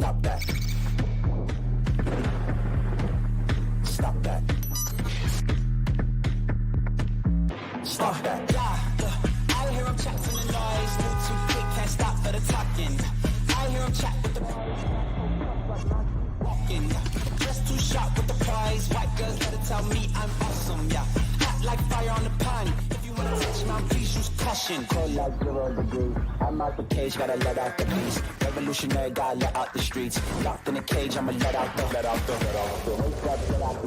Stop that. Stop that. Stop that. I hear him chat to the noise. Move too quick, can't stop for the talking. I hear him chat with the walking. Just too sharp with the prize. White girls let it tell me I'm awesome, yeah. Hot like fire on the pan. If you wanna touch my please use caution. Cold like 0 degrees. I'm out the cage, gotta let out the beast. Revolutionary, gotta let out the streets. Locked in a cage, I'ma let out the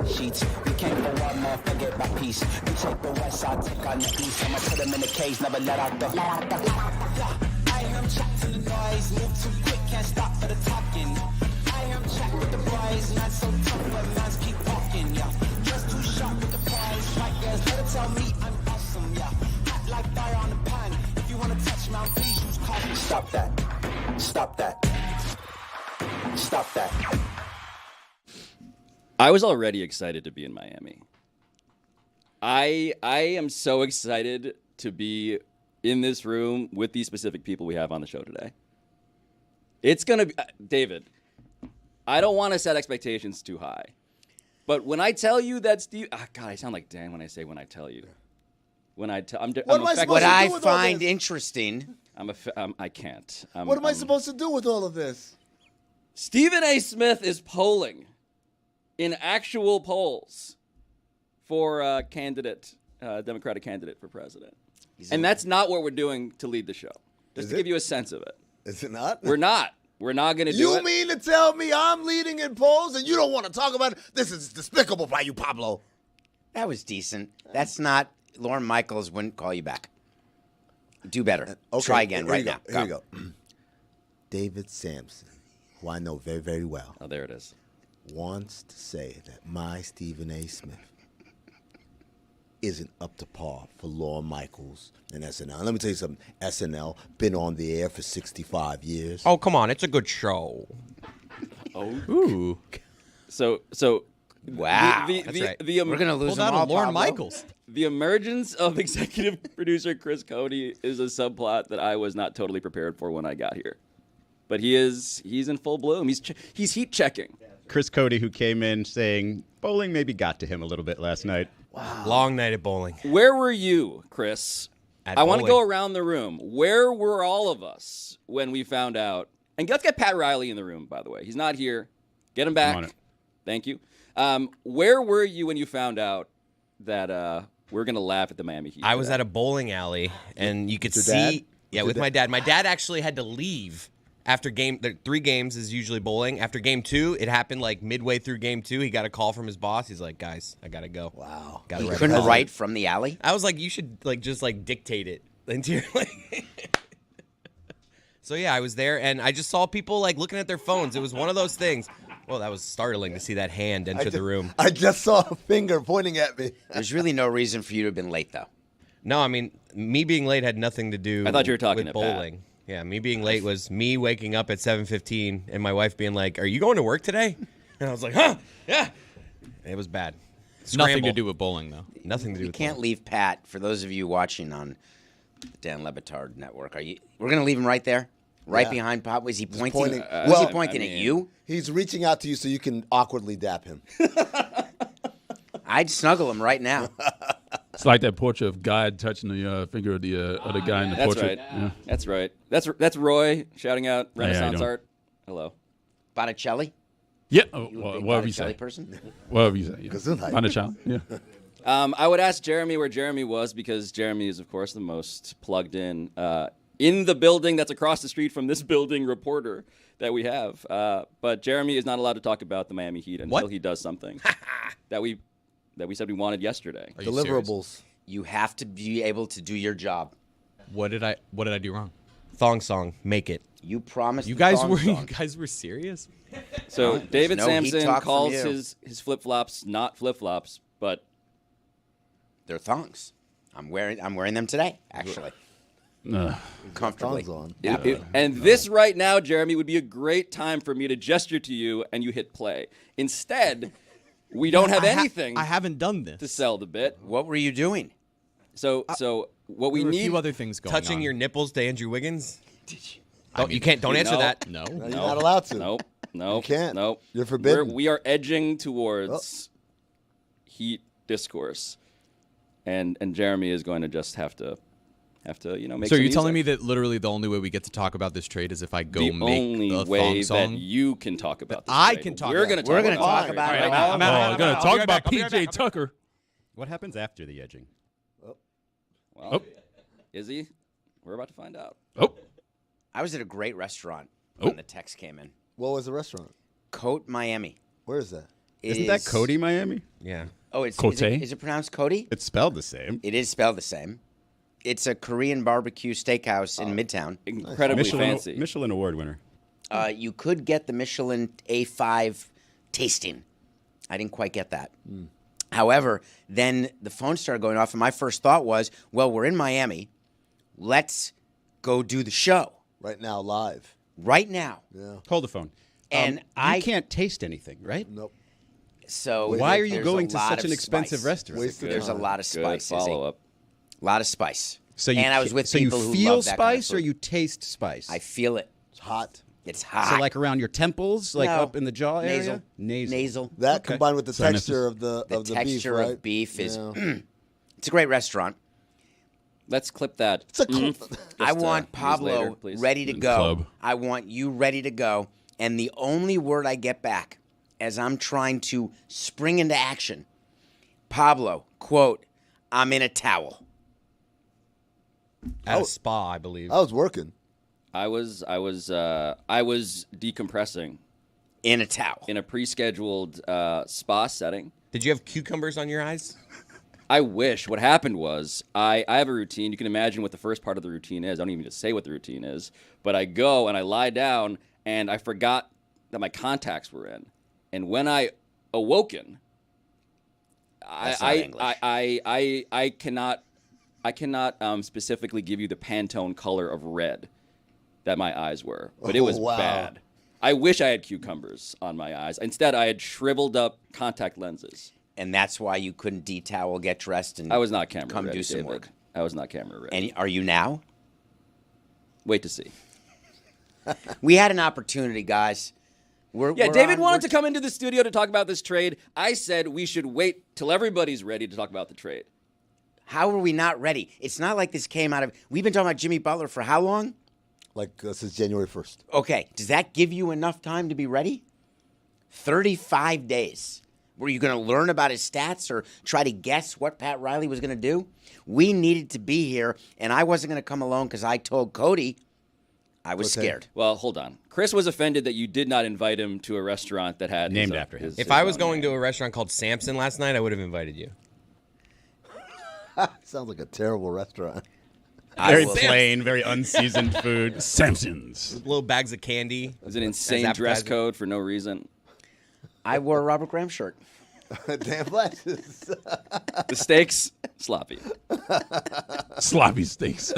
sheets. We came for one man, forget my peace. We take the west side, take on the east. I'ma put them in the cage, never let out the. I hear him chat to the noise. Move too quick, can't stop for the talking. I hear him chat with the boys. Not so tough, but mans keep walking, yeah. Just too sharp with the prize. White girls, let it tell me I'm awesome, yeah. Hot like fire on the pan. If you wanna touch my please use caution. Stop that. Stop that. Stop that. I was already excited to be in Miami. I am so excited to be in this room with these specific people we have on the show today. It's going to be... David, I don't want to set expectations too high. But when I tell you that Steve... God, I sound like Dan when I say when I tell you. When I tell... What I find interesting... I can't. What am I supposed to do with all of this? Stephen A. Smith is polling in actual polls for Democratic candidate for president. And that's not what we're doing to lead the show. Just to give you a sense of it. Is it not? We're not. We're not going to do it. You mean to tell me I'm leading in polls and you don't want to talk about it? This is despicable by you, Pablo. That was decent. That's not... Lauren Michaels wouldn't call you back. Do better. Okay, Try again right now. Here we go. David Sampson, who I know very, very well. Oh, there it is. Wants to say that my Stephen A. Smith isn't up to par for Lauren Michaels and SNL. And let me tell you something. SNL been on the air for 65 years. Oh, come on. It's a good show. Oh. Ooh. So wow. That's right. We're going to lose Hold on them all, to Lauren Pablo. Michaels. The emergence of executive producer Chris Cody is a subplot that I was not totally prepared for when I got here. But he's in full bloom. He's heat checking. Chris Cody, who came in saying bowling maybe got to him a little bit last night. Wow. Long night at bowling. Where were you, Chris? I want to go around the room. Where were all of us when we found out? And let's get Pat Riley in the room, by the way. He's not here. Get him back. I'm on it. Thank you. Where were you when you found out that we're going to laugh at the Miami Heat? I was at a bowling alley, and you could With your see... dad? Yeah, with my dad. My dad actually had to leave after game... 3 games is usually bowling. After game 2, it happened like midway through game 2. He got a call from his boss. He's like, guys, I got to go. Wow. Gotta You write couldn't it. write from the alley? I was like, you should just dictate it into your So yeah, I was there and I just saw people looking at their phones. It was one of those things. Well, that was startling to see that hand enter the room. I just saw a finger pointing at me. There's really no reason for you to have been late, though. No, I mean, me being late had nothing to do I thought you were talking with to Pat. bowling. Yeah, me being late was me waking up at 7:15 and my wife being like, "Are you going to work today?" And I was like, "Huh? Yeah." It was bad. Nothing to do with bowling, though. Nothing to do You with can't bowling. leave Pat. For those of you watching on the Dan Le Batard Network, we're going to leave him right there? Right behind Pop? Was he pointing? Was he pointing at you? He's reaching out to you so you can awkwardly dap him. I'd snuggle him right now. It's like that portrait of God touching the finger of the other guy in the That's portrait. right. Yeah. That's right. That's Roy shouting out how you Renaissance doing? art. Hello. Botticelli? Yeah. You a big Whatever you Botticelli say. person? Whatever you say. Yeah. Gesundheit. Find a child. Yeah. I would ask Jeremy where Jeremy was because Jeremy is, of course, the most plugged in the building that's across the street from this building reporter that we have. But Jeremy is not allowed to talk about the Miami Heat until he does something that we said we wanted yesterday. Are you Deliverables. serious? You have to be able to do your job. What did I do wrong? Thong song, make it. You promised. You the guys thong were song. serious? So David no heat Sampson talk from calls you. his flip-flops not flip-flops, but They're thongs. I'm wearing them today, actually. Comfortably. Thongs on. and this right now, Jeremy, would be a great time for me to gesture to you and you hit play. Instead, we don't have anything I haven't done this. to sell the bit. What were you doing? So what we There were a need few other things going Touching on. your nipples to Andrew Wiggins? Did you? You can't. Don't answer No. that. No. No, you're not allowed to. Nope. Nope. You can't. Nope. You're forbidden. We are edging towards heat discourse, and Jeremy is going to just have to make. So are you some telling me music. that literally the only way we get to talk about this trade is if I go The make only a way thong song? that you can talk about this I trade. can talk We're about going it. to We're going to talk about it. I'm out. Oh, going to talk about I'll be right PJ back. Tucker. What happens after the edging? Well, is he? We're about to find out. Oh, I was at a great restaurant Oh. when the text came in. What was the restaurant? Cote, Miami. Where is that? Isn't that Cody, Miami? Yeah. Oh, it's Cote? is it pronounced Cody? It's spelled the same. It is spelled the same. It's a Korean barbecue steakhouse in Midtown. Incredibly fancy. Michelin award winner. You could get the Michelin A5 tasting. I didn't quite get that. However, then the phone started going off, and my first thought was, well, we're in Miami. Let's go do the show Right now, live. right now. Yeah. Hold the phone. And you can't taste anything, right? Nope. So Why are you there's going a to lot such of an expensive spice. restaurant? Wasted There's a time. lot of Good spice. Izzy. follow up. A lot of spice. So you and I was with so people you who feel love that kind of spice or food. you taste spice? I feel it. It's hot. It's hot. So like around your temples, like No. up in the jaw area? Nasal. That Okay. combined with the Sinuses. texture of the The of the texture beef, of right? beef is. Yeah. It's a great restaurant. Let's clip that. It's a cl- I Just, want use Pablo later, please. ready to In the go. club. I want you ready to go. And the only word I get back as I'm trying to spring into action, Pablo, quote, I'm in a towel. At a spa, I believe. I was working. I was decompressing In a towel. in a pre-scheduled spa setting. Did you have cucumbers on your eyes? I wish. What happened was I have a routine. You can imagine what the first part of the routine is. I don't even need to say what the routine is. But I go and I lie down and I forgot that my contacts were in. And when I awoken, That's not English. I cannot specifically give you the Pantone color of red that my eyes were, but it was wow. bad. I wish I had cucumbers on my eyes. Instead, I had shriveled up contact lenses. And that's why you couldn't detowel, get dressed, and I was not camera come ready, do some David. work. I was not camera ready. And are you now? Wait to see. We had an opportunity, guys. We're David wanted to come into the studio to talk about this trade. I said we should wait till everybody's ready to talk about the trade. How are we not ready? It's not like this came out of. We've been talking about Jimmy Butler for how long? Like since January 1st. Okay, does that give you enough time to be ready? 35 days. Were you going to learn about his stats or try to guess what Pat Riley was going to do? We needed to be here, and I wasn't going to come alone because I told Cody I was Okay. scared. Well, hold on. Chris was offended that you did not invite him to a restaurant that had Named his, after him. If I was going to a restaurant called Samson last night, I would have invited you. Sounds like a terrible restaurant. Very will. plain, very unseasoned food. Samsons. Little bags of candy. It was an insane dress appetizer. code for no reason. I wore a Robert Graham shirt. Damn flashes. The steaks, sloppy. Sloppy steaks.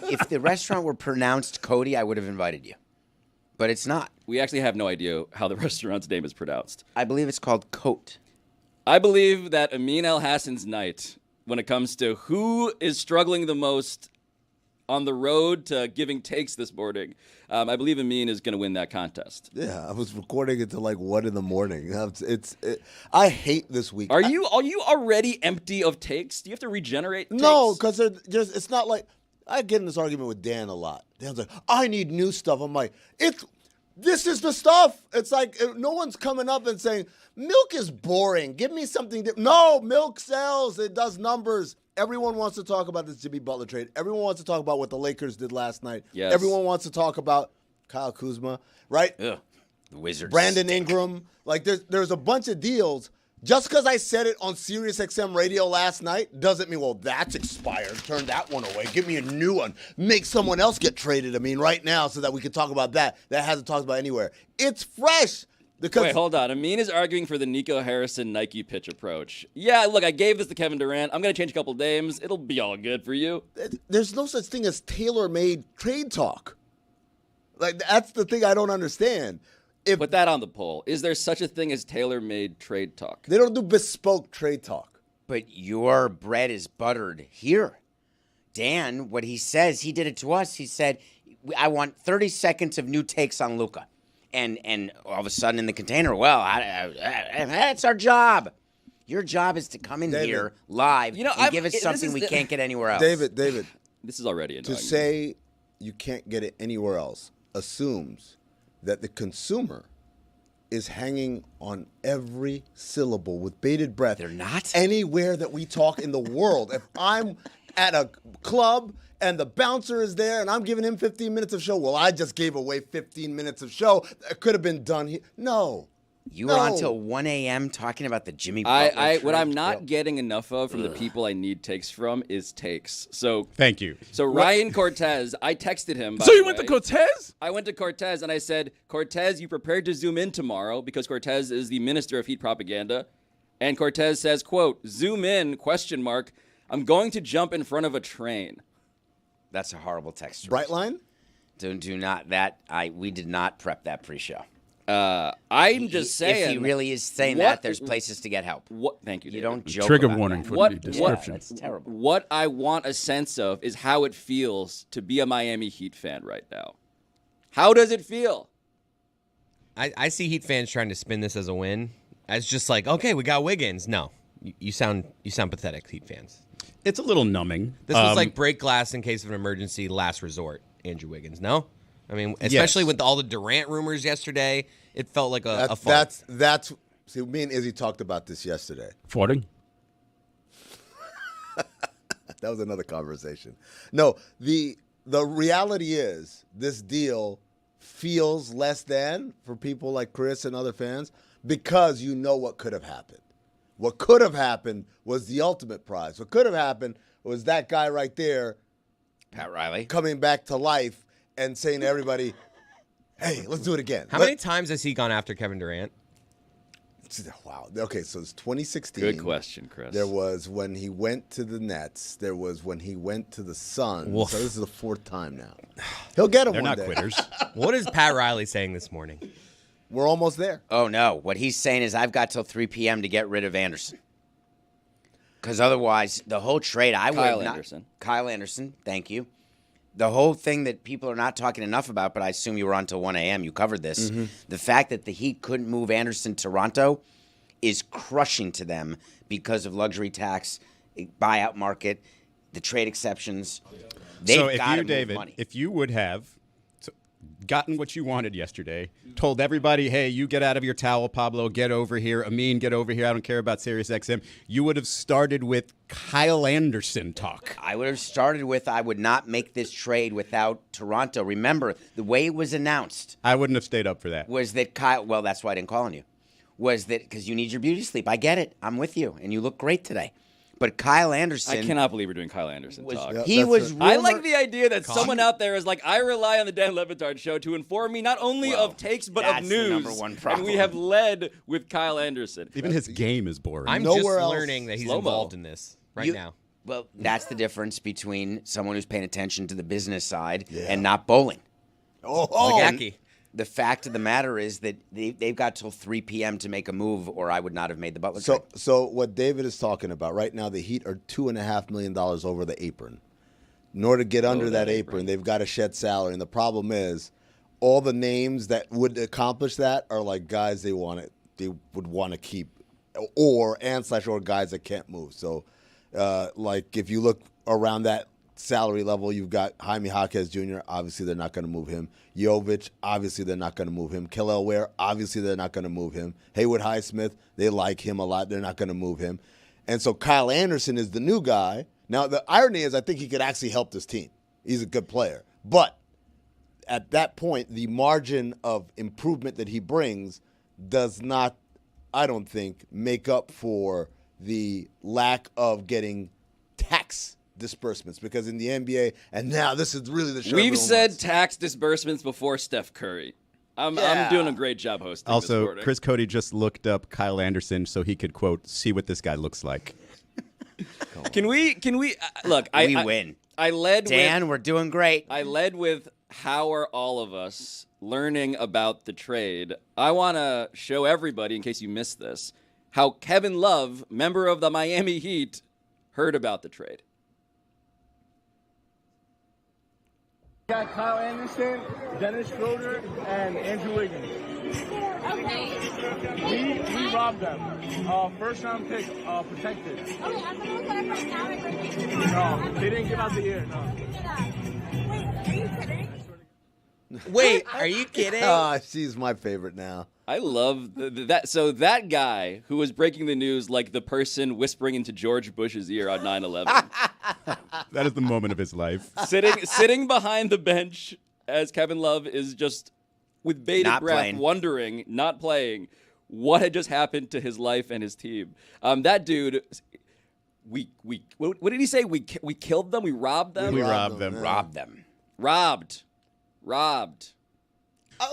If the restaurant were pronounced Cody, I would have invited you. But it's not. We actually have no idea how the restaurant's name is pronounced. I believe it's called Cote. I believe that Amin El Hassan's night, when it comes to who is struggling the most on the road to giving takes this morning, I believe Amin is going to win that contest. Yeah, I was recording it till like 1 a.m. I hate this week. Are you already empty of takes? Do you have to regenerate? No, takes? because it's not like I get in this argument with Dan a lot. Dan's like, I need new stuff. I'm like, this is the stuff. It's like no one's coming up and saying milk is boring. Give me something. No, milk sells. It does numbers. Everyone wants to talk about this Jimmy Butler trade. Everyone wants to talk about what the Lakers did last night. Yes. Everyone wants to talk about Kyle Kuzma, right? Ugh. The Wizards. Brandon Ingram. Like there's a bunch of deals. Just because I said it on Sirius XM radio last night doesn't mean, well, that's expired. Turn that one away. Give me a new one. Make someone else get traded, right now so that we can talk about that. That hasn't talked about anywhere. It's fresh. Because Wait, hold on. Amin is arguing for the Nico Harrison Nike pitch approach. Yeah, look, I gave this to Kevin Durant. I'm going to change a couple names. It'll be all good for you. there's no such thing as tailor-made trade talk. Like, that's the thing I don't understand. Put that on the poll. Is there such a thing as tailor-made trade talk? They don't do bespoke trade talk. But your bread is buttered here. Dan, what he says, he did it to us. He said, I want 30 seconds of new takes on Luka. and all of a sudden in the container, well, that's our job. Your job is to come in David. here live and give us this something is we the- can't get anywhere else. David, This is already to annoying. say you can't get it anywhere else assumes that the consumer is hanging on every syllable with bated breath. They're not? Anywhere that we talk in the world. If I'm at a club and the bouncer is there and I'm giving him 15 minutes of show, well, I just gave away 15 minutes of show. It could have been done here. No. You were on till 1 a.m. talking about the Jimmy Butler What trade. I'm not getting enough of from the people I need takes from is takes. So Thank you. So Ryan Cortez, I texted him. by So the you went to way. Cortez? I went to Cortez and I said, Cortez, you prepared to zoom in tomorrow because Cortez is the minister of heat propaganda. And Cortez says, quote, zoom in, question mark. I'm going to jump in front of a train. That's a horrible text. Brightline? Do not that. We did not prep that pre-show. I'm just saying. If he really is saying what- that, there's places to get help. What? Thank you, You David. don't joke Trigger about warning that. for What- the what- description. That's terrible. What I want a sense of is how it feels to be a Miami Heat fan right now. How does it feel? I see Heat fans trying to spin this as a win. As just like, okay, we got Wiggins. No, you sound pathetic, Heat fans. It's a little numbing. This was like break glass in case of an emergency, last resort. Andrew Wiggins. No, I mean, especially Yes. with all the Durant rumors yesterday, it felt like a fun. That's see, me and Izzy talked about this yesterday. Farting? That was another conversation. No, the reality is this deal feels less than for people like Chris and other fans because you know what could have happened. What could have happened was the ultimate prize. What could have happened was that guy right there Pat Riley. coming back to life and saying to everybody, hey, let's do it again. How many times has he gone after Kevin Durant? Wow. Okay, so it's 2016. Good question, Chris. There was when he went to the Nets. There was when he went to the Suns. Woof. So this is the fourth time now. He'll get him They're one not day. quitters. What is Pat Riley saying this morning? We're almost there. Oh, no. What he's saying is I've got till 3 p.m. to get rid of Anderson. Because otherwise, the whole trade, I would Kyle not. Anderson. Kyle Anderson, thank you. The whole thing that people are not talking enough about, but I assume you were on till 1 a.m. You covered this. The fact that the Heat couldn't move Anderson to Toronto is crushing to them because of luxury tax, buyout market, the trade exceptions. They've So if got to you, move David, money. if you would have gotten what you wanted yesterday, told everybody, hey, you get out of your towel, Pablo, get over here, Amin, get over here, I don't care about SiriusXM, you would have started with Kyle Anderson talk. I would have started with I would not make this trade without Toronto. Remember, the way it was announced I wouldn't have stayed up for that. was that Kyle, well, that's why I didn't call on you, was that because you need your beauty sleep. I get it. I'm with you. And you look great today. But Kyle Anderson. I cannot believe we're doing Kyle Anderson was, talk. Yeah, he that's was it. I rumored- like the idea that someone out there is like, I rely on the Dan Le Batard Show to inform me not only Well, of takes but of that's the news. number one problem. And we have led with Kyle Anderson. Even his game is boring. I'm Nowhere just else. learning that he's Slow-mo. involved in this right You- now. Well, that's the difference between someone who's paying attention to the business side and not bowling. Oh, Jackie. The fact of the matter is that they've got till 3 p.m. to make a move, or I would not have made the Butler trade. so what David is talking about right now, the Heat are $2.5 million over the apron. In order to get under that apron, they've got to shed salary. And the problem is, all the names that would accomplish that are like guys they would want to keep, or guys that can't move. So, like if you look around that salary level, you've got Jaime Jaquez Jr. Obviously, they're not going to move him. Jovic, obviously, they're not going to move him. Kel'el Ware, obviously, they're not going to move him. Haywood Highsmith, they like him a lot. They're not going to move him. And so Kyle Anderson is the new guy. Now, the irony is I think he could actually help this team. He's a good player. But at that point, the margin of improvement that he brings does not, I don't think, make up for the lack of getting tax disbursements, because in the NBA, and now this is really the show. We've everyone said wants. tax disbursements before Steph Curry. I'm Yeah. doing a great job hosting this Also, morning. Chris Cody just looked up Kyle Anderson so he could, quote, see what this guy looks like. Can we look? We win. I led Dan, with we're doing great. I led with how are all of us learning about the trade. I want to show everybody, in case you missed this, how Kevin Love, member of the Miami Heat, heard about the trade. Got Kyle Anderson, Dennis Schroeder, and Andrew Wiggins. Okay. We robbed them. First round pick, protected. Okay, I'm gonna look at it right now and bring you No, they didn't give out the year. No. Wait, are you kidding? Wait, are you kidding? She's my favorite now. I love that. So that guy who was breaking the news like the person whispering into George Bush's ear on 9/11, That is the moment of his life. sitting behind the bench as Kevin Love is just with bated Not breath, playing. wondering, not playing, what had just happened to his life and his team. That dude, what did he say? We killed them. We robbed them. We robbed them. Robbed them. Robbed.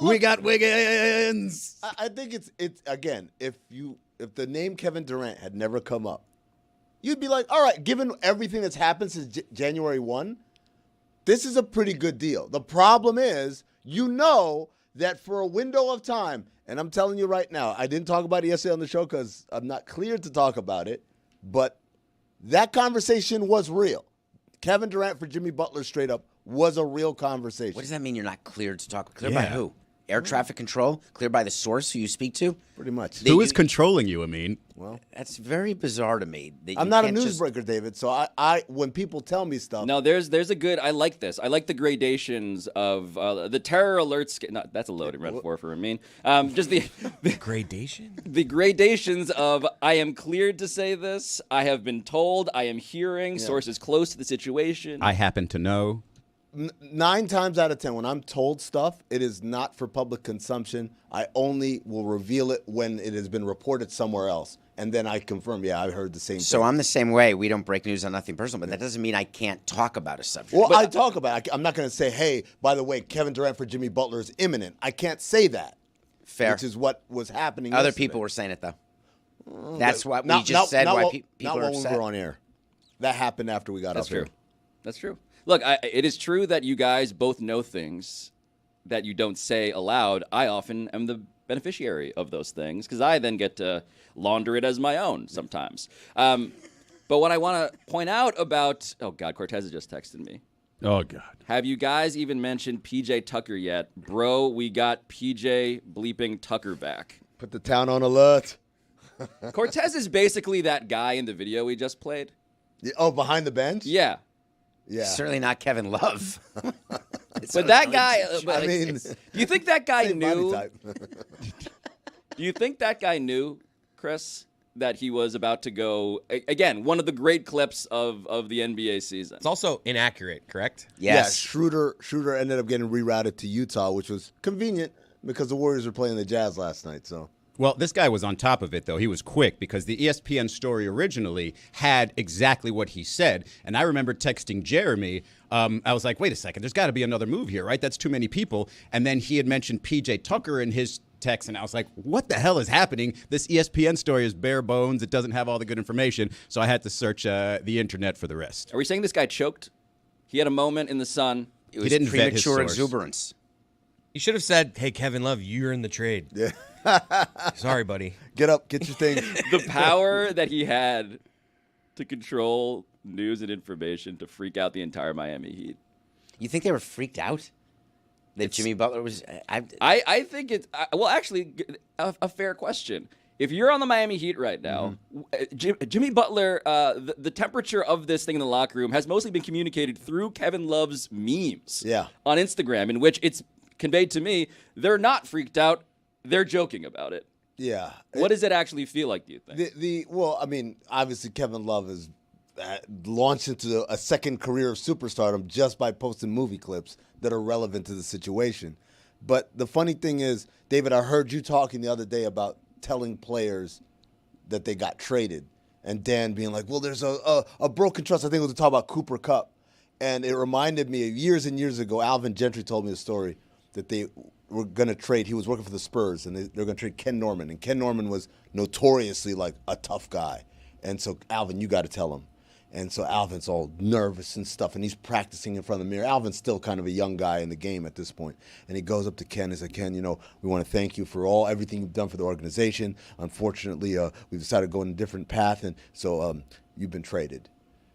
We got Wiggins. I think it's again, if the name Kevin Durant had never come up, you'd be like, all right, given everything that's happened since January 1, this is a pretty good deal. The problem is, that for a window of time, and I'm telling you right now, I didn't talk about it yesterday on the show because I'm not cleared to talk about it, but that conversation was real. Kevin Durant for Jimmy Butler straight up was a real conversation. What does that mean you're not cleared to talk? Cleared by who? Air traffic control? Cleared by the source who you speak to? Pretty much. Who is controlling you, Amin? Well, That's very bizarre to me. that I'm you not a can't just- newsbreaker, David, so I when people tell me stuff. No, there's a good. I like this. I like the gradations of the terror alerts. No, that's a loaded metaphor for Amin. Just the Gradation? the gradations of I am cleared to say this. I have been told. I am hearing sources close to the situation. I happen to know. 9 times out of 10, when I'm told stuff, it is not for public consumption. I only will reveal it when it has been reported somewhere else. And then I confirm, I heard the same So thing. I'm the same way. We don't break news on nothing personal, but that doesn't mean I can't talk about a subject. Well, I talk about it. I'm not going to say, hey, by the way, Kevin Durant for Jimmy Butler is imminent. I can't say that. Fair. Which is what was happening Other yesterday. people were saying it, though. That's what we Not- just not- said, not why while- people Not are while upset. we were on air. That happened after we got That's off true. air. That's true. Look, it is true that you guys both know things that you don't say aloud. I often am the beneficiary of those things because I then get to launder it as my own sometimes. But what I want to point out about, oh God, Cortez has just texted me. Oh God. Have you guys even mentioned PJ Tucker yet? Bro, we got PJ bleeping Tucker back. Put the town on alert. Cortez is basically that guy in the video we just played. Oh, behind the bench? Yeah. Yeah. Certainly not Kevin Love. But that guy, I mean, do you think that guy same body knew? type. Do you think that guy knew, Chris, that he was about to go again? One of the great clips of the NBA season. It's also inaccurate, correct? Yes. Yeah, Schroeder ended up getting rerouted to Utah, which was convenient because the Warriors were playing the Jazz last night. So Well, this guy was on top of it, though. He was quick because the ESPN story originally had exactly what he said. And I remember texting Jeremy. I was like, wait a second, there's got to be another move here, right? That's too many people. And then he had mentioned PJ Tucker in his text, and I was like, what the hell is happening? This ESPN story is bare bones. It doesn't have all the good information. So I had to search the internet for the rest. Are we saying this guy choked? He had a moment in the sun. It was didn't vet his premature source. exuberance. You should have said, hey, Kevin Love, you're in the trade. yeah, Sorry, buddy. get up, get your thing. The power that he had to control news and information to freak out the entire Miami Heat. You think they were freaked out that Jimmy Butler was? I think it's well, actually, a fair question. If you're on the Miami Heat right now, Jimmy Butler, the temperature of this thing in the locker room has mostly been communicated through Kevin Love's memes on Instagram, in which it's conveyed to me they're not freaked out, they're joking about it. Yeah. What does it actually feel like, do you think? Well, I mean, obviously Kevin Love is launched into a second career of superstardom just by posting movie clips that are relevant to the situation. But the funny thing is, David, I heard you talking the other day about telling players that they got traded, and Dan being like, well, there's a broken trust. I think it was to talk about Cooper Kupp. And it reminded me of years and years ago, Alvin Gentry told me a story that they were going to trade. He was working for the Spurs, and they were going to trade Ken Norman. And Ken Norman was notoriously like a tough guy. And so, Alvin, you got to tell him. And so Alvin's all nervous and stuff, and he's practicing in front of the mirror. Alvin's still kind of a young guy in the game at this point. And he goes up to Ken and he's like, Ken, we want to thank you for everything you've done for the organization. Unfortunately, we've decided to go in a different path, and so you've been traded.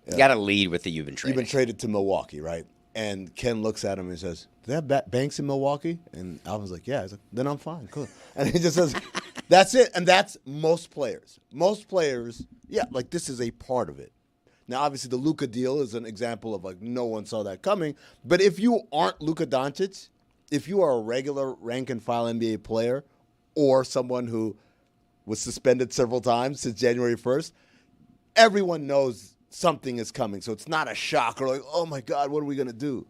You got to lead with the you've been traded. You've been traded to Milwaukee, right? And Ken looks at him and says, "Do they have banks in Milwaukee?" And Alvin's like, "Yeah." He's like, "Then I'm fine, cool." And he just says, "That's it." And that's most players. Most players, yeah, like this is a part of it. Now, obviously, the Luka deal is an example of like no one saw that coming. But if you aren't Luka Doncic, if you are a regular rank and file NBA player or someone who was suspended several times since January 1st, everyone knows something is coming. So it's not a shock or like, oh my God, what are we going to do?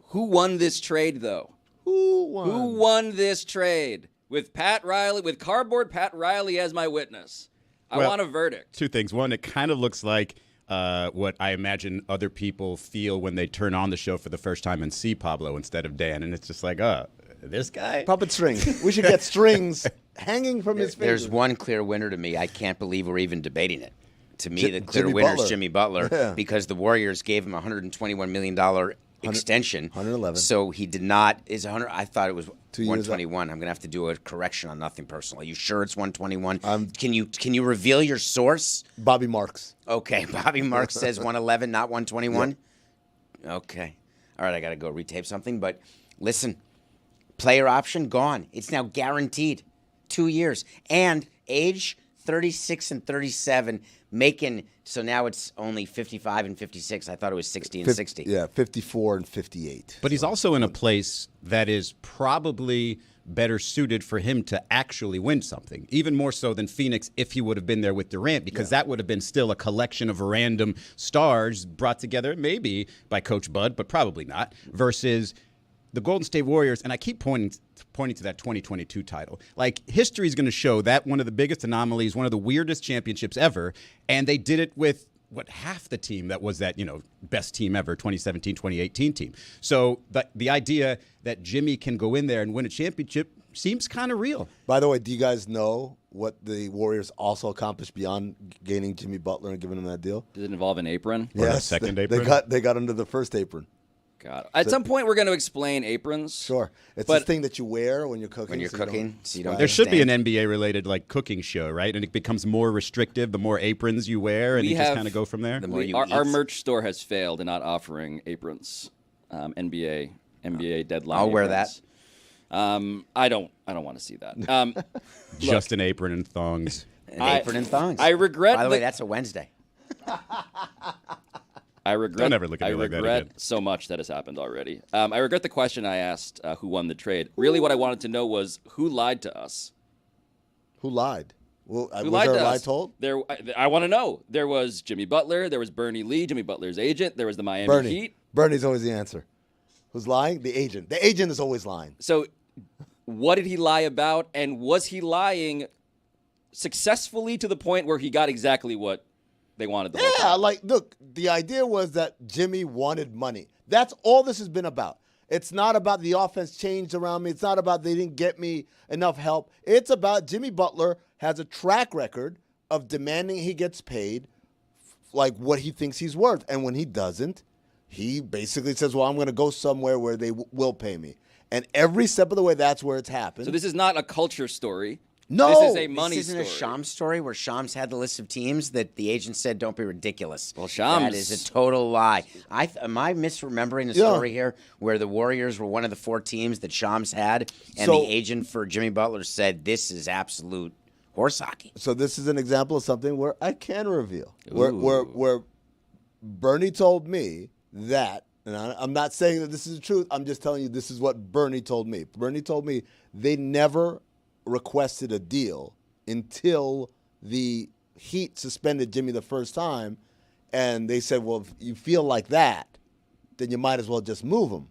Who won this trade, though? Who won? Who won this trade? With Pat Riley, with cardboard Pat Riley as my witness. I Well, want a verdict. Two things. One, it kind of looks like what I imagine other people feel when they turn on the show for the first time and see Pablo instead of Dan. And it's just like, this guy? Puppet strings. We should get strings hanging from his fingers. There's one clear winner to me. I can't believe we're even debating it. To me, the clear Jimmy winner Butler. is Jimmy Butler Yeah. because the Warriors gave him a $121 million extension. 111. So he did not. Is 100? I thought it was 2 years 121. I'm gonna have to do a correction on nothing personal. Are you sure it's 121? Can you reveal your source? Bobby Marks. Okay, Bobby Marks says 111, not 121. Okay, all right. I gotta go retape something. But listen, player option gone. It's now guaranteed, 2 years, and age 36 and 37. Making so now it's only 55 and 56. I thought it was 60 and 60. Yeah, 54 and 58. But he's also in a place that is probably better suited for him to actually win something, even more so than Phoenix if he would have been there with Durant, because that would have been still a collection of random stars brought together maybe by Coach Bud, but probably not, versus the Golden State Warriors. And I keep pointing to that 2022 title. Like, history is going to show that one of the biggest anomalies, one of the weirdest championships ever, and they did it with half the team that was that, best team ever, 2017, 2018 team. So the idea that Jimmy can go in there and win a championship seems kind of real. By the way, do you guys know what the Warriors also accomplished beyond gaining Jimmy Butler and giving him that deal? Does it involve an apron? Or the second apron? They got under the first apron. God. At some point, we're going to explain aprons. Sure. It's But- this thing that you wear when you're cooking. When you're so you cooking, so you don't There should be an Understand. NBA-related cooking show, right? And it becomes more restrictive the more aprons you wear, and We you just have- kind of go from there. The more you Our eat. merch store has failed in not offering aprons. NBA deadline. I'll wear aprons. I don't want to see that. Just an apron and thongs. An apron and thongs. I regret. By the way, that's a Wednesday. I regret. Don't ever look at me like that regret again. so much that has happened already. I regret the question I asked. Who won the trade? Really, what I wanted to know was who lied to us. Who lied? Well, Who was lied there to a lie us? told? I want to know. There was Jimmy Butler. There was Bernie Lee, Jimmy Butler's agent. There was the Miami Heat. Bernie's always the answer. Who's lying? The agent. The agent is always lying. So, what did he lie about? And was he lying successfully to the point where he got exactly what they wanted the whole Yeah, time? look, the idea was that Jimmy wanted money. That's all this has been about. It's not about the offense changed around me. It's not about they didn't get me enough help. It's about Jimmy Butler has a track record of demanding he gets paid like what he thinks he's worth. And when he doesn't, he basically says, well, I'm going to go somewhere where they will pay me. And every step of the way, that's where it's happened. So this is not a culture story. No. This is a money This isn't story. a Shams story where Shams had the list of teams that the agent said don't be ridiculous. Well, Shams- That is a total lie. Am I misremembering the Yeah. story here where the Warriors were one of the 4 teams that Shams had and So- the agent for Jimmy Butler said this is absolute horse hockey? So this is an example of something where I can reveal. Where Bernie told me that, and I'm not saying that this is the truth, I'm just telling you this is what Bernie told me. Bernie told me they never requested a deal until the Heat suspended Jimmy the first time, and they said, well, if you feel like that, then you might as well just move him.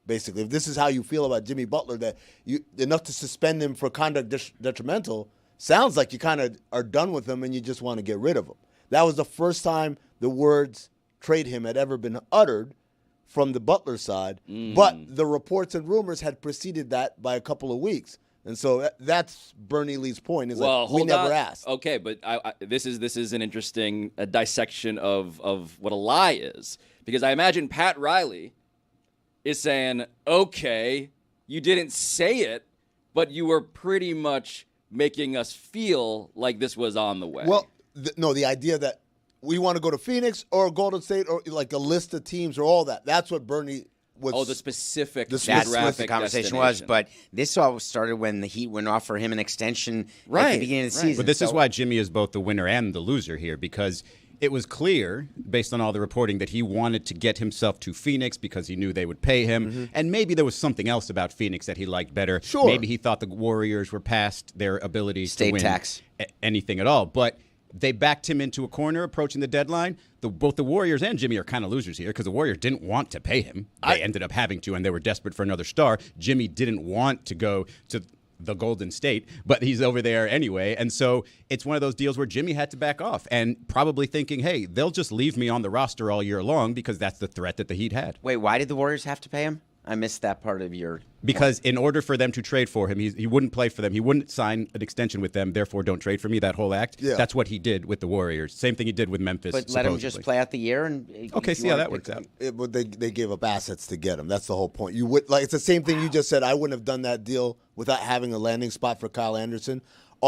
Basically, if this is how you feel about Jimmy Butler, that you enough to suspend him for conduct detrimental, sounds like you kind of are done with him and you just want to get rid of him. That was the first time the words trade him had ever been uttered from the Butler side, but the reports and rumors had preceded that by a couple of weeks. And so that's Bernie Lee's point. Is Well, like, we hold never on. asked. Okay, but this is an interesting dissection of what a lie is, because I imagine Pat Riley is saying, okay, you didn't say it, but you were pretty much making us feel like this was on the way. Well, no, the idea that we want to go to Phoenix or Golden State or like a list of teams or all that. That's what Bernie was. Oh, the specific That's geographic what the conversation was. But this all started when the Heat went off for him an extension at Right, the beginning of the right. season. But this is So- why Jimmy is both the winner and the loser here, because it was clear, based on all the reporting, that he wanted to get himself to Phoenix because he knew they would pay him. And maybe there was something else about Phoenix that he liked better. Sure. Maybe he thought the Warriors were past their ability State to win tax. anything at all. But they backed him into a corner approaching the deadline. Both the Warriors and Jimmy are kind of losers here because the Warriors didn't want to pay him. They ended up having to, and they were desperate for another star. Jimmy didn't want to go to the Golden State, but he's over there anyway. And so it's one of those deals where Jimmy had to back off and probably thinking, hey, they'll just leave me on the roster all year long because that's the threat that the Heat had. Wait, why did the Warriors have to pay him? I missed that part of your. Because in order for them to trade for him, he wouldn't play for them. He wouldn't sign an extension with them. Therefore, don't trade for me. That whole act. Yeah. That's what he did with the Warriors. Same thing he did with Memphis. But let him just supposedly. play out the year and. Okay, if you see how want- that works out. But they gave up assets to get him. That's the whole point. You would like it's the same thing you just said. I wouldn't have done that deal without having a landing spot for Kyle Anderson.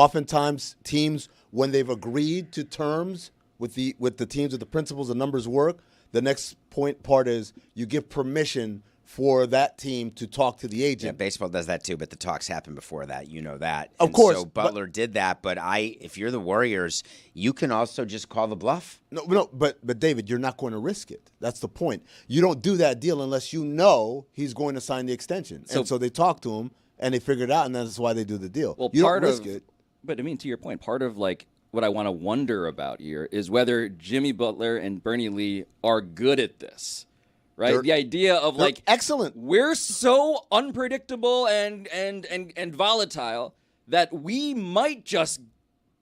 Oftentimes, teams when they've agreed to terms with the teams with the principles and numbers work, the next part is you give permission for that team to talk to the Yeah, agent. baseball does that too, but the talks happen before that. You know that. Of And course, So but- Butler did that, but if you're the Warriors, you can also just call the bluff. No, but David, you're not going to risk it. That's the point. You don't do that deal unless you know he's going to sign the extension. And so they talk to him and they figure it out, and that's why they do the deal. Well, you part don't risk of, it. But I mean, to your point, part of like what I want to wonder about here is whether Jimmy Butler and Bernie Lee are good at this. Right, They're- the idea of they're like excellent. We're so unpredictable and volatile that we might just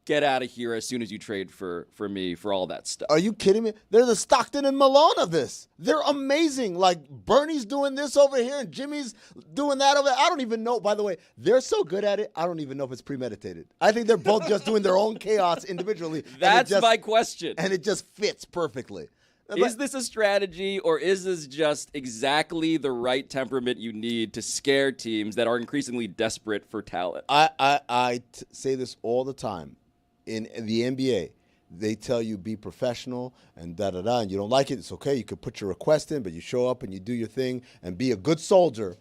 get out of here as soon as you trade for me for all that stuff. Are you kidding me? They're the Stockton and Malone of this. They're amazing. Like Bernie's doing this over here and Jimmy's doing that over there. I don't even know. By the way, they're so good at it. I don't even know if it's premeditated. I think they're both just doing their own chaos individually. That's my question. And it just fits perfectly. Is this a strategy, or is this just exactly the right temperament you need to scare teams that are increasingly desperate for talent? I say this all the time. In the NBA, they tell you be professional and da-da-da, and you don't like it, it's okay. You can put your request in, but you show up and you do your thing and be a good soldier.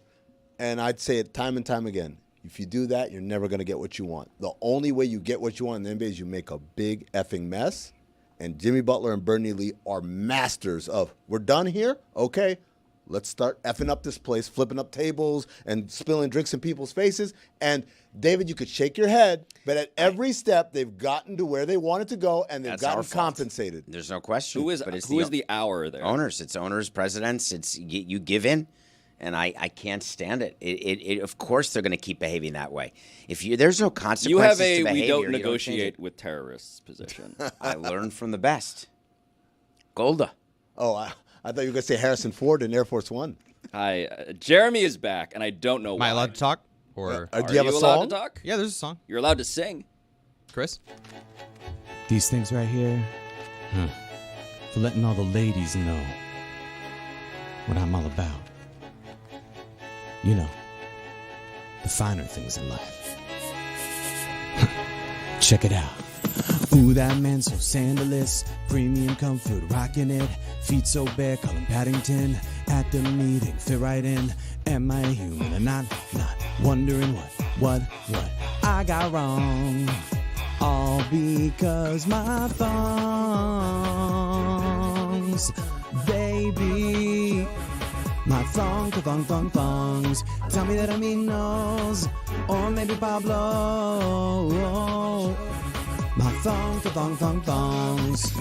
And I'd say it time and time again. If you do that, you're never going to get what you want. The only way you get what you want in the NBA is you make a big effing mess. And Jimmy Butler and Bernie Lee are masters of, we're done here? Okay, let's start effing up this place, flipping up tables and spilling drinks in people's faces. And, David, you could shake your head, but at every step, they've gotten to where they wanted to go, and they've That's gotten our fault. compensated. There's no question. Who is but it's the hour there? owners? It's owners, presidents. It's you give in, and I can't stand it. It of course they're going to keep behaving that way. There's no You consequences have a to behavior. we don't you change negotiate it. with terrorists position. I learned from the best. Golda. Oh, I thought you were going to say Harrison Ford in Air Force One. Jeremy is back, and I don't know Am why. I allowed to talk? Or Do you have a allowed song? to talk? yeah, there's a song. You're allowed to sing. Chris? These things right here, for letting all the ladies know what I'm all about. You know, the finer things in life. Check it out. Ooh, that man so sandalous, premium comfort, rocking it. Feet so bare, call him Paddington. At the meeting, fit right in. Am I human or not? Not wondering what I got wrong. All because my thongs, baby. My thongs. Tell me that I mean nose, or maybe Pablo. My thongs.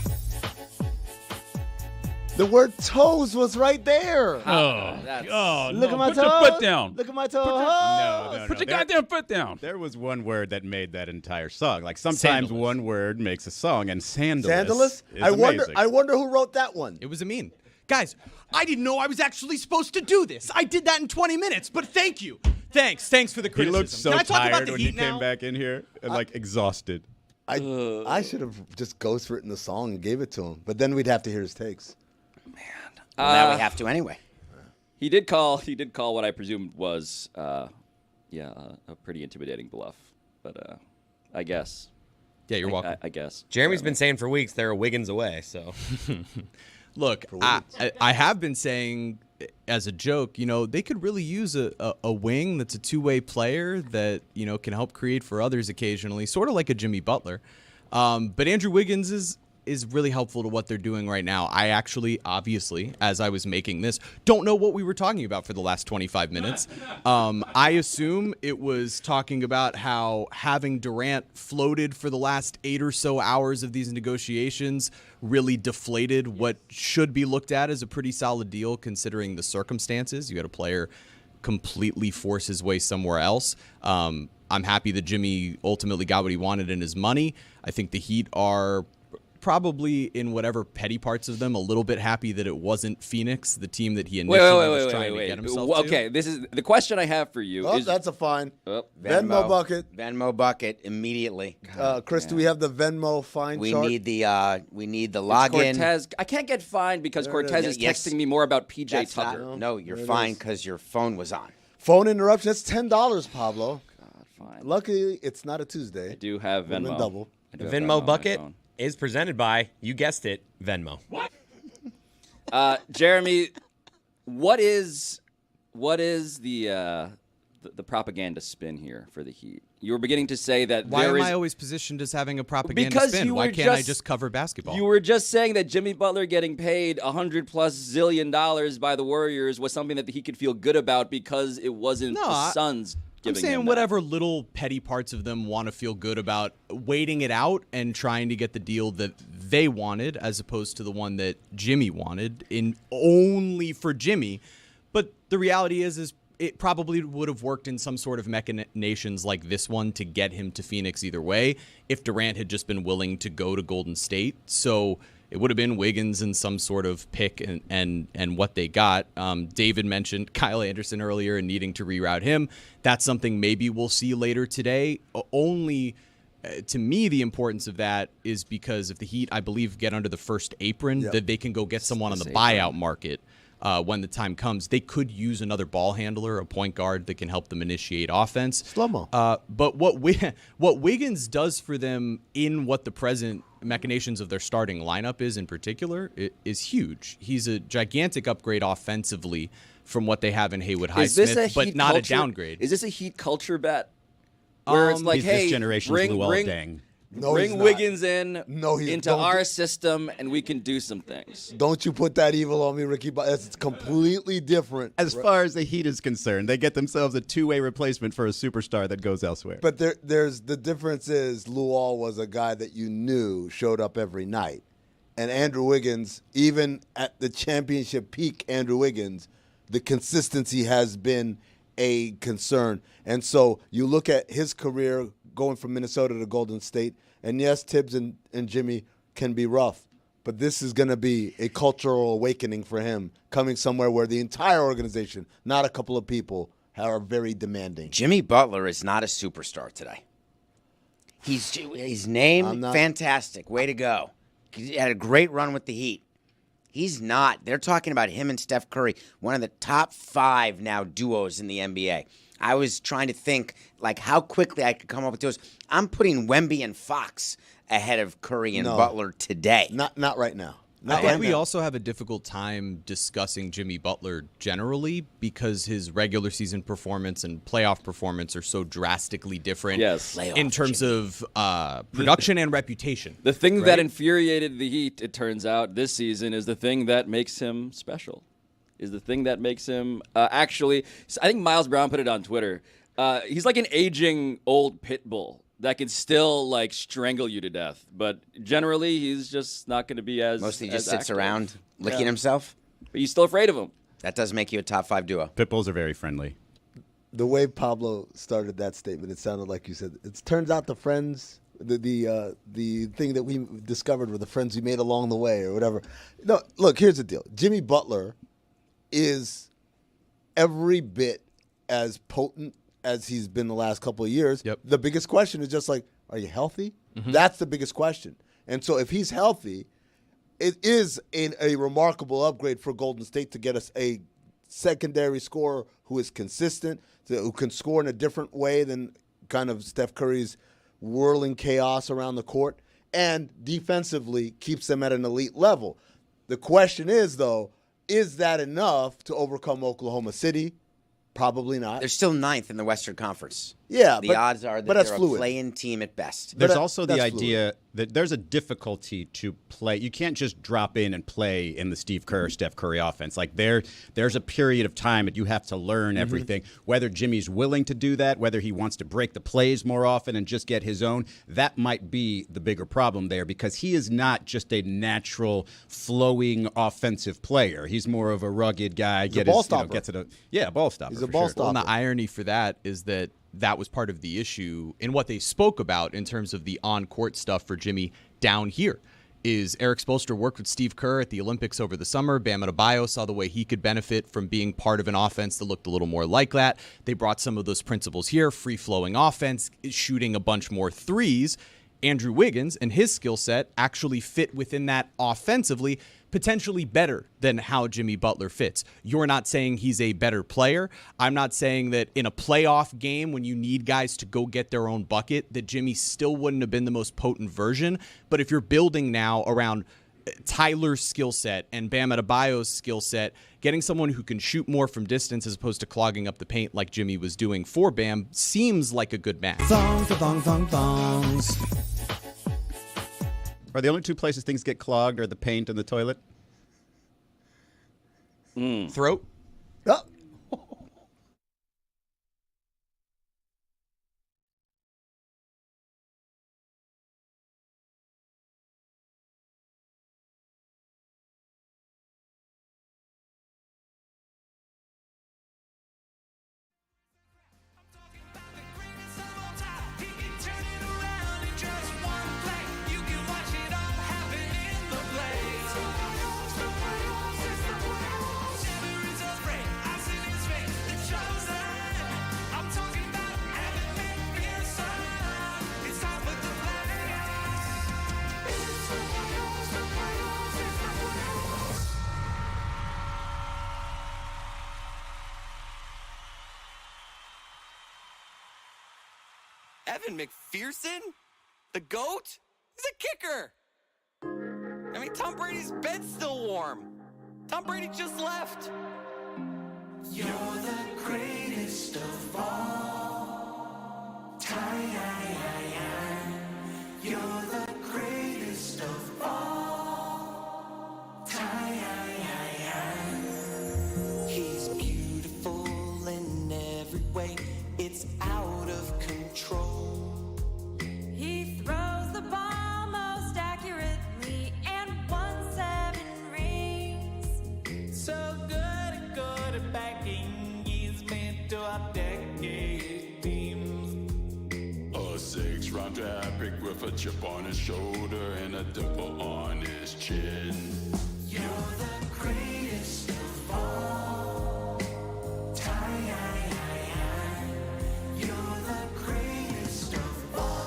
The word toes was right there. Oh, Look no. at my Put toe. your foot down. Look at my toe. No. Put your goddamn foot down. There was one word that made that entire song. Like sometimes Sandalous. one word makes a song, and sandalous. Sandalous? Is I amazing. wonder who wrote that one. It was a mean. Guys, I didn't know I was actually supposed to do this. I did that in 20 minutes, but thank you. Thanks for the He criticism. looked so Can I talk about tired the when Heat he came now? back in here and like exhausted. I should have just ghostwritten the song and gave it to him, but then we'd have to hear his takes. Well, now we have to anyway. He did call what I presumed was, a pretty intimidating bluff. But I guess Yeah, you're welcome. I guess. Jeremy's been saying for weeks they're a Wiggins away. So, Look, I have been saying as a joke, they could really use a wing that's a two-way player that, can help create for others occasionally, sort of like a Jimmy Butler. But Andrew Wiggins is really helpful to what they're doing right now. I actually, obviously, as I was making this, don't know what we were talking about for the last 25 minutes. I assume it was talking about how having Durant floated for the last 8 or so hours of these negotiations really deflated what should be looked at as a pretty solid deal considering the circumstances. You had a player completely force his way somewhere else. I'm happy that Jimmy ultimately got what he wanted in his money. I think the Heat are probably, in whatever petty parts of them, a little bit happy that it wasn't Phoenix, the team that he initially was trying to get himself to. Okay, this is the question I have for you. Oh, that's a fine. Oh. Venmo bucket. Venmo bucket immediately. Chris, do we have the Venmo fine We chart? need the login. Cortez. I can't get fined because Cortez is Yes. texting me more about PJ That's Tucker. no, you're There it fine is. because your phone was on. Phone interruption. That's $10, Pablo. Fine. Luckily, it's not a Tuesday. I do have Venmo. Win double. I do the have Venmo on my bucket phone. is presented by, you guessed it, Venmo. Jeremy, what is the propaganda spin here for the Heat? You were beginning to say that Why there am is. I always positioned as having a propaganda Because spin? you Why were can't I just- just cover basketball? You were just saying that Jimmy Butler getting paid $100+ zillion by the Warriors was something that he could feel good about because it wasn't the Suns I'm giving saying him whatever little petty parts of them want to feel good about waiting it out and trying to get the deal that they wanted as opposed to the one that Jimmy wanted in only for Jimmy. But the reality is it probably would have worked in some sort of machinations like this one to get him to Phoenix either way if Durant had just been willing to go to Golden State. So it would have been Wiggins and some sort of pick and what they got. David mentioned Kyle Anderson earlier and needing to reroute him. That's something maybe we'll see later today. Only to me, the importance of that is because if the Heat, I believe, get under the first apron, that they can go get someone on the buyout market. When the time comes, they could use another ball handler, a point guard that can help them initiate offense. Slow-mo. But what Wiggins does for them in what the present machinations of their starting lineup is in particular is huge. He's a gigantic upgrade offensively from what they have in Haywood Highsmith, but not a downgrade. Is this a Heat culture bet? Where it's like, He's hey, this generation's Luol Deng. No, he's bring not. Wiggins in he's into our system, and we can do some things. Don't you put that evil on me, Ricky. It's completely different. As far as the Heat is concerned, they get themselves a two-way replacement for a superstar that goes elsewhere. But there's the difference is Luol was a guy that you knew showed up every night. And Andrew Wiggins, even at the championship peak, Andrew Wiggins, the consistency has been a concern. And so you look at his career going from Minnesota to Golden State, and yes, Tibbs and Jimmy can be rough, but this is going to be a cultural awakening for him, coming somewhere where the entire organization, not a couple of people, are very demanding. Jimmy Butler is not a superstar today. His name, fantastic. Way to go. He had a great run with the Heat. He's not. They're talking about him and Steph Curry, one of the top 5 now duos in the NBA. I was trying to think like how quickly I could come up with those. I'm putting Wemby and Fox ahead of Curry and Butler today. Not right now. I think we also have a difficult time discussing Jimmy Butler generally because his regular season performance and playoff performance are so drastically different in terms of production and reputation. The thing that infuriated the Heat, it turns out, this season is the thing that makes him special. Is the thing that makes him actually. I think Miles Brown put it on Twitter. He's like an aging old pit bull that can still like strangle you to death, but generally he's just not going to be as. Mostly just as sits active. around licking himself. But you're still afraid of him. That does make you a top 5 duo. Pit bulls are very friendly. The way Pablo started that statement, it sounded like you said. It turns out the friends. The thing that we discovered were the friends we made along the way, or whatever. No, look. Here's the deal. Jimmy Butler is every bit as potent as he's been the last couple of years. Yep. The biggest question is just like, are you healthy? That's the biggest question. And so if he's healthy, it is a remarkable upgrade for Golden State to get us a secondary scorer who is consistent, who can score in a different way than kind of Steph Curry's whirling chaos around the court, and defensively keeps them at an elite level. The question is, though, is that enough to overcome Oklahoma City? Probably not. They're still 9th in the Western Conference. Yeah, the odds are that but that's they're fluid. a play-in team at best. There's But also the that's idea that there's a difficulty to play. You can't just drop in and play in the Steve Kerr, Steph Curry offense. Like there's a period of time that you have to learn everything. Whether Jimmy's willing to do that, whether he wants to break the plays more often and just get his own, that might be the bigger problem there, because he is not just a natural flowing offensive player. He's more of a rugged guy. He's a ball stopper. Ball stopper. He's a ball stopper. Well, and the irony for that is that was part of the issue in what they spoke about in terms of the on-court stuff for Jimmy down here. Is Eric Spoelstra worked with Steve Kerr at the Olympics over the summer. Bam Adebayo saw the way he could benefit from being part of an offense that looked a little more like that. They brought some of those principles here, free-flowing offense, shooting a bunch more threes. Andrew Wiggins and his skill set actually fit within that offensively, potentially better than how Jimmy Butler fits. You're not saying he's a better player. I'm not saying that in a playoff game when you need guys to go get their own bucket, that Jimmy still wouldn't have been the most potent version. But if you're building now around Tyler's skill set and Bam Adebayo's skill set, getting someone who can shoot more from distance as opposed to clogging up the paint like Jimmy was doing for Bam seems like a good match. Thongs. Are the only two places things get clogged are the paint and the toilet? Throat. Oh. Evan McPherson? The GOAT? He's a kicker! I mean, Tom Brady's bed's still warm. Tom Brady just left. You're the greatest of all time. You're the greatest of all time. He's beautiful in every way. It's out of control. He throws the ball most accurately and won 7 rings. So good at quarterbacking, he's meant to our decade teams. A 6-round draft pick with a chip on his shoulder and a dimple on his chin. You're the greatest of all time. You're the greatest of all.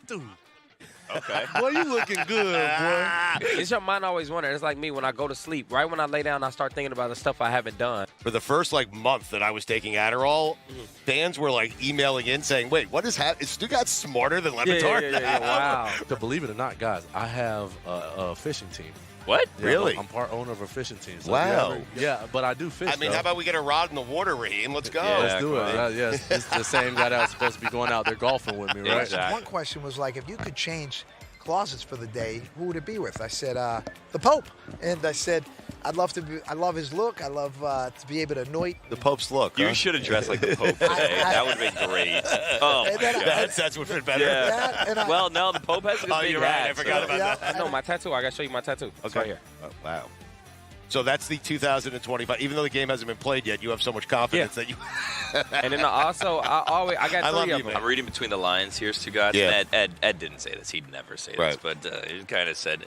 Dude. Okay. Boy, you looking good, boy. It's your mind always wondering. It's like me when I go to sleep. Right when I lay down, I start thinking about the stuff I haven't done. For the first month that I was taking Adderall, fans were emailing in saying, "Wait, what is happening? Is Stugotz smarter than Le Batard?" Yeah. Wow. To believe it or not, guys, I have a fishing team. What? Yeah, Really? I'm part owner of a fishing team. So Wow. Yeah, but I do fish. I mean, though. how about we get a rod in the water, Raheem? Let's go. Let's do it. Yes, it's the same guy that was supposed to be going out there golfing with me, right? One question was if you could change closets for the day, who would it be with? I said, the Pope. And I said, I love his look. I love to be able to anoint. The Pope's look. You should have dressed like the Pope today. That would have been great. Oh, my God. That's what fit better. Yeah. Well, no, the Pope has a big you're hat. right. I forgot about that. No, my tattoo. I got to show you my tattoo. It's right here. Oh, wow. So that's the 2025. Even though the game hasn't been played yet, you have so much confidence that you. And then also, I got I love three you, of them. man. I'm reading between the lines here, Stugotz. Yeah. And Ed didn't say this. He'd never say Right. this. But he kind of said, a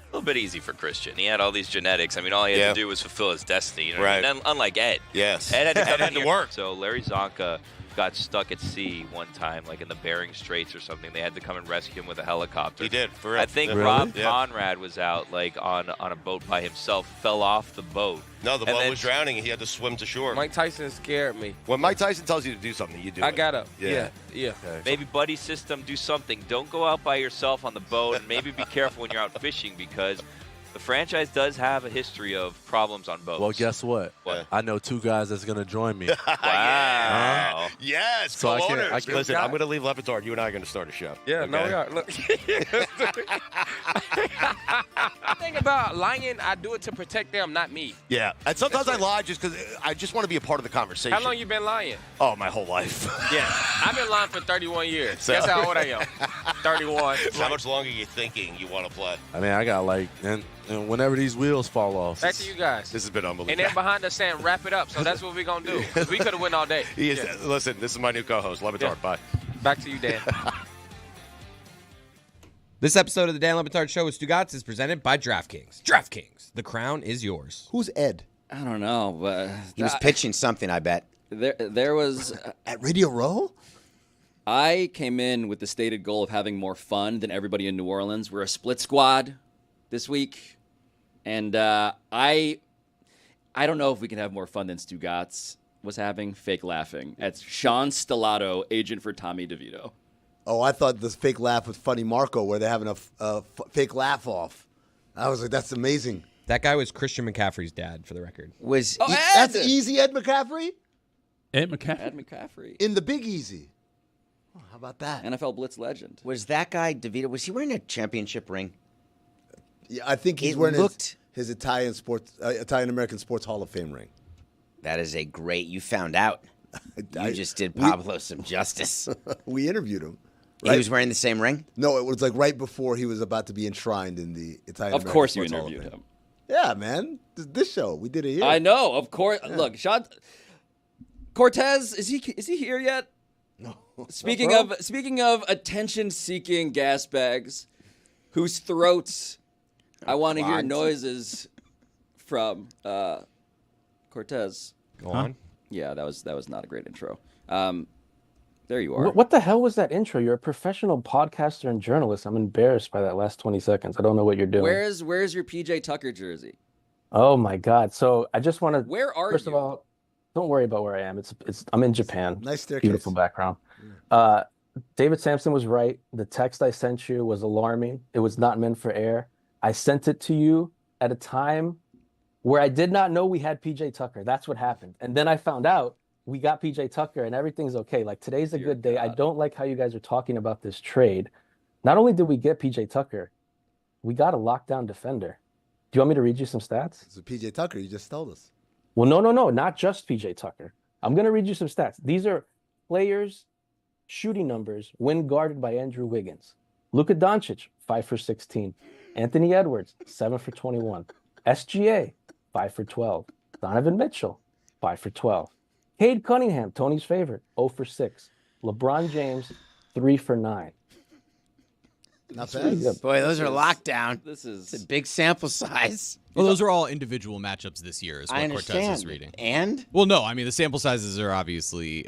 little bit easy for Christian. He had all these genetics. I mean, all he had to do was fulfill his destiny. You know what I mean? Unlike Ed. Yes. Ed had to come Ed had in to here. work. So Larry Zonka got stuck at sea one time, like in the Bering Straits or something. They had to come and rescue him with a helicopter. He did, for real. I think Really? Rob Yeah. Conrad was out like on a boat by himself, fell off the boat. No, the And boat then- was drowning and he had to swim to shore. Mike Tyson scared me. When Mike Tyson tells you to do something, you do it. I got up. Yeah. Yeah. Maybe buddy system, do something. Don't go out by yourself on the boat, and maybe be careful when you're out fishing because the franchise does have a history of problems on boats. Well, guess what? What? I know two guys that's going to join me. Wow. Yes, So I can't- co-owners. I can't- Listen, I'm going to leave Le Batard. You and I are going to start a show. Yeah, no, okay? we are. Look. The thing about lying, I do it to protect them, not me. Yeah, and sometimes I lie just because I just want to be a part of the conversation. How long you been lying? Oh, my whole life. Yeah, I've been lying for 31 years. So- Guess how old I am? 31. How much longer are you thinking you want to play? I mean, I got like, and whenever these wheels fall off. Back to you guys. This has been unbelievable. And then behind us saying, wrap it up. So that's what we're going to do. 'Cause we could have went all day. He is, Yeah. Listen, this is my new co-host, Le Batard. Yeah. Bye. Back to you, Dan. This episode of the Dan Le Batard Show with Stugotz is presented by DraftKings. DraftKings, the crown is yours. Who's Ed? I don't know, but He was pitching something, I bet. there was At Radio Row? I came in with the stated goal of having more fun than everybody in New Orleans. We're a split squad this week, and I don't know if we can have more fun than Stugotz was having. Fake laughing. That's Sean Stellato, agent for Tommy DeVito. Oh, I thought this fake laugh with Funny Marco where they're having a fake laugh off. I was like, that's amazing. That guy was Christian McCaffrey's dad, for the record. Was That's Easy Ed McCaffrey? Ed McCaffrey. Ed McCaffrey. In the Big Easy. Oh, how about that? NFL Blitz legend. Was that guy DeVito? Was he wearing a championship ring? Yeah, I think he's It wearing looked- his Italian American Sports Hall of Fame ring. That is a great. You found out. I- You just did we- Pablo some justice. We interviewed him. He was wearing the same ring? No, it was like right before he was about to be enshrined in the Italian. Of course you interviewed him. Yeah, man. This show we did it here. I know, of course. Look, Sean Cortez, is he here yet? No. Speaking of attention-seeking gas bags, whose throats I want to hear Clogged. noises from. Cortez. Go on. Yeah, that was not a great intro. There you are. What the hell was that intro? You're a professional podcaster and journalist. I'm embarrassed by that last 20 seconds. I don't know what you're doing. Where's your PJ Tucker jersey? Oh my God. So I just want to. Where are First you? of all, don't worry about where I am. I'm in Japan. Nice staircase. Beautiful background. David Sampson was right. The text I sent you was alarming. It was not meant for air. I sent it to you at a time where I did not know we had PJ Tucker. That's what happened. And then I found out we got PJ Tucker and everything's okay. Like today's a good day. I don't like how you guys are talking about this trade. Not only did we get PJ Tucker, we got a lockdown defender. Do you want me to read you some stats? So PJ Tucker, you just told us. Well, no, not just PJ Tucker. I'm going to read you some stats. These are players' shooting numbers when guarded by Andrew Wiggins. Luka Doncic, 5 for 16. Anthony Edwards, 7 for 21. SGA, 5 for 12. Donovan Mitchell, 5 for 12. Cade Cunningham, Tony's favorite, 0 for 6. LeBron James, 3 for 9. Not Pretty bad. good. Boy, those are lockdown. This It's a is big sample size. Well, those are all individual matchups this year, is I what Cortez understand. is reading. And Well, no, I mean, the sample sizes are obviously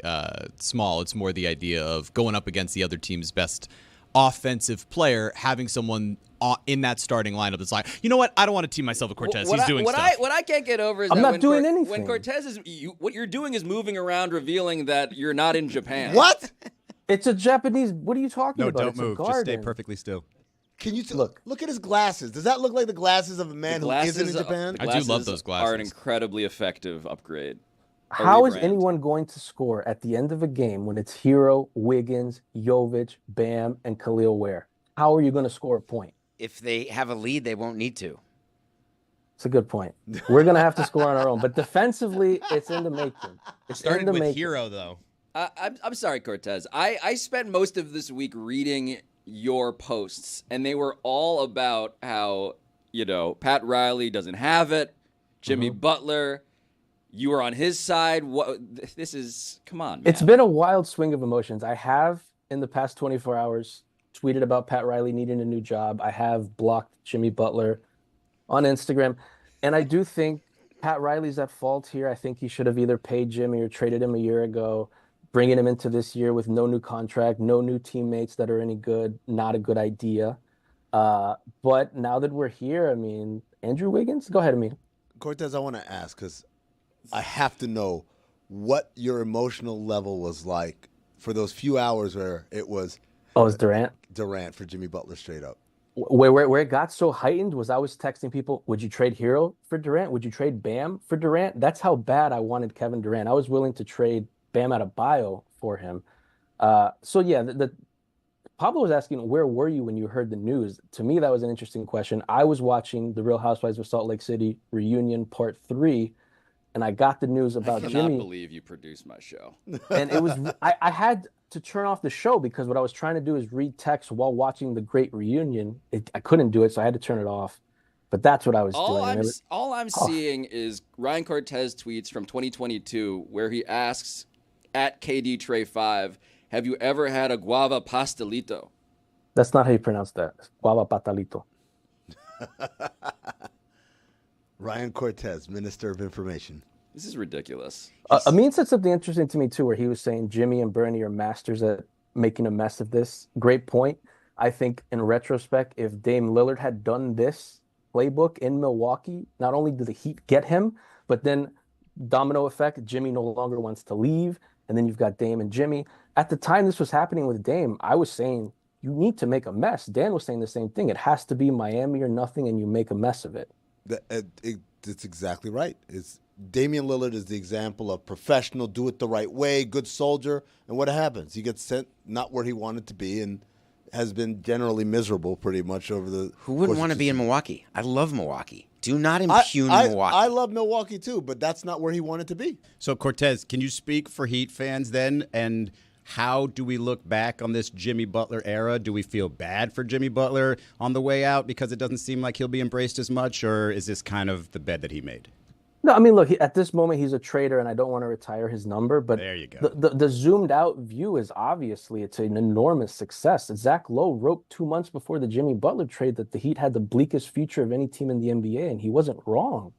small. It's more the idea of going up against the other team's best offensive player, having someone in that starting lineup that's like, you know what? I don't want to team myself with Cortez. He's doing stuff. What I can't get over is I'm that not when doing When anything. Cortez is, what you're doing is moving around, revealing that you're not in Japan. What? It's a Japanese. What are you talking No, about? don't It's a move. Just stay garden. perfectly still. Can you look at his glasses? Does that look like the glasses of a man who isn't in Japan? I do love those Are an glasses. incredibly effective upgrade. A How is rebrand. anyone going to score at the end of a game when it's Hero, Wiggins, Jovic, Bam, and Khalil Ware? How are you going to score a point? if they have a lead, they won't need to. It's a good point. We're going to have to score on our own. But defensively, it's in the making. It's Started in the with making. Hero, though. I'm sorry, Cortez. I spent most of this week reading your posts, and they were all about how, Pat Riley doesn't have it. Jimmy Butler. You were on his side. This is, come on, man. It's been a wild swing of emotions. I have, in the past 24 hours, tweeted about Pat Riley needing a new job. I have blocked Jimmy Butler on Instagram. And I do think Pat Riley's at fault here. I think he should have either paid Jimmy or traded him a year ago. Bringing him into this year with no new contract, no new teammates that are any good, not a good idea. But now that we're here, I mean, Andrew Wiggins, go ahead, Amin. Cortez, I want to ask, because I have to know what your emotional level was like for those few hours where it was. Oh, it was Durant? Durant for Jimmy Butler straight up. Where it got so heightened was I was texting people, would you trade Hero for Durant? Would you trade Bam for Durant? That's how bad I wanted Kevin Durant. I was willing to trade Bam Adebayo for him. So yeah, Pablo was asking, where were you when you heard the news? To me, that was an interesting question. I was watching The Real Housewives of Salt Lake City reunion part 3, and I got the news about I Jimmy. cannot believe you produced my show. And it was I had to turn off the show because what I was trying to do is read text while watching the great reunion. I couldn't do it, so I had to turn it off. But that's what I was doing. All I'm seeing is Ryan Cortez tweets from 2022 where he asks at KD Trey 5, have you ever had a guava pastelito? That's not how you pronounce that. It's guava pastelito. Ryan Cortez, Minister of Information. This is ridiculous. Amin said something interesting to me, too, where he was saying Jimmy and Bernie are masters at making a mess of this. Great point. I think in retrospect, if Dame Lillard had done this playbook in Milwaukee, not only did the Heat get him, but then domino effect, Jimmy no longer wants to leave. And then you've got Dame and Jimmy. At the time this was happening with Dame, I was saying, you need to make a mess. Dan was saying the same thing. It has to be Miami or nothing, and you make a mess of it. It's exactly right. Damian Lillard is the example of professional, do it the right way, good soldier. And what happens? He gets sent not where he wanted to be and has been generally miserable pretty much over the Who wouldn't want to be in Milwaukee? I love Milwaukee. Do not impugn Milwaukee. I love Milwaukee too, but that's not where he wanted to be. So, Cortez, can you speak for Heat fans then? And how do we look back on this Jimmy Butler era? Do we feel bad for Jimmy Butler on the way out because it doesn't seem like he'll be embraced as much? Or is this kind of the bed that he made? No, I mean, look, at this moment, he's a traitor, and I don't want to retire his number. But there you go. The zoomed out view is obviously it's an enormous success. Zach Lowe wrote 2 months before the Jimmy Butler trade that the Heat had the bleakest future of any team in the NBA, and he wasn't wrong.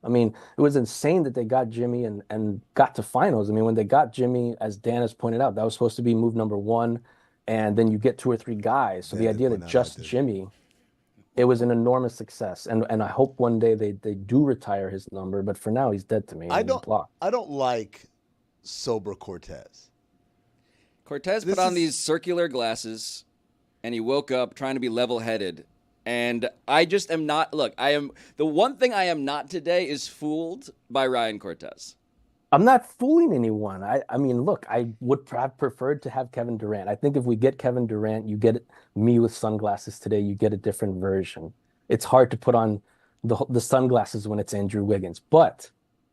I mean, it was insane that they got Jimmy and got to finals. I mean, when they got Jimmy, as Dan has pointed out, that was supposed to be move number 1, and then you get 2 or 3 guys. So the idea that just Jimmy, it was an enormous success. And I hope one day they do retire his number, but for now he's dead to me. I don't like sober Cortez. Cortez put on these circular glasses, and he woke up trying to be level-headed. And I just am not. Look, the one thing I am not today is fooled by Ryan Cortez. I'm not fooling anyone. I mean, look, I would have preferred to have Kevin Durant. I think if we get Kevin Durant, you get me with sunglasses today, you get a different version. It's hard to put on the sunglasses when it's Andrew Wiggins. But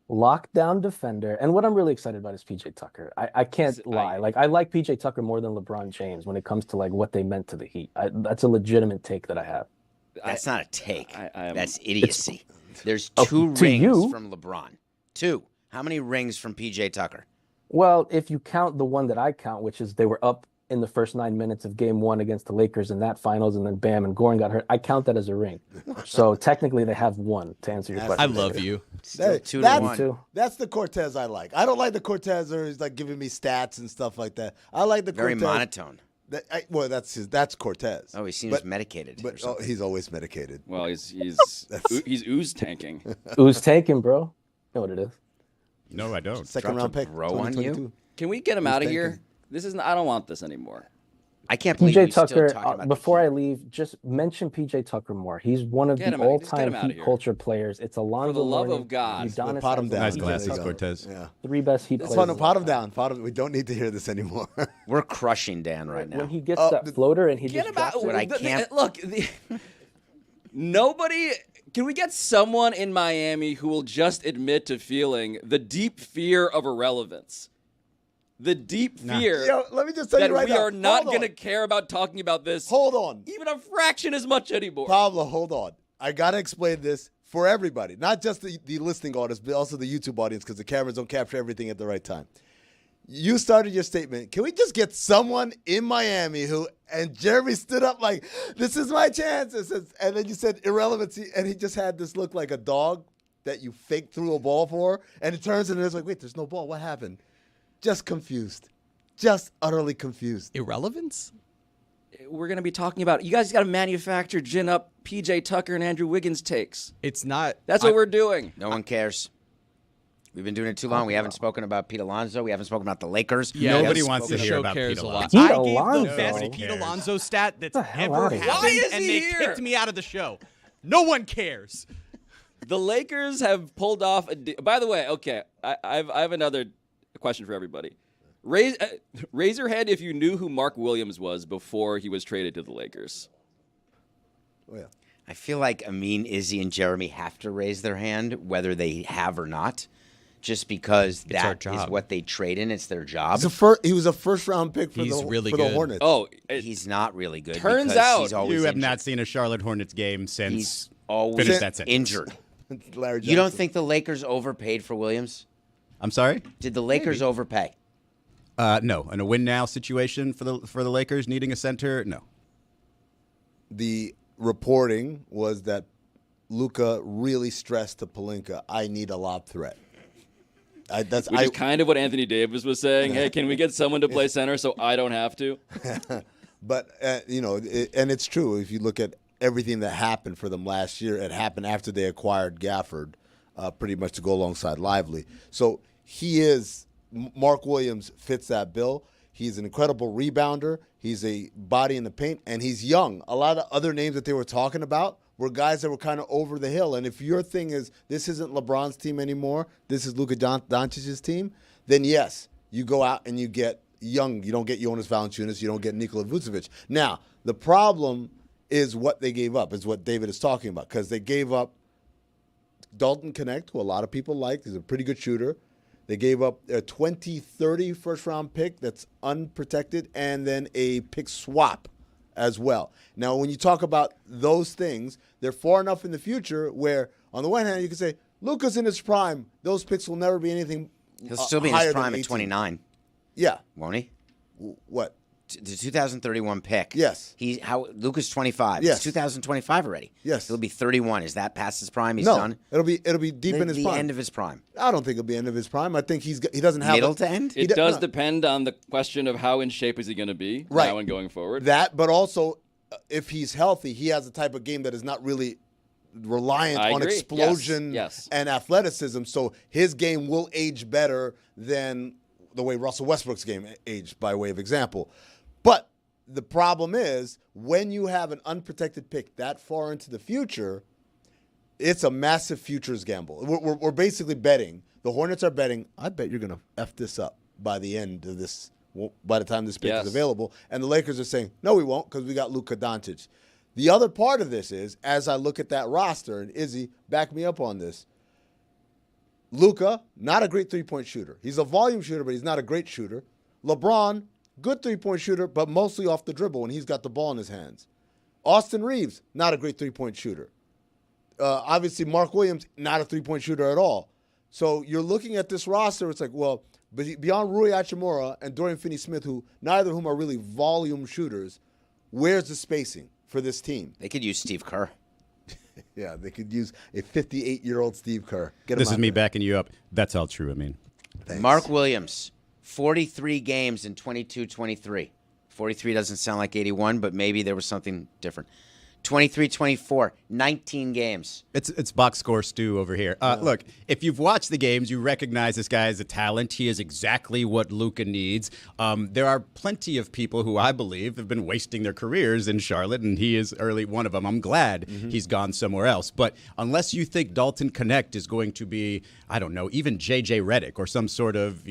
lockdown defender, and what I'm really excited about is PJ Tucker. I can't lie. I like PJ Tucker more than LeBron James when it comes to like what they meant to the Heat. That's a legitimate take that I have. That's not a take. That's idiocy. There's 2 rings from LeBron. 2. How many rings from PJ Tucker? Well, if you count the one that I count, which is they were up in the first 9 minutes of game 1 against the Lakers in that finals, and then bam, and Goran got hurt, I count that as a ring. So technically they have 1 to answer your question. I love you. Still 2 to 1. That's the Cortez I like. I don't like the Cortez where he's like giving me stats and stuff like that. I like the Very Cortez. monotone. That's Cortez. Oh, he seems medicated. But he's always medicated. Well, he's ooze tanking. Ooze tanking, bro. You know what it is. No, I don't. Second round pick. Row on you. Can we get him out of here? This isn't. I don't want this anymore. I can't believe PJ we still Tucker. talking about Before I leave, just mention PJ Tucker more. He's one of the all-time Heat culture players. It's Alonzo. For the love Mourning, of God. Udonis Pot him down. Nice glasses, Cortez. Yeah. 3 best Heat It's players. fun. Pot him down. We don't need to hear this anymore. We're crushing Dan right now. When he gets that floater and he Get just him out. drops it. I can't. Look, nobody. Can we get someone in Miami who will just admit to feeling the deep fear of irrelevance? The deep fear Yo, let me just tell that you right we now. are not Hold going to on. care about talking about this. Hold on. Even a fraction as much anymore. Pablo, hold on. I got to explain this for everybody, not just the listening audience, but also the YouTube audience, because the cameras don't capture everything at the right time. You started your statement. Can we just get someone in Miami who, and Jeremy stood up like, this is my chance. And then you said irrelevancy, and he just had this look like a dog that you fake threw a ball for, and it turns and it's like, wait, there's no ball. What happened? Just confused. Just utterly confused. Irrelevance? We're going to be talking about, you guys got to manufacture gin up PJ Tucker and Andrew Wiggins takes. It's not. That's what we're doing. No one cares. We've been doing it too long. We haven't spoken about Pete Alonso. We haven't spoken about the Lakers. Yeah, Nobody wants to hear about Pete Alonso. Pete I gave Alonso? the best Pete Alonso stat that's hell ever outta here. happened, Why is and he they here? kicked me out of the show. No one cares. The Lakers have pulled off by the way, okay, I have another question for everybody. Raise your hand if you knew who Mark Williams was before he was traded to the Lakers. Oh, yeah. I feel like Amin, Izzy, and Jeremy have to raise their hand, whether they have or not, just because that is what they trade in. It's their job. He was a first-round pick for, He's the, really for good. the Hornets. Oh, he's not really good. Turns because out he's always You have injured. not seen a Charlotte Hornets game since. He's always Finish that sentence. injured. Larry You don't Johnson. think the Lakers overpaid for Williams? I'm sorry? Did the Lakers overpay? No. In a win-now situation for the Lakers needing a center, no. The reporting was that Luka really stressed to Pelinka, I need a lob threat. Which is kind of what Anthony Davis was saying. Hey, can we get someone to play center so I don't have to? But, and it's true. If you look at everything that happened for them last year, it happened after they acquired Gafford, pretty much to go alongside Lively. So Mark Williams fits that bill. He's an incredible rebounder. He's a body in the paint, and he's young. A lot of other names that they were talking about were guys that were kind of over the hill. And if your thing is this isn't LeBron's team anymore, this is Luka Doncic's team, then yes, you go out and you get young. You don't get Jonas Valanciunas. You don't get Nikola Vucevic. Now, the problem is what they gave up, is what David is talking about, because they gave up Dalton Connect, who a lot of people like. He's a pretty good shooter. They gave up a 2030 first-round pick that's unprotected, and then a pick swap as well. Now, when you talk about those things, they're far enough in the future where, on the one hand, you can say, Luka's in his prime. Those picks will never be anything He'll still be in higher his than prime at 18. 29. Yeah. Won't he? What? The 2031 pick. Yes. Luka's 25. Yes. It's 2025 already. Yes. He'll be 31. Is that past his prime? He's No, done? it'll be deep in his the prime. end of his prime. I don't think it'll be end of his prime. I think he doesn't have Middle to end? It does depend on the question of how in shape is he going to be now and going forward. That, but also if he's healthy, he has a type of game that is not really reliant I on agree. explosion Yes. and athleticism. So his game will age better than the way Russell Westbrook's game aged, by way of example. But the problem is when you have an unprotected pick that far into the future, it's a massive futures gamble. We're basically betting. The Hornets are betting, I bet you're going to F this up by the end of this, by the time this pick Yes. is available. And the Lakers are saying, no, we won't, because we got Luka Doncic. The other part of this is, as I look at that roster, and Izzy, back me up on this, Luka, not a great three-point shooter. He's a volume shooter, but he's not a great shooter. LeBron, good three-point shooter, but mostly off the dribble when he's got the ball in his hands. Austin Reeves, not a great three-point shooter. Obviously, Mark Williams, not a three-point shooter at all. So you're looking at this roster, it's like, well, beyond Rui Hachimura and Dorian Finney-Smith, who neither of whom are really volume shooters, where's the spacing for this team? They could use Steve Kerr. Yeah, they could use a 58-year-old Steve Kerr. Get him This out is me there. backing you up. That's all true, I mean. Thanks. Mark Williams, 43 games in 22-23. 43 doesn't sound like 81, but maybe there was something different. 23-24, 19 games. It's box score stew over here. Look, if you've watched the games, you recognize this guy as a talent. He is exactly what Luka needs. There are plenty of people who I believe have been wasting their careers in Charlotte, and he is early one of them. I'm glad he's gone somewhere else. But unless you think Dalton Connect is going to be, I don't know, even J.J. Redick or some sort of,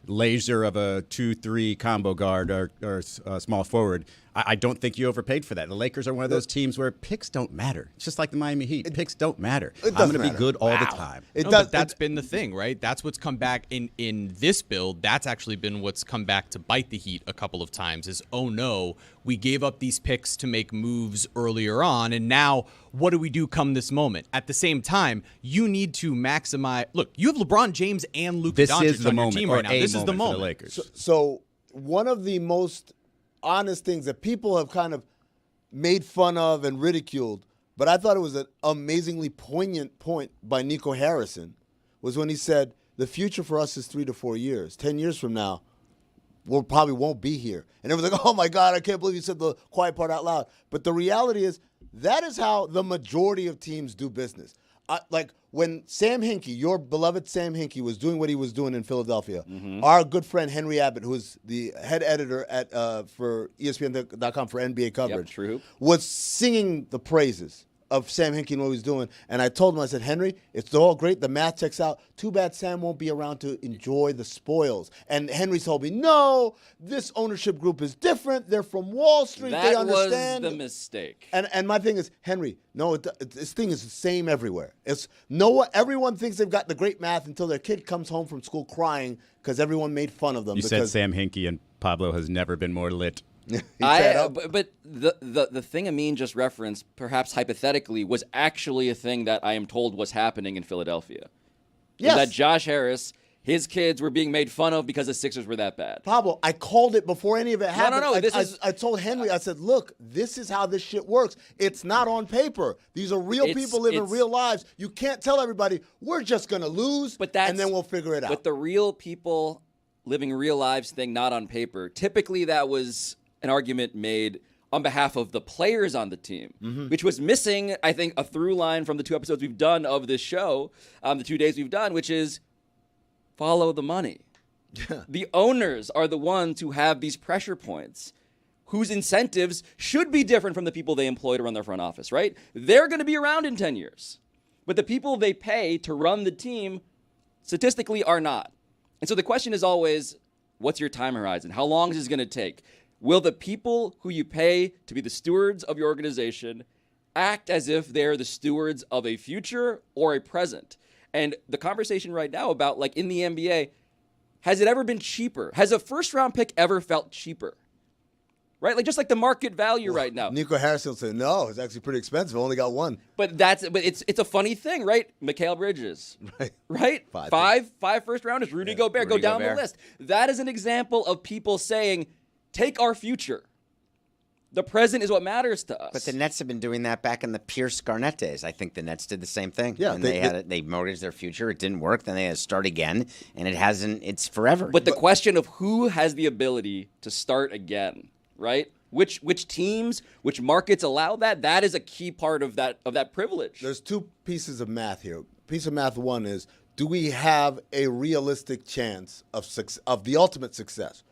laser of a 2-3 combo guard or small forward, I don't think you overpaid for that. The Lakers are one of those teams where picks don't matter. It's just like the Miami Heat. Picks don't matter. I'm going to be good all the time. But that's been the thing, right? That's what's come back in this build. That's actually been what's come back to bite the Heat a couple of times is, oh no, we gave up these picks to make moves earlier on, and now what do we do come this moment? At the same time, you need to maximize. Look, you have LeBron James and Luka Doncic on your team right now. This is the moment. For the Lakers. So one of the most honest things that people have kind of made fun of and ridiculed, but I thought it was an amazingly poignant point by Nico Harrison, was when he said, the future for us is 3 to 4 years. 10 years from now, we probably won't be here. And everyone's like, oh my God, I can't believe you said the quiet part out loud. But the reality is, that is how the majority of teams do business. Like when Sam Hinkie, your beloved Sam Hinkie, was doing what he was doing in Philadelphia, our good friend Henry Abbott, who is the head editor at for ESPN.com for NBA coverage, was singing the praises of Sam Hinkie and what he was doing. And I told him, I said, Henry, it's all great. The math checks out. Too bad Sam won't be around to enjoy the spoils. And Henry told me, no, this ownership group is different. They're from Wall Street. They understand. That was the mistake. And my thing is, Henry, no, this thing is the same everywhere. Everyone thinks they've got the great math until their kid comes home from school crying because everyone made fun of them. You said Sam Hinkie and Pablo has never been more lit. But the thing Amin just referenced, perhaps hypothetically, was actually a thing that I am told was happening in Philadelphia. Yes. That Josh Harris, his kids were being made fun of because the Sixers were that bad. Pablo, I called it before any of it happened. No. I told Henry, I said, look, this is how this shit works. It's not on paper. These are real people living real lives. You can't tell everybody, we're just going to lose, and then we'll figure it out. But the real people living real lives thing, not on paper, typically that was an argument made on behalf of the players on the team, which was missing, I think, a through line from the 2 episodes we've done of this show, the 2 days we've done, which is follow the money. The owners are the ones who have these pressure points, whose incentives should be different from the people they employ to run their front office, right? They're going to be around in 10 years. But the people they pay to run the team statistically are not. And so the question is always, what's your time horizon? How long is this going to take? Will the people who you pay to be the stewards of your organization act as if they're the stewards of a future or a present? And the conversation right now about, like, in the NBA, has it ever been cheaper? Has a first-round pick ever felt cheaper? Right? Like, just like the market value right now. Nico Harrison said, no, it's actually pretty expensive. I only got one. But it's a funny thing, right? Mikal Bridges. Right? Five first-rounders. Rudy Gobert. Go down the list. That is an example of people saying, take our future. The present is what matters to us. But the Nets have been doing that back in the Pierce Garnett days. I think the Nets did the same thing. Yeah, and they mortgaged their future. It didn't work. Then they had to start again, and it's forever. But the question of who has the ability to start again, right? Which teams, which markets allow that? That is a key part of that privilege. There's two pieces of math here. Piece of math one is, do we have a realistic chance of the ultimate success?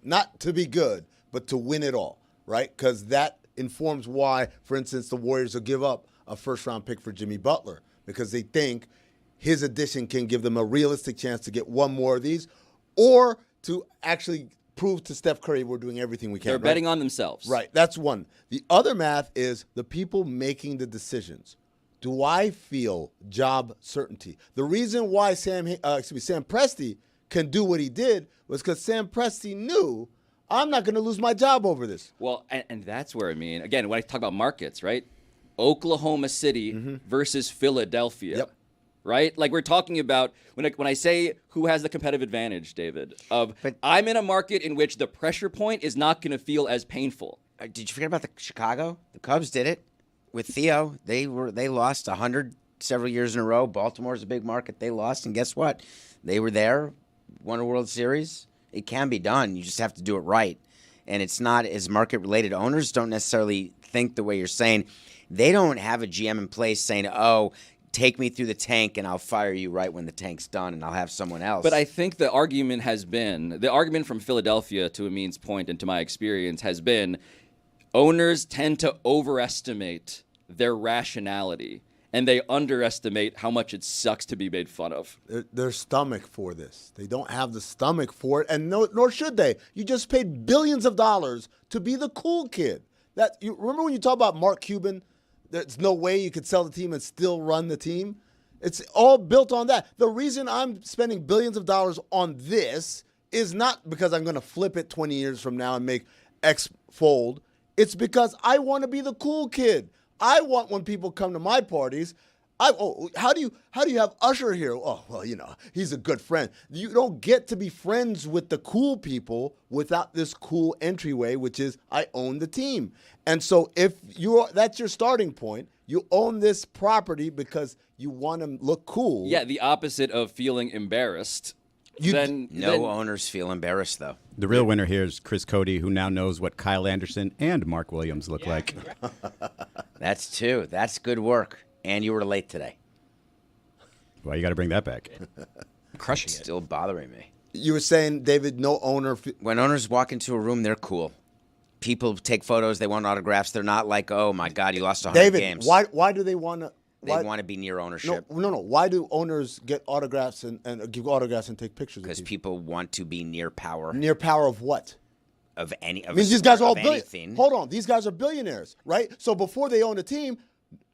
Not to be good, but to win it all, right? Because that informs why, for instance, the Warriors will give up a first-round pick for Jimmy Butler, because they think his addition can give them a realistic chance to get one more of these, or to actually prove to Steph Curry we're doing everything we can. They're betting on themselves. Right, that's one. The other math is the people making the decisions. Do I feel job certainty? The reason why Sam Presti can do what he did was because Sam Presti knew, I'm not going to lose my job over this. Well, and that's where, again, when I talk about markets, right? Oklahoma City versus Philadelphia. Yep. Right? Like, we're talking about, when I say who has the competitive advantage, David, I'm in a market in which the pressure point is not going to feel as painful. Did you forget about Chicago? The Cubs did it with Theo. They lost 100 several years in a row. Baltimore's a big market. They lost, and guess what? They were there, won a World Series. It can be done. You just have to do it right. And it's not as market-related. Owners don't necessarily think the way you're saying. They don't have a GM in place saying, oh, take me through the tank and I'll fire you right when the tank's done and I'll have someone else. But I think the argument from Philadelphia, to Amin's point and to my experience, has been owners tend to overestimate their rationality and they underestimate how much it sucks to be made fun of. Their stomach for this. They don't have the stomach for it, and nor should they. You just paid billions of dollars to be the cool kid. You remember when you talk about Mark Cuban? There's no way you could sell the team and still run the team. It's all built on that. The reason I'm spending billions of dollars on this is not because I'm going to flip it 20 years from now and make X fold. It's because I want to be the cool kid. I want when people come to my parties. How do you have Usher here? Oh, well, he's a good friend. You don't get to be friends with the cool people without this cool entryway, which is I own the team. And so if that's your starting point, you own this property because you want to look cool. Yeah, the opposite of feeling embarrassed. No owners feel embarrassed, though. The real winner here is Chris Cody, who now knows what Kyle Anderson and Mark Williams look like. That's two. That's good work. And you were late today. Well, you got to bring that back. Crushing it. Still bothering me. You were saying, David, no owner. When owners walk into a room, they're cool. People take photos. They want autographs. They're not like, oh, my God, you lost 100 games. David, why do they want to? They want to be near ownership. No. Why do owners get autographs and give autographs and take pictures? Because people want to be near power. Near power of what? Of any. Of I mean, these guys are all anything. Hold on, these guys are billionaires, right? So before they own a team,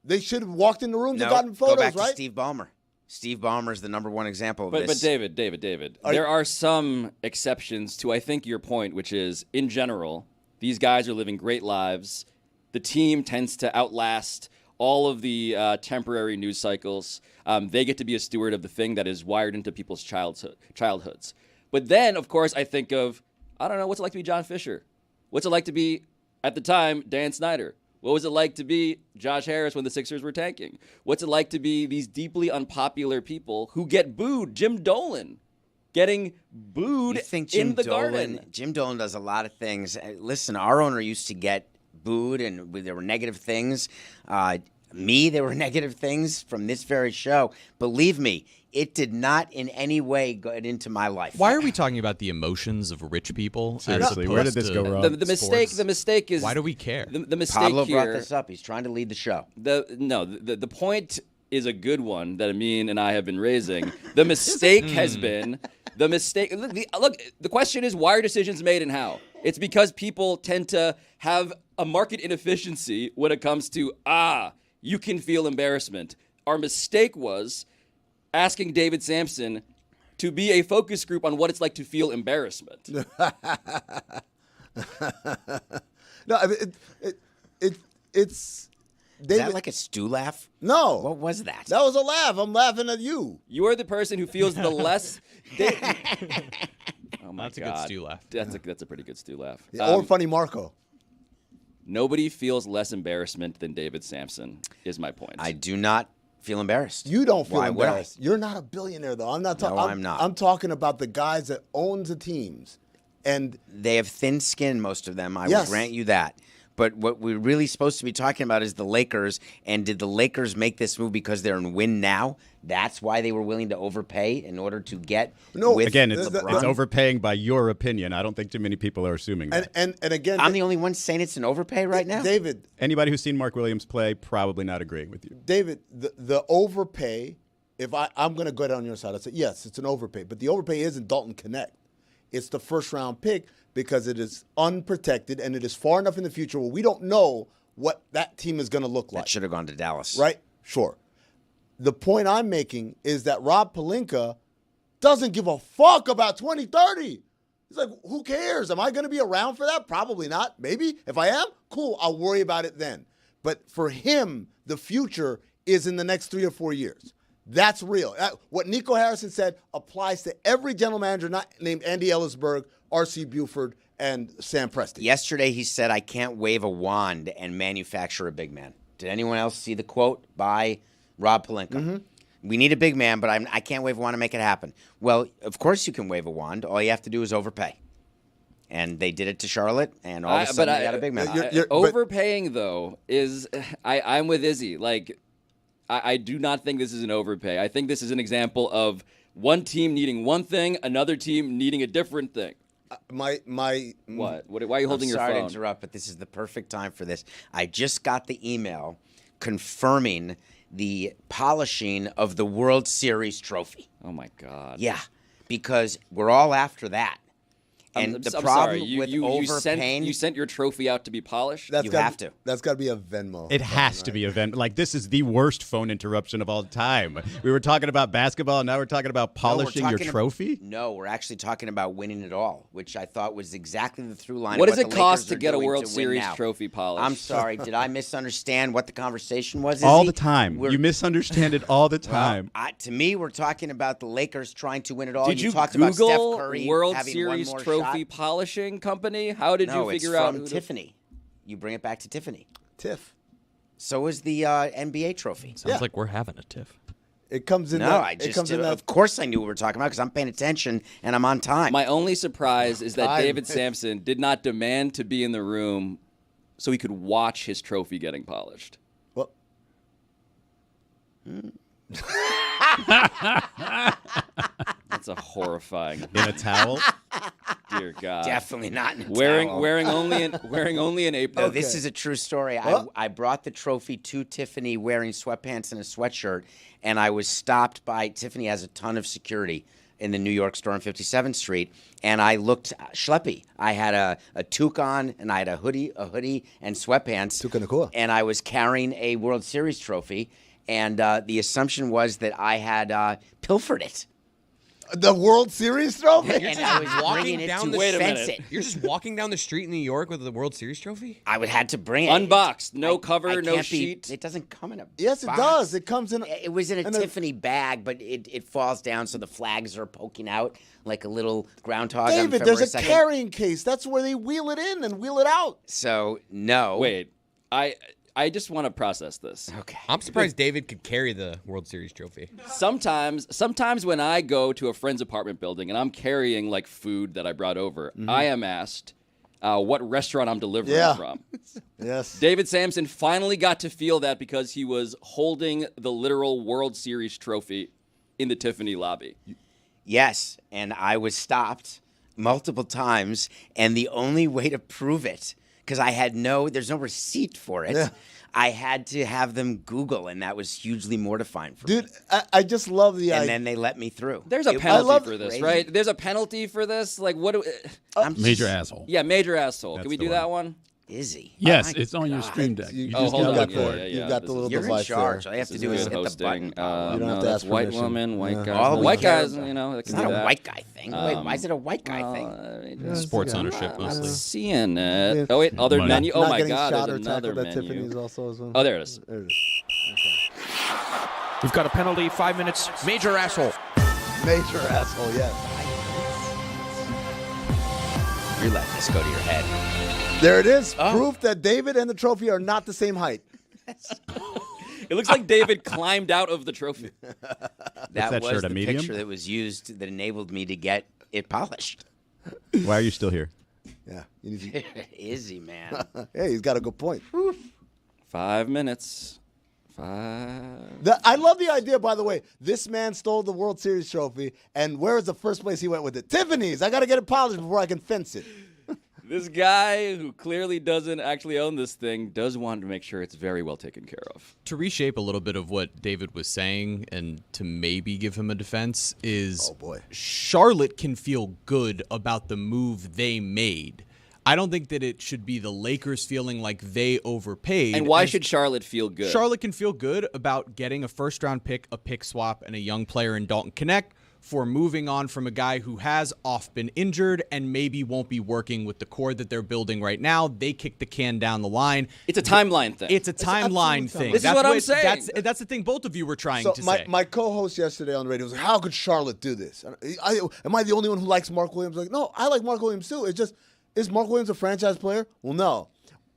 they should have walked in the rooms and gotten photos, go back right? to Steve Ballmer. Steve Ballmer is the number one example of this. But David, there are some exceptions to, I think, your point, which is, in general, these guys are living great lives. The team tends to outlast all of the temporary news cycles. They get to be a steward of the thing that is wired into people's childhoods. But then, of course, I think of, I don't know, what's it like to be John Fisher? What's it like to be, at the time, Dan Snyder? What was it like to be Josh Harris when the Sixers were tanking? What's it like to be these deeply unpopular people who get booed? Jim Dolan getting booed in the Garden. Jim Dolan does a lot of things. Listen, our owner used to get booed, and there were negative things. There were negative things from this very show. Believe me, it did not in any way get into my life. Why are we talking about the emotions of rich people? Seriously, where did this go wrong? The mistake is, why do we care? The mistake Pablo here, brought this up. He's trying to lead the show. The point is a good one that Amin and I have been raising. The mistake has been the mistake. Look, the question is, why are decisions made and how? It's because people tend to have a market inefficiency when it comes to, you can feel embarrassment. Our mistake was asking David Sampson to be a focus group on what it's like to feel embarrassment. No, I mean, it's. Is that like a stew laugh? No. What was that? That was a laugh. I'm laughing at you. You are the person who feels the less. Oh my That's God. a good stew laugh. That's a pretty good stew laugh. Yeah, or funny Marco. Nobody feels less embarrassment than David Sampson, is my point. I do not feel embarrassed. You don't feel Why would I? embarrassed. You're not a billionaire, though. I'm not talking. No, I'm not. I'm talking about the guys that owns the teams, and they have thin skin. Most of them. I Yes. will grant you that. But what we're really supposed to be talking about is the Lakers. And did the Lakers make this move because they're in win now? That's why they were willing to overpay in order to get with Again, it's LeBron? overpaying by your opinion. I don't think too many people are assuming that. and again, I'm the only one saying it's an overpay right now. David, Anybody who's seen Mark Williams play probably not agreeing with you. David, the overpay. If I'm going to go down your side, I say yes, it's an overpay. But the overpay isn't Dalton Connect. It's the first round pick because it is unprotected and it is far enough in the future where we don't know what that team is going to look like. That should have gone to Dallas, right? Sure. The point I'm making is that Rob Pelinka doesn't give a fuck about 2030. He's like, who cares? Am I going to be around for that? Probably not. Maybe. If I am, cool. I'll worry about it then. But for him, the future is in the next 3 or 4 years. That's real. What Nico Harrison said applies to every general manager not named Andy Ellisberg, R.C. Buford, and Sam Presti. Yesterday he said, I can't wave a wand and manufacture a big man. Did anyone else see the quote by Rob Pelinka? Mm-hmm. We need a big man, but I can't wave a wand to make it happen. Well, of course you can wave a wand. All you have to do is overpay. And they did it to Charlotte, and all of a sudden they got a big man. Overpaying, though, is I'm with Izzy. Like, I do not think this is an overpay. I think this is an example of one team needing one thing, another team needing a different thing. What? Why are you holding your phone? Sorry to interrupt, but this is the perfect time for this. I just got the email confirming the polishing of the World Series trophy. Oh my God. Yeah, because we're all after that. And I'm the sorry, problem with you overpaying, you sent your trophy out to be polished. You have to. That's got to be a Venmo. It has to be a Venmo. Like, this is the worst phone interruption of all time. We were talking about basketball, and now we're talking about polishing your trophy? No, we're actually talking about winning it all, which I thought was exactly the through line. What of does what it the cost Lakers to are get a doing World to win Series now. trophy polished? I'm sorry. Did I misunderstand what the conversation was? All Izzy? the time. You misunderstand it all the time. To me, we're talking about the Lakers trying to win it all. Did you talked about Steph Google Curry World having Series one more trophy shot? polishing company? How did No, you figure it's out? from Tiffany. You bring it back to Tiffany. Tiff. So is the NBA trophy. Sounds like we're having a tiff. It comes in. No, that, I it just comes in that, of course I knew what we were talking about because I'm paying attention and I'm on time. My only surprise is that Time. David Sampson did not demand to be in the room so he could watch his trophy getting polished. Well, That's a horrifying. In a towel? Dear God. Definitely not in a wearing towel. wearing only an apron. No, this is a true story. I brought the trophy to Tiffany wearing sweatpants and a sweatshirt, and I was stopped by Tiffany has a ton of security in the New York store on 57th Street, and I looked schleppy. I had a toque on, and I had a hoodie and sweatpants. Toque and a cool. And I was carrying a World Series trophy, and the assumption was that I had pilfered it. the World Series trophy. And I was bringing it to fence it. You're just walking down the street in New York with the World Series trophy? I would had to bring it Unboxed, no I cover, no can't be- sheet. It doesn't come in a Yes, it box. does. It comes in. It was in a Tiffany bag, but it falls down, so the flags are poking out like a little groundhog. on David, February there's a 2nd. carrying case. That's where they wheel it in and wheel it out. So no. Wait, I just want to process this. Okay. I'm surprised David could carry the World Series trophy. Sometimes when I go to a friend's apartment building and I'm carrying like food that I brought over, I am asked what restaurant I'm delivering from. Yes. David Sampson finally got to feel that because he was holding the literal World Series trophy in the Tiffany lobby. Yes, and I was stopped multiple times, and the only way to prove it, because there's no receipt for it. Yeah. I had to have them Google, and that was hugely mortifying for me. Dude, I just love the And idea. then they let me through. There's a It penalty was for this, crazy. right? There's a penalty for this. Like, what? Major asshole. Yeah, major asshole. That's Can we the do one. that one? Izzy. Yes, Oh my it's on your God. stream deck. You You just just hold got on. it Yeah, for yeah, it. yeah. You've got This the is little You're in device charge. there. All you have to This do is is good hit the hosting. button. You don't have to That's ask white permission. woman, white Yeah. guy. All we White care guys, about. you know, that It's can not do a that. white guy thing. Wait, why is it a white guy thing? Sports ownership, I'm mostly. seeing it. Yeah. Oh wait, other Money. menu. Oh Not my getting God, shot there's or another tackled at menu. Tiffany's also as well. Oh, there it is. There it is. We've got a penalty, 5 minutes. Major asshole. Major asshole, yes. You're letting this go to your head. There it is. Oh. Proof that David and the trophy are not the same height. It looks like David climbed out of the trophy. That that was shirt, a the medium? picture that was used that enabled me to get it polished. Why are you still here? Yeah. You need to, Izzy, man. hey, he's got a good point. 5 minutes. 5. I love the idea, by the way. This man stole the World Series trophy, and where is the first place he went with it? Tiffany's. I got to get it polished before I can fence it. This guy who clearly doesn't actually own this thing does want to make sure it's very well taken care of. To reshape a little bit of what David was saying and to maybe give him a defense is Oh, boy. Charlotte can feel good about the move they made. I don't think that it should be the Lakers feeling like they overpaid. And why should Charlotte feel good? Charlotte can feel good about getting a first-round pick, a pick swap, and a young player in Dalton Connect for moving on from a guy who has been injured and maybe won't be working with the core that they're building right now. They kick the can down the line. It's a timeline thing. It's a timeline thing. This is what I'm saying. That's the thing both of you were trying So to my, say. my co-host yesterday on the radio was like, how could Charlotte do this? Am I the only one who likes Mark Williams? Like, no, I like Mark Williams too. It's just, is Mark Williams a franchise player? Well, no.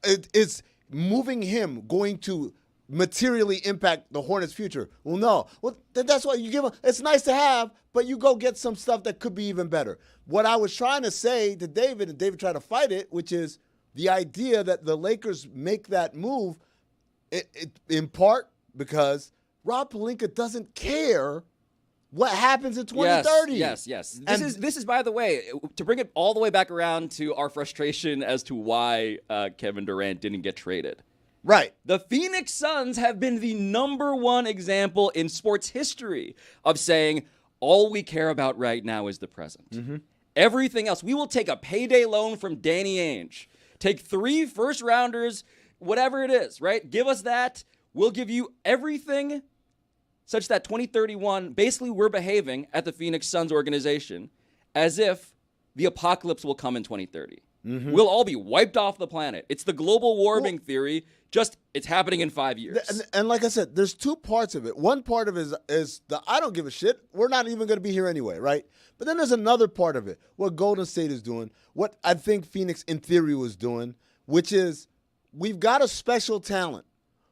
It's moving him going to materially impact the Hornets' future? Well, no. Well, that's why you give him. It's nice to have, but you go get some stuff that could be even better. What I was trying to say to David, and David tried to fight it, which is the idea that the Lakers make that move, in part because Rob Pelinka doesn't care what happens in 2030. Yes. This is, by the way, to bring it all the way back around to our frustration as to why Kevin Durant didn't get traded. Right. The Phoenix Suns have been the number one example in sports history of saying all we care about right now is the present. Mm-hmm. Everything else, we will take a payday loan from Danny Ainge, take 3 first-rounders, whatever it is, right? Give us that. We'll give you everything such that 2031, basically we're behaving at the Phoenix Suns organization as if the apocalypse will come in 2030. Mm-hmm. We'll all be wiped off the planet. It's the global warming theory, just it's happening in 5 years. And like I said, there's 2 parts of it. One part of it is the I don't give a shit. We're not even going to be here anyway, right? But then there's another part of it, what Golden State is doing, what I think Phoenix in theory was doing, which is we've got a special talent.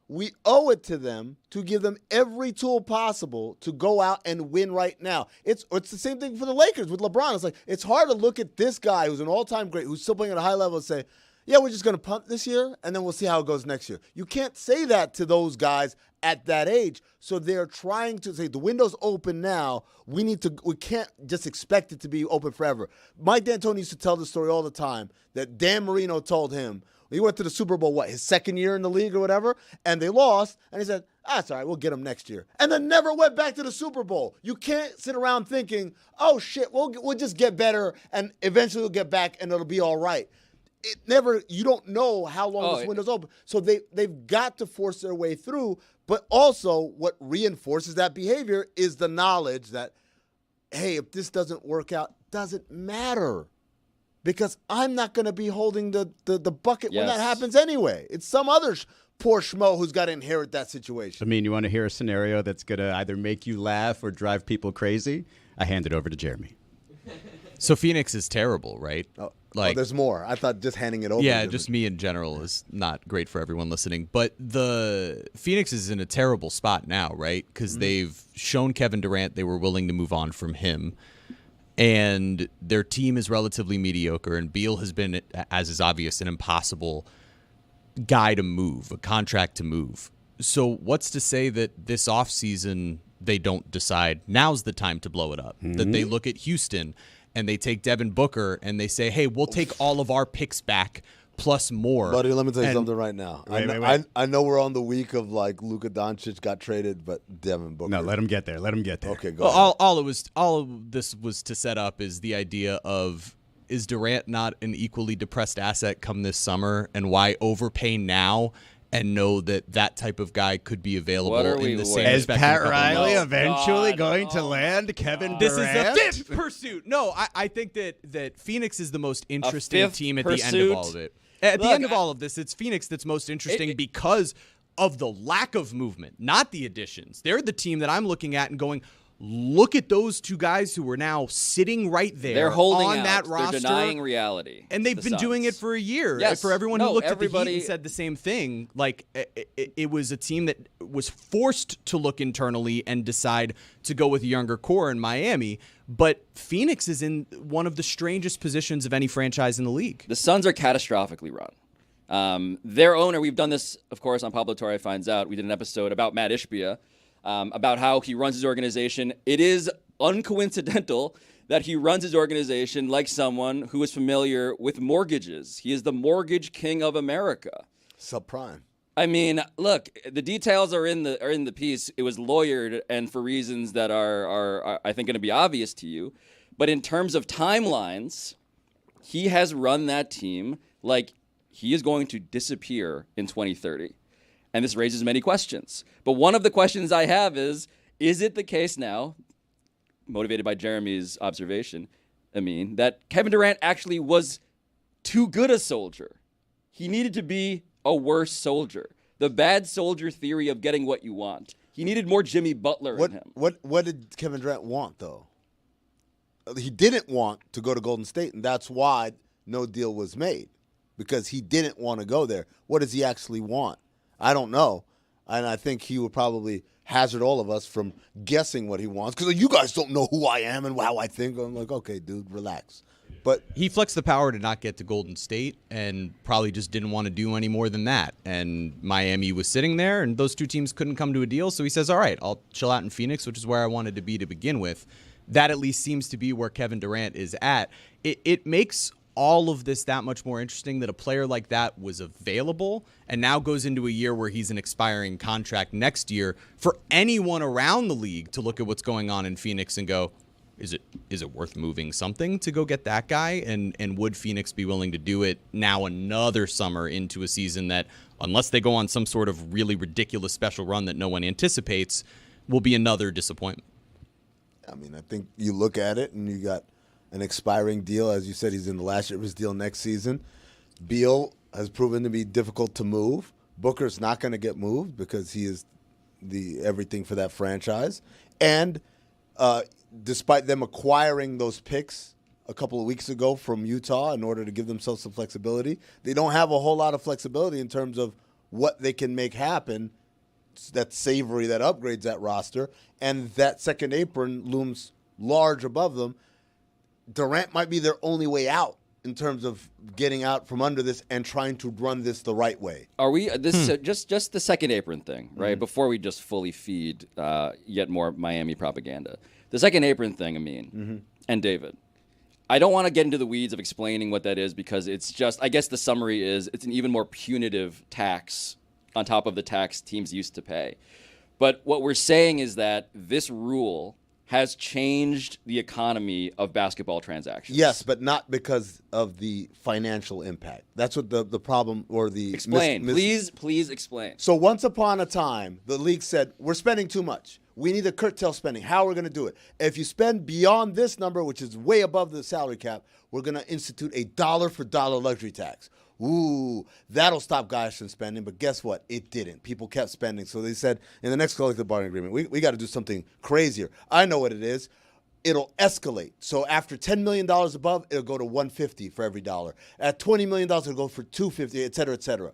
We owe it to them to give them every tool possible to go out and win right now. It's the same thing for the Lakers with LeBron. It's like it's hard to look at this guy who's an all-time great, who's still playing at a high level and say, yeah, we're just going to punt this year, and then we'll see how it goes next year. You can't say that to those guys at that age. So they're trying to say the window's open now. We can't just expect it to be open forever. Mike D'Antoni used to tell the story all the time that Dan Marino told him. He went to the Super Bowl, his second year in the league or whatever, and they lost, and he said, that's all right, we'll get them next year. And then never went back to the Super Bowl. You can't sit around thinking, oh, shit, we'll just get better, and eventually we'll get back, and it'll be all right. You don't know how long this window's open. So they've got to force their way through, but also what reinforces that behavior is the knowledge that, hey, if this doesn't work out, doesn't matter. Because I'm not going to be holding the bucket when that happens anyway. It's some other poor schmo who's got to inherit that situation. I mean, you want to hear a scenario that's going to either make you laugh or drive people crazy? I hand it over to Jeremy. So Phoenix is terrible, right? There's more. I thought just handing it over. Yeah, just me in general is not great for everyone listening. But the Phoenix is in a terrible spot now, right? Because they've shown Kevin Durant they were willing to move on from him. And their team is relatively mediocre, and Beal has been, as is obvious, an impossible guy to move, a contract to move. So what's to say that this offseason they don't decide now's the time to blow it up, that they look at Houston and they take Devin Booker and they say, hey, we'll take all of our picks back plus more. Buddy, let me tell you something right now. I know we're on the week of like Luka Doncic got traded, but Devin Booker. No, let him get there. Okay, go ahead. All of this was to set up is the idea of, is Durant not an equally depressed asset come this summer, and why overpay now and know that type of guy could be available in the same Is spectrum? Pat Riley eventually going to land Kevin Durant? This is the 5th pursuit. No, I think that Phoenix is the most interesting team at the end of all of it. At the end of all of this, it's Phoenix that's most interesting because of the lack of movement, not the additions. They're the team that I'm looking at and going, look at those 2 guys who are now sitting right there. They're holding on out. that roster. They're denying reality. And they've been doing it for a year. Yes. For everyone who looked everybody, at the Heat and said the same thing, like it was a team that was forced to look internally and decide to go with a younger core in Miami. But Phoenix is in one of the strangest positions of any franchise in the league. The Suns are catastrophically run. Their owner, we've done this, of course, on Pablo Torre Finds Out. We did an episode about Matt Ishbia, about how he runs his organization. It is uncoincidental that he runs his organization like someone who is familiar with mortgages. He is the mortgage king of America. Subprime. I mean, look, the details are in the piece. It was lawyered and for reasons that are I think going to be obvious to you. But in terms of timelines, he has run that team like he is going to disappear in 2030. And this raises many questions. But one of the questions I have is it the case now, motivated by Jeremy's observation, that Kevin Durant actually was too good a soldier? He needed to be a worse soldier. The bad soldier theory of getting what you want. He needed more Jimmy Butler in him. What did Kevin Durant want, though? He didn't want to go to Golden State, and that's why no deal was made, because he didn't want to go there. What does he actually want? I don't know, and I think he would probably hazard all of us from guessing what he wants, because you guys don't know who I am and how I think. I'm like, okay, dude, relax. But he flexed the power to not get to Golden State and probably just didn't want to do any more than that. And Miami was sitting there, and those 2 teams couldn't come to a deal. So he says, all right, I'll chill out in Phoenix, which is where I wanted to be to begin with. That at least seems to be where Kevin Durant is at. It makes all of this that much more interesting that a player like that was available and now goes into a year where he's an expiring contract next year for anyone around the league to look at what's going on in Phoenix and go, is it worth moving something to go get that guy? And would Phoenix be willing to do it now another summer into a season that, unless they go on some sort of really ridiculous special run that no one anticipates, will be another disappointment? I mean, I think you look at it and you got an expiring deal. As you said, he's in the last year of his deal next season. Beal has proven to be difficult to move. Booker's not going to get moved because he is the everything for that franchise. And despite them acquiring those picks a couple of weeks ago from Utah in order to give themselves some flexibility, they don't have a whole lot of flexibility in terms of what they can make happen that savory, that upgrades that roster, and that second apron looms large above them. Durant might be their only way out in terms of getting out from under this and trying to run this the right way. Are we just the second apron thing, right? Before we just fully feed yet more Miami propaganda, the second apron thing, and David. I don't want to get into the weeds of explaining what that is because it's just, I guess the summary is it's an even more punitive tax on top of the tax teams used to pay. But what we're saying is that this rule has changed the economy of basketball transactions. Yes, but not because of the financial impact. That's what the problem or the... Explain. Please explain. So once upon a time, the league said, we're spending too much. We need to curtail spending. How are we going to do it? If you spend beyond this number, which is way above the salary cap, we're going to institute a dollar-for-dollar luxury tax. Ooh, that'll stop guys from spending. But guess what? It didn't. People kept spending. So they said, in the next collective bargaining agreement, we got to do something crazier. I know what it is. It'll escalate. So after $10 million above, it'll go to $150 for every dollar. At $20 million, it'll go for $250, et cetera, et cetera.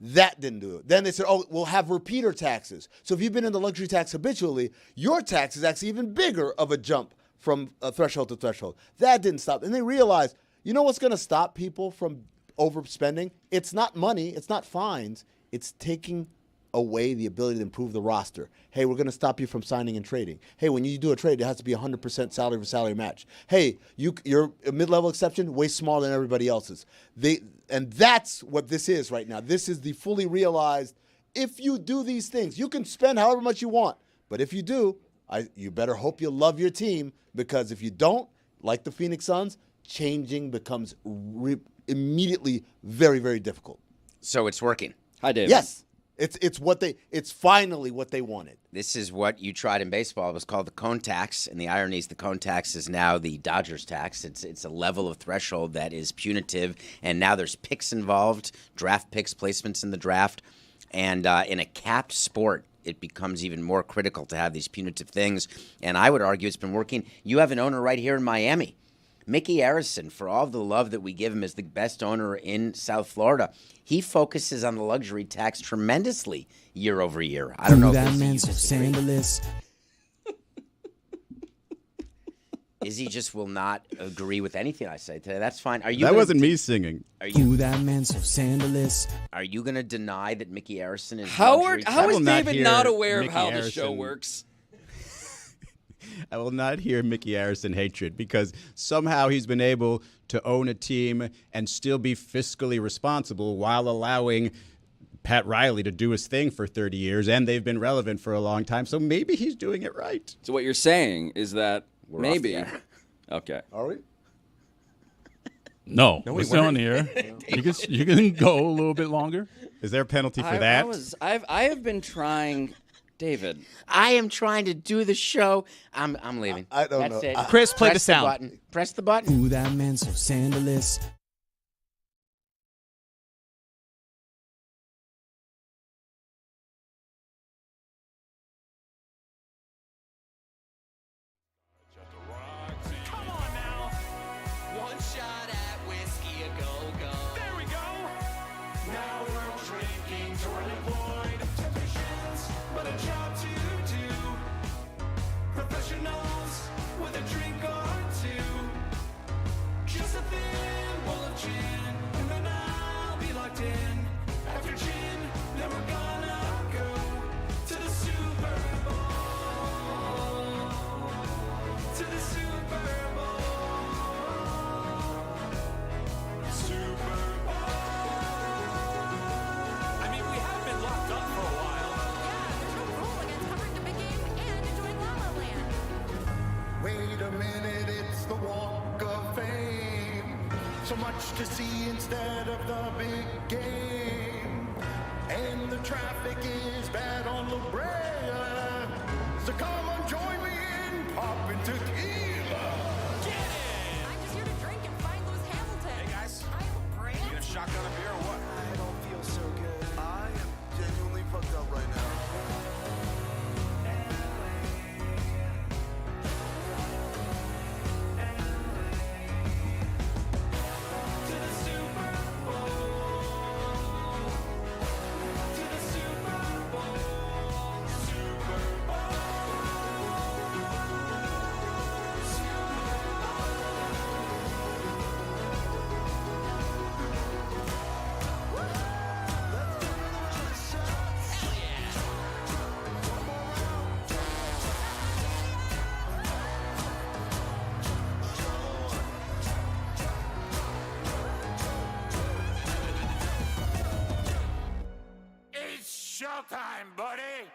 That didn't do it. Then they said, oh, we'll have repeater taxes. So if you've been in the luxury tax habitually, your tax is actually even bigger of a jump from threshold to threshold. That didn't stop. And they realized, you know what's going to stop people from overspending? It's not money. It's not fines. It's taking away the ability to improve the roster. Hey, we're going to stop you from signing and trading. Hey, when you do a trade, it has to be 100% salary for salary match. Hey, you're a mid-level exception, way smaller than everybody else's. And that's what this is right now. This is the fully realized, if you do these things, you can spend however much you want. But if you do, you better hope you love your team, because if you don't, like the Phoenix Suns, changing becomes immediately very, very difficult. So it's working. Hi, David. Yes. It's finally what they wanted. This is what you tried in baseball. It was called the cone tax, and the irony is the cone tax is now the Dodgers tax. It's a level of threshold that is punitive, and now there's picks involved, draft picks, placements in the draft, and in a capped sport, it becomes even more critical to have these punitive things. And I would argue it's been working. You have an owner right here in Miami, Mickey Arison, for all the love that we give him as the best owner in South Florida. He focuses on the luxury tax tremendously year over year. I don't know if that man's so scandalous. Izzy just will not agree with anything I say today. That's fine. That wasn't me singing. Ooh, that man's so scandalous. Are you going to deny that Mickey Arison is How is not David hear not aware of Mickey how the show Arison. works? I will not hear Mickey Arison hatred, because somehow he's been able to own a team and still be fiscally responsible while allowing Pat Riley to do his thing for 30 years, and they've been relevant for a long time. So maybe he's doing it right. So what you're saying is that maybe. Okay. Are we? No, we're still on the air. You can go a little bit longer. Is there a penalty for that? I have been trying, David. I am trying to do the show. I'm leaving. I don't That's know. it. Chris, play the Press sound. button. Press the button. Ooh, that man's so scandalous. Come on now. One shot at whiskey, a go-go. There we go. Now we're drinking to unemployed technicians, but a job to do. Professionals with a drink or two. Just a thimble of gin, and then I'll be locked in. After gin, then we're gonna go to the Super Bowl. To the Super Bowl. So much to see instead of the big game. And the traffic is bad on La Brea. So come on, join me in popping tequila. I'm just here to drink and find Lewis Hamilton. Hey guys. I'm Brant. You gonna shotgun a beer or what? I don't feel so good. I am genuinely fucked up right now. It's showtime, buddy.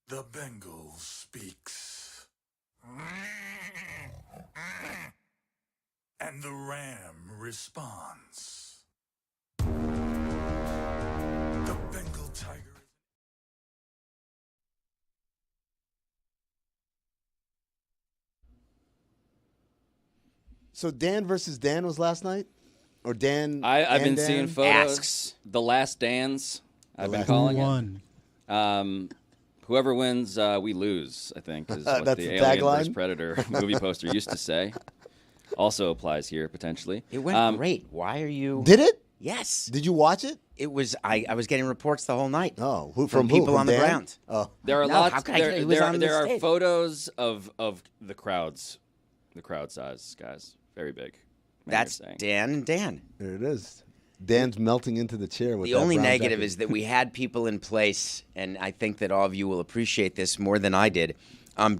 The Bengal speaks. And the ram responds. The Bengal tiger. So Dan versus Dan was last night? Or Dan I've and been Dan? seeing photos. The last Dans, I've been calling it. Whoever wins, we lose, I think, is what That's the the Alien tagline? vs. Predator movie poster used to say. Also applies here, potentially. It went great. Why are you... Did it? Yes. Did you watch it? It was... I was getting reports the whole night. Oh, from people From on the Dan? ground. Oh. There are No, lots. how could I get it? He was There on the are stage. photos of the crowds, the crowd size, guys. Very big. That's Dan and Dan. There it is. Dan's melting into the chair with The that only brown negative jacket. is that we had people in place, and I think that all of you will appreciate this more than I did.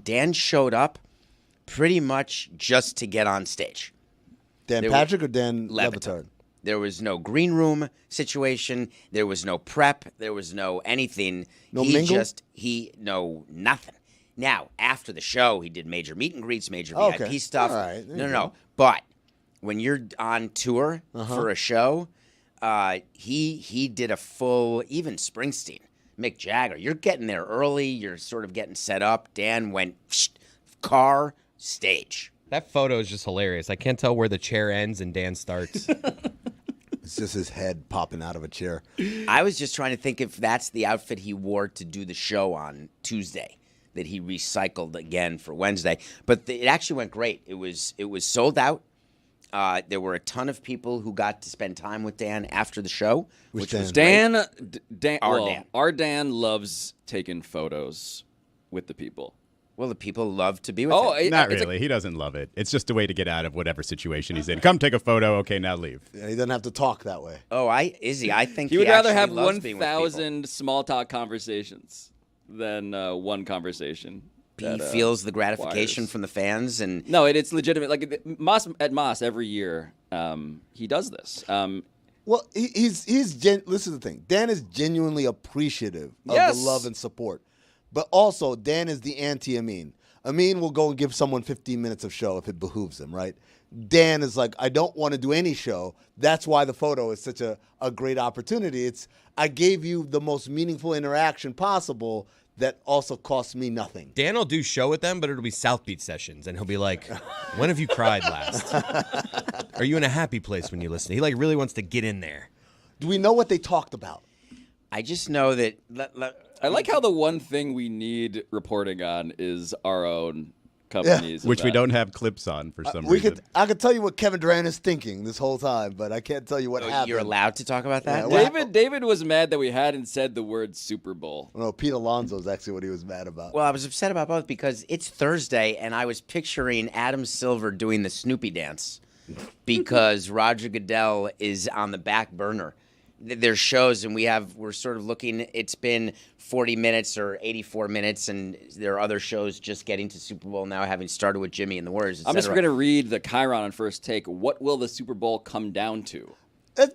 Dan showed up pretty much just to get on stage. Dan There Patrick or Dan Le Le Batard? There was no green room situation. There was no prep. There was no anything. No he mingle? no nothing. Now, after the show, he did major meet and greets, major Oh, VIP okay. stuff. All right, there you No. go. But when you're on tour Uh-huh. for a show, he did a full, even Springsteen, Mick Jagger. You're getting there early. You're sort of getting set up. Dan went car, stage. That photo is just hilarious. I can't tell where the chair ends and Dan starts. It's just his head popping out of a chair. I was just trying to think if that's the outfit he wore to do the show on Tuesday that he recycled again for Wednesday. But it actually went great. It was sold out. There were a ton of people who got to spend time with Dan after the show, which was Dan. great. Our Dan loves taking photos with the people. Well, the people love to be with him. Not really. He doesn't love it. It's just a way to get out of whatever situation he's in. Come take a photo. Okay, now leave. Yeah, he doesn't have to talk that way. Oh, I think He would rather actually have loves being with people. 1,000 small talk conversations than one conversation. He feels the gratification from the fans, and no, it's legitimate. Like Moss every year, he does this. Well, he's listen to the thing. Dan is genuinely appreciative of Yes. the love and support. But also, Dan is the anti-Amin. Amin will go and give someone 15 minutes of show if it behooves him, right? Dan is like, I don't want to do any show. That's why the photo is such a great opportunity. It's, I gave you the most meaningful interaction possible that also costs me nothing. Dan will do show with them, but it'll be South Beach sessions, and he'll be like, when have you cried last? are you in a happy place when you listen? He like really wants to get in there. Do we know what they talked about? I just know that. I like how the one thing we need reporting on is our own companies. Which we don't have clips on for some reason. I could tell you what Kevin Durant is thinking this whole time, but I can't tell you what happened. You're allowed to talk about that? David was mad that we hadn't said the word Super Bowl. No, Pete Alonso is actually what he was mad about. Well, I was upset about both because it's Thursday, and I was picturing Adam Silver doing the Snoopy dance because Roger Goodell is on the back burner. There's shows, and we're sort of looking. It's been 40 minutes or 84 minutes, and there are other shows just getting to Super Bowl now, having started with Jimmy and the Warriors. I'm just going to read the Chiron on First Take. What will the Super Bowl come down to?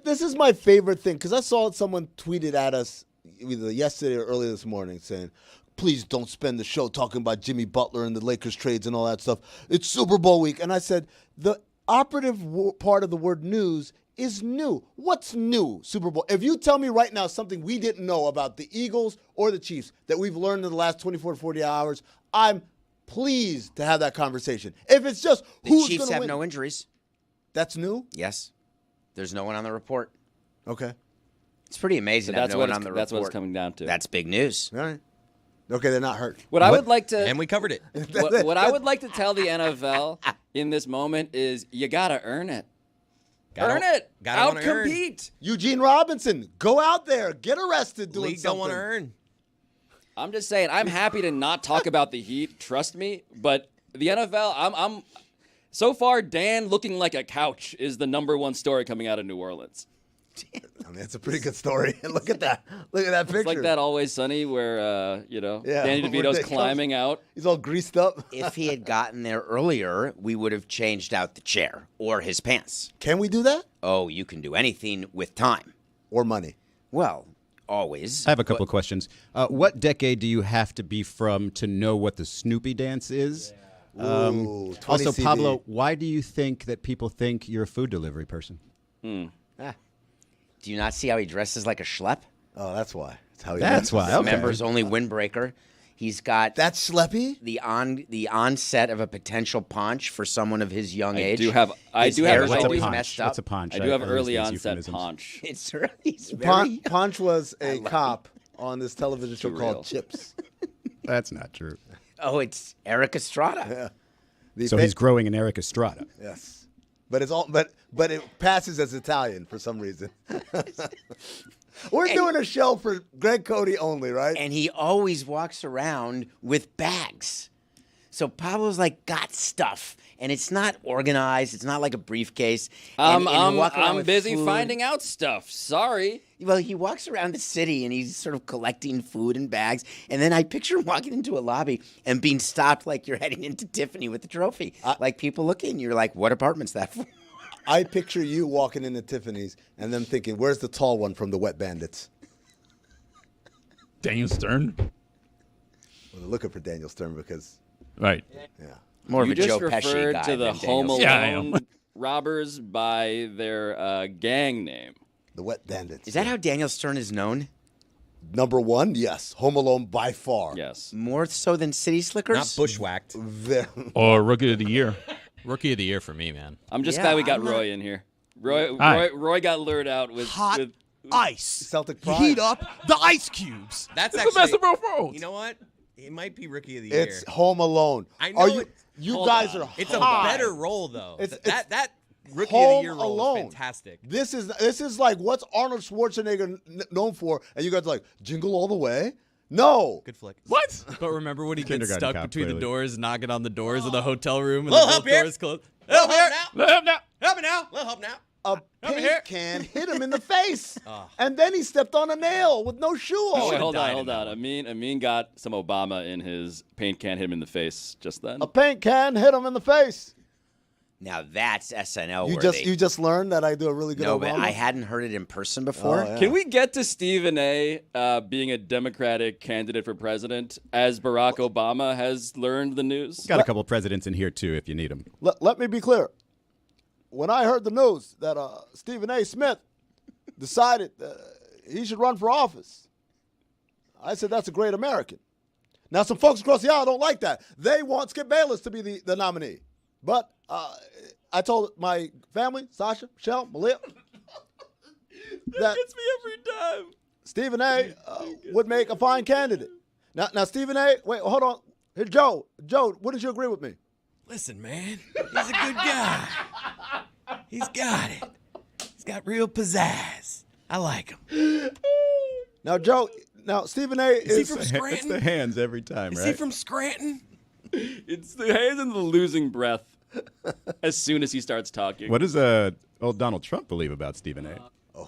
This is my favorite thing because I saw someone tweeted at us either yesterday or earlier this morning saying, please don't spend the show talking about Jimmy Butler and the Lakers trades and all that stuff. It's Super Bowl week. And I said, the operative part of the word news is new. What's new, Super Bowl? If you tell me right now something we didn't know about the Eagles or the Chiefs that we've learned in the last 24 to 40 hours, I'm pleased to have that conversation. If it's just who's the Chiefs gonna have win, no injuries. That's new? Yes. There's no one on the report. Okay. It's pretty amazing to have no one on the report. That's what it's coming down to. That's big news. All right. Okay, they're not hurt. What I would like to, and we covered it. What I would like to tell the NFL in this moment is you got to earn it. Earn it. Out compete. Eugene Robinson, go out there, get arrested doing League something. don't want to earn. I'm just saying, I'm happy to not talk about the Heat. Trust me, but the NFL, I'm so far. Dan looking like a couch is the #1 story coming out of New Orleans. I mean, that's a pretty good story. Look at that. Look at that picture. It's like that Always Sunny where Danny DeVito's climbing out. He's all greased up. If he had gotten there earlier, we would have changed out the chair or his pants. Can we do that? Oh, you can do anything with time. Or money. Well, always. I have a couple of questions. What decade do you have to be from to know what the Snoopy dance is? Ooh, 20 also, CD. Pablo, why do you think that people think you're a food delivery person? Do you not see how he dresses like a schlep? Oh, that's why. That's why. Okay. Members only windbreaker. He's got that's schleppy. The onset of a potential paunch for someone of his young age. I do have always paunch? messed up. What's a paunch? I do have I early understand onset euphemisms. paunch. It's very Paunch was a cop on this television show Too called real. Chips. That's not true. Oh, it's Eric Estrada. Yeah. So he's growing an Eric Estrada. Yes. But it's all but it passes as Italian for some reason. We're doing a show for Greg Cody only, right? And he always walks around with bags. So Pablo's like got stuff, and it's not organized. It's not like a briefcase. And walk around I'm with busy food. finding out stuff. Sorry. Well, he walks around the city and he's sort of collecting food in bags. And then I picture him walking into a lobby and being stopped like you're heading into Tiffany with the trophy. Like people looking, you're like, what apartment's that for? I picture you walking into Tiffany's and them thinking, where's the tall one from the Wet Bandits? Daniel Stern? Well, they're looking for Daniel Stern because... Right. Yeah. More of You a just Joe Pesci referred guy to the than Home Daniel Alone Stern. robbers by their gang name. The Wet Bandits. Is that how Daniel Stern is known? #1? Yes. Home Alone by far. Yes. More so than City Slickers? Not bushwhacked. Or Rookie of the Year. Rookie of the year for me, man. I'm just Yeah, glad we got I'm not- Roy in here. Roy Hi. got lured out with Hot with ice. Celtic Pride. Heat up the ice cubes. That's It's actually. the best of both worlds. You know what? It might be Rookie of the Year. It's Home Alone. I know Are you? it- You Hold guys on. are. It's a high. better role though. It's- That Rookie Home of the Year role Alone. is fantastic. This is like what's Arnold Schwarzenegger known for, and you guys are like Jingle All the Way. No. Good flick. What? But remember when he gets Kindergarten stuck cop, between clearly. the doors, knocking on the doors of the hotel room, and Little the help both here. doors closed? Help here. Let him now. Help me now. Little help now. A here. paint can hit him in the face, and then he stepped on a nail with no shoe Oh, on. wait, hold died on, in hold on. Amin got some Obama in his paint can, hit him in the face just then. A paint can hit him in the face. Now that's SNL You worthy. just learned that I do a really good No, Obama. but I hadn't heard it in person before. Oh, yeah. Can we get to Stephen A. Being a Democratic candidate for president as Barack Obama has learned the news? Got a couple of presidents in here, too, if you need them. Let me be clear. When I heard the news that Stephen A. Smith decided he should run for office, I said that's a great American. Now, some folks across the aisle don't like that. They want Skip Bayless to be the nominee. But I I told my family, Sasha, Michelle, Malia, that gets me every time. Stephen A. Would make a fine candidate. Now, Stephen A. Wait, hold on. Here, Joe, wouldn't you agree with me? Listen, man, he's a good guy. He's got it. He's got real pizzazz. I like him. Now, Stephen A. Is he from It's Scranton? the hands every time, Is right? he from Scranton? It's the hands and the losing breath as soon as he starts talking. What does old Donald Trump believe about Stephen A?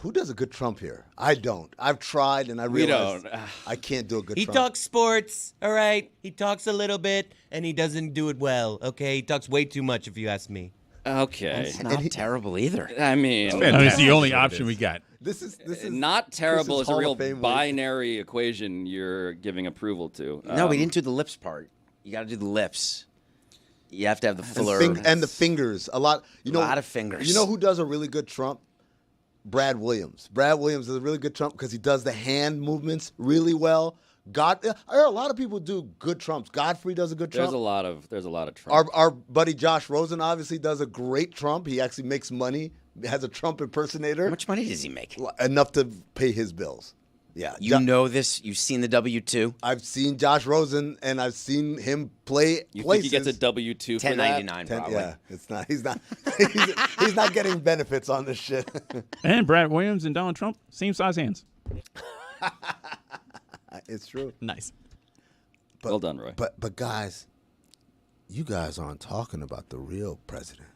Who does a good Trump here? I don't. I've tried, and I realized don't. I can't do a good He Trump. talks sports, all right? He talks a little bit, and he doesn't do it well, okay? He talks way too much, if you ask me. Okay. It's not terrible either. I mean, it's the only option we got. This is not terrible. this is It's a Hall real of Fame week. binary equation you're giving approval to. No, we didn't do the lips part. You got to do the lips. You have to have the fuller. And the fingers. A lot of fingers. You know who does a really good Trump? Brad Williams. Brad Williams is a really good Trump because he does the hand movements really well. I heard a lot of people do good Trumps. Godfrey does a good Trump. There's a lot of Trump. Our buddy Josh Rosen obviously does a great Trump. He actually makes money. Has a Trump impersonator. How much money does he make? Enough to pay his bills. Yeah. You know this. You've seen the W-2. I've seen Josh Rosen, and I've seen him play You places. think he gets a W-2 for that? 1099 probably. Yeah, it's not. He's not. He's not getting benefits on this shit. And Brad Williams and Donald Trump, same size hands. It's true. Nice. Well done, Roy. But guys, you guys aren't talking about the real president.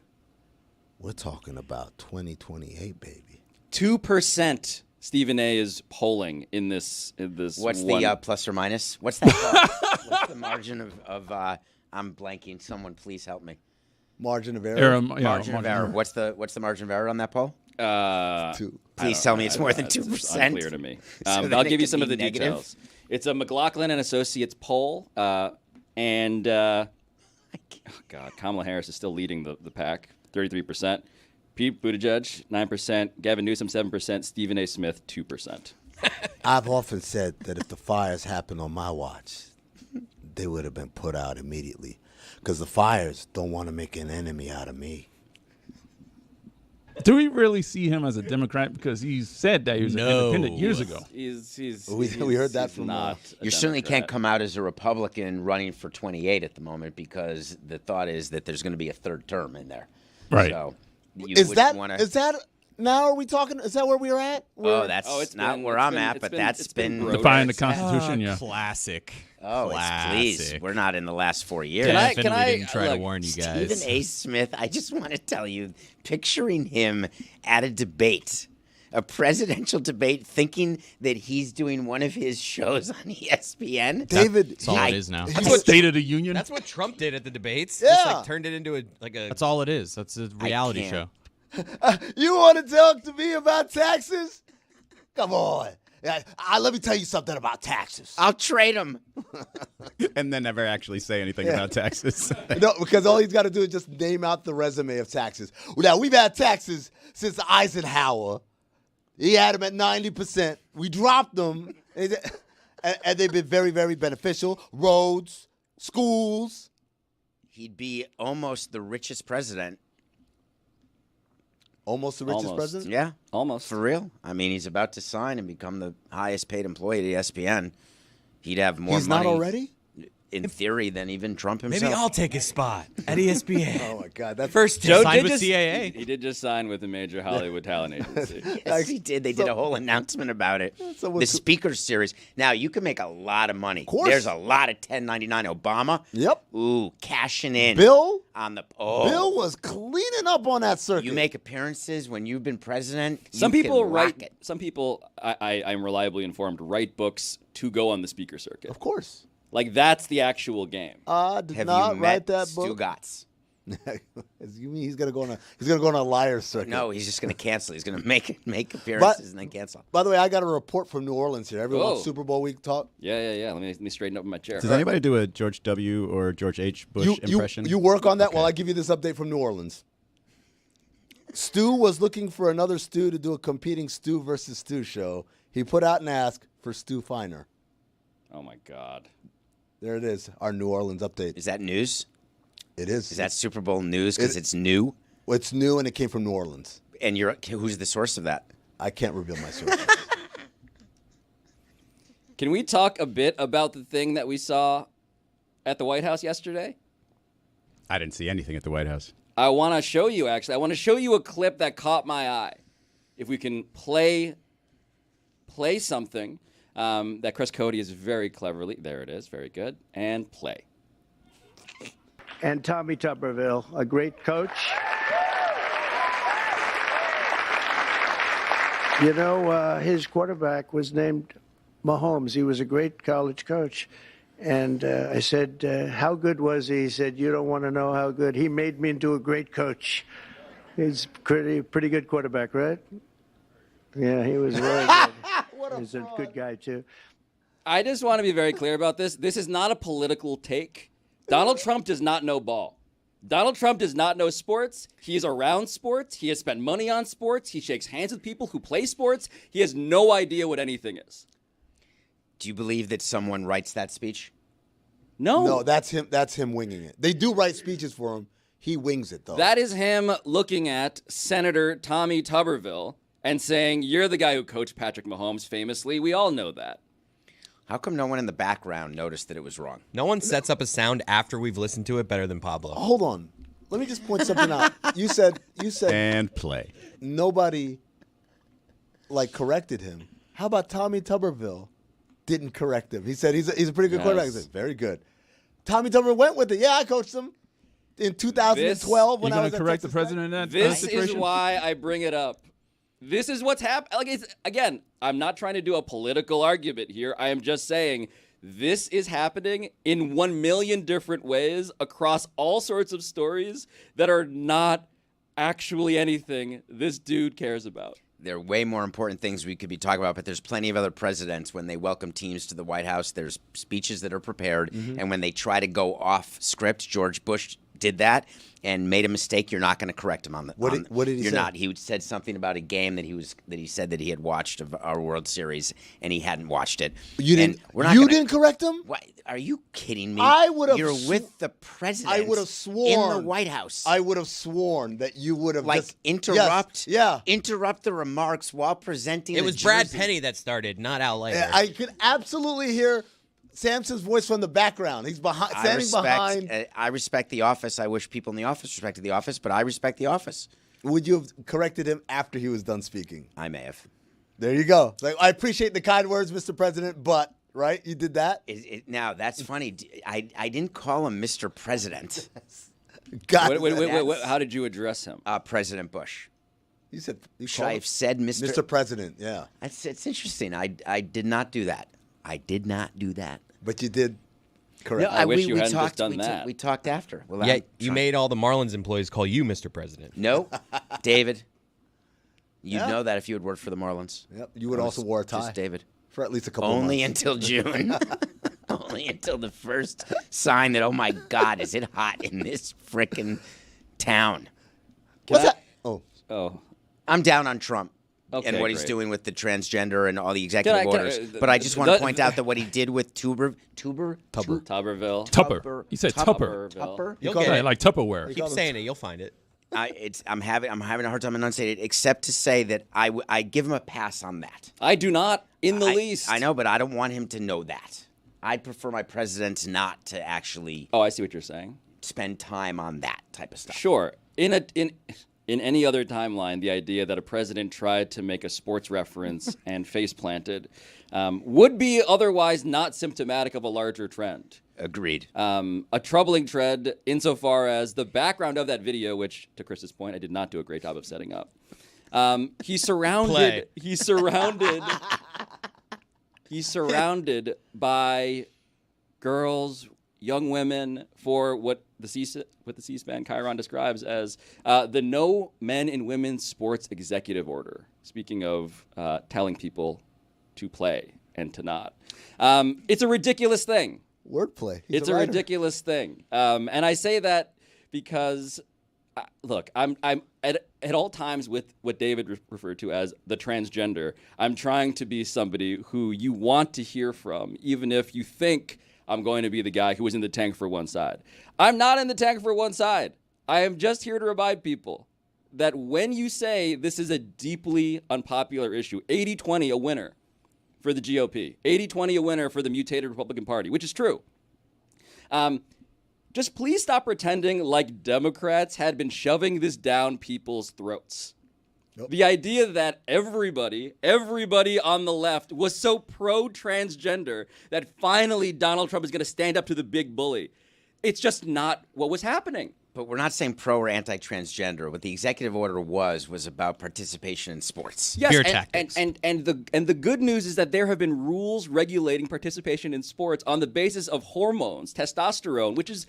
We're talking about 2028, baby. 2% Stephen A. is polling in this. What's the plus or minus? What's that? What's the margin of I'm blanking. Someone please help me. Margin of error. Margin of error. What's the margin of error on that poll? 2. Please tell me it's more than 2%. It's unclear to me. So then I'll it give you could some be of the negative? details. It's a McLaughlin and Associates poll, and oh God, Kamala Harris is still leading the pack, 33%. Pete Buttigieg, 9%. Gavin Newsom, 7%. Stephen A. Smith, 2%. I've often said that if the fires happened on my watch, they would have been put out immediately, because the fires don't want to make an enemy out of me. Do we really see him as a Democrat? Because he said that he was an independent years ago. We heard that from not. You certainly can't come out as a Republican running for 28 at the moment, because the thought is that there's going to be a third term in there. Right. So you Is wouldn't wanna... that now? Are we talking? Is that where we're at? That's not where I'm at, but that's been defying the Constitution. Yeah. Classic. Oh, please. We're not in the last 4 years. Definitely didn't try to warn you guys. Stephen A. Smith, I just want to tell you, picturing him at a debate, a presidential debate, thinking that he's doing one of his shows on ESPN. David, That's all it is now. That's what State of the Union. That's what Trump did at the debates. Yeah. Just like turned it into a. That's all it is. That's a reality show. You want to talk to me about taxes? Come on. Let me tell you something about taxes. I'll trade him. And then never actually say anything about taxes. No, because all he's got to do is just name out the resume of taxes. Now, we've had taxes since Eisenhower. He had them at 90%. We dropped them, and they've been very, very beneficial. Roads, schools. He'd be almost the richest president. Almost the richest president? Yeah. Almost. For real. I mean, he's about to sign and become the highest paid employee at ESPN. He'd have more He's money. not already? In theory, than even Trump himself. Maybe I'll take his spot at ESPN. Oh, my God. That's First Joe signed did with just, CAA. He did just sign with a major Hollywood talent agency. Yes, he did. They did a whole announcement about it. The Speaker Series. Now, you can make a lot of money. Of course. There's a lot of 1099 Obama. Yep. Ooh, cashing in. Bill? On the Bill was cleaning up on that circuit. You make appearances when you've been president. Some you people can rock write. it. Some people, I'm reliably informed, write books to go on the speaker circuit. Of course. Like that's the actual game. Did Have not you write met that book. Stugotz? You mean he's gonna go on a liar's circuit? No, he's just going to cancel. He's going to make appearances and then cancel. By the way, I got a report from New Orleans here. Everyone Whoa. wants Super Bowl week talk. Yeah. Let me straighten up in my chair. Does anybody do a George W. or George H. Bush impression? You work on that while I give you this update from New Orleans. Stu was looking for another Stu to do a competing Stu versus Stu show. He put out an ask for Stu Feiner. Oh my God. There it is, our New Orleans update. Is that news? It is. Is that Super Bowl news because it's new? Well, it's new and it came from New Orleans. And who's the source of that? I can't reveal my source. Can we talk a bit about the thing that we saw at the White House yesterday? I didn't see anything at the White House. I want to show you, actually. I want to show you a clip that caught my eye. If we can play something that Chris Cody is very cleverly, there it is, very good, and play. And Tommy Tuberville, a great coach. You know, his quarterback was named Mahomes. He was a great college coach. And I said, how good was he? He said, you don't want to know how good. He made me into a great coach. He's pretty good quarterback, right? Yeah, he was very good. He's a good guy, too. I just want to be very clear about this. This is not a political take. Donald Trump does not know ball. Donald Trump does not know sports. He is around sports. He has spent money on sports. He shakes hands with people who play sports. He has no idea what anything is. Do you believe that someone writes that speech? No. No, that's him. That's him winging it. They do write speeches for him. He wings it, though. That is him looking at Senator Tommy Tuberville and saying, you're the guy who coached Patrick Mahomes famously. We all know that. How come no one in the background noticed that it was wrong? No one sets up a sound after we've listened to it better than Pablo. Hold on. Let me just point something out. You said and play. Nobody corrected him. How about Tommy Tuberville didn't correct him? He said he's a pretty good quarterback. He said, very good. Tommy Tuberville went with it. Yeah, I coached him in 2012 when I was correct the president in that This situation? is why I bring it up. This is what's happening. Again, I'm not trying to do a political argument here. I am just saying this is happening in 1 million different ways across all sorts of stories that are not actually anything this dude cares about. There are way more important things we could be talking about, but there's plenty of other presidents when they welcome teams to the White House. There's speeches that are prepared, and when they try to go off script, George Bush did that and made a mistake. You're not going to correct him on that. What did he say? You're not. He said something about a game that he said that he had watched of our World Series, and he hadn't watched it. You didn't. Didn't correct him? What? Are you kidding me? I would have. You're with the president. I would have sworn in the White House. I would have sworn that you would have interrupt. Yes, interrupt the remarks while presenting. It was Brad Penny that started, not Al Leiter. I could absolutely hear Samson's voice from the background. He's standing behind. I respect the office. I wish people in the office respected the office, but I respect the office. Would you have corrected him after he was done speaking? I may have. There you go. I appreciate the kind words, Mr. President, but, right? You did that? Now, that's funny. I didn't call him Mr. President. God, wait, how did you address him? President Bush. You said should I have said Mr. President, yeah. It's interesting. I did not do that. I did not do that. But you did correct. No, I wish you hadn't just done that. We talked after. Well, yeah, you made all the Marlins employees call you Mr. President. No, David. You'd know that if you had worked for the Marlins. Yep. You would also wear a tie. Just David. For at least a couple Only months. until June. Only until the first sign that, oh my God, is it hot in this frickin' town? What's that? Oh. I'm down on Trump. Okay, and what he's great. doing with the transgender and all the executive orders. But I just want to point out that what he did with Tuberville. Tupper. He said Tupper. Tupper. You'll get it. Like Tupperware. Keep saying it. You'll find it. I'm having a hard time enunciating it, except to say that I give him a pass on that. I do not in the least. I know, but I don't want him to know that. I'd prefer my president not to actually. Oh, I see what you're saying. Spend time on that type of stuff. Sure. In any other timeline, the idea that a president tried to make a sports reference and face planted would be otherwise not symptomatic of a larger trend. Agreed. A troubling trend insofar as the background of that video, which, to Chris's point, I did not do a great job of setting up. He's surrounded by girls, young women, for what the C-SPAN Chiron describes as the No Men and Women's Sports Executive Order. Speaking of telling people to play and to not. It's a ridiculous thing. Wordplay. It's a ridiculous thing. And I say that because, look, I'm at all times with what David referred to as the transgender. I'm trying to be somebody who you want to hear from, even if you think I'm going to be the guy who is in the tank for one side. I'm not in the tank for one side. I am just here to remind people that when you say this is a deeply unpopular issue, 80-20 a winner for the GOP, 80-20 a winner for the mutated Republican Party, which is true. Just please stop pretending like Democrats had been shoving this down people's throats. Yep. The idea that everybody on the left was so pro-transgender that finally Donald Trump is going to stand up to the big bully. It's just not what was happening. But we're not saying pro or anti-transgender. What the executive order was about participation in sports. Yes, and the good news is that there have been rules regulating participation in sports on the basis of hormones, testosterone, which is,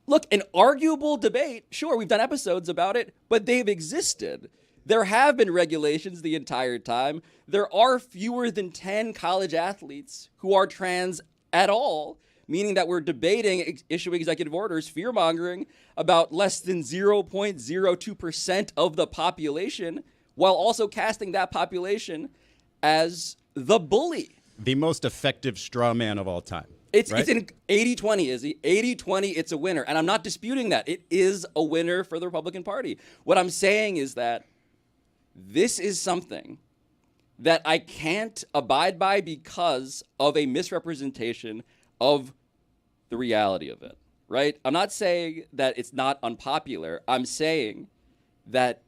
look, an arguable debate. Sure, we've done episodes about it, but they've existed. There have been regulations the entire time. There are fewer than 10 college athletes who are trans at all, meaning that we're debating issuing executive orders, fear-mongering about less than 0.02% of the population, while also casting that population as the bully. The most effective straw man of all time. It's in 80-20, Izzy. 80-20, it's a winner. And I'm not disputing that. It is a winner for the Republican Party. What I'm saying is that this is something that I can't abide by because of a misrepresentation of the reality of it, right? I'm not saying that it's not unpopular. I'm saying that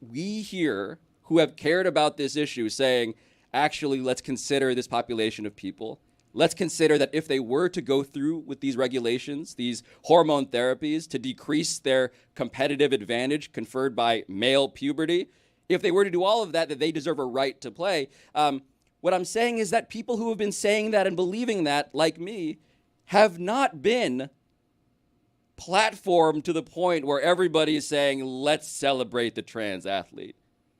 we here who have cared about this issue saying, actually, let's consider this population of people. Let's consider that if they were to go through with these regulations, these hormone therapies to decrease their competitive advantage conferred by male puberty, if they were to do all of that, that they deserve a right to play. What I'm saying is that people who have been saying that and believing that, like me, have not been platformed to the point where everybody is saying, let's celebrate the trans athlete.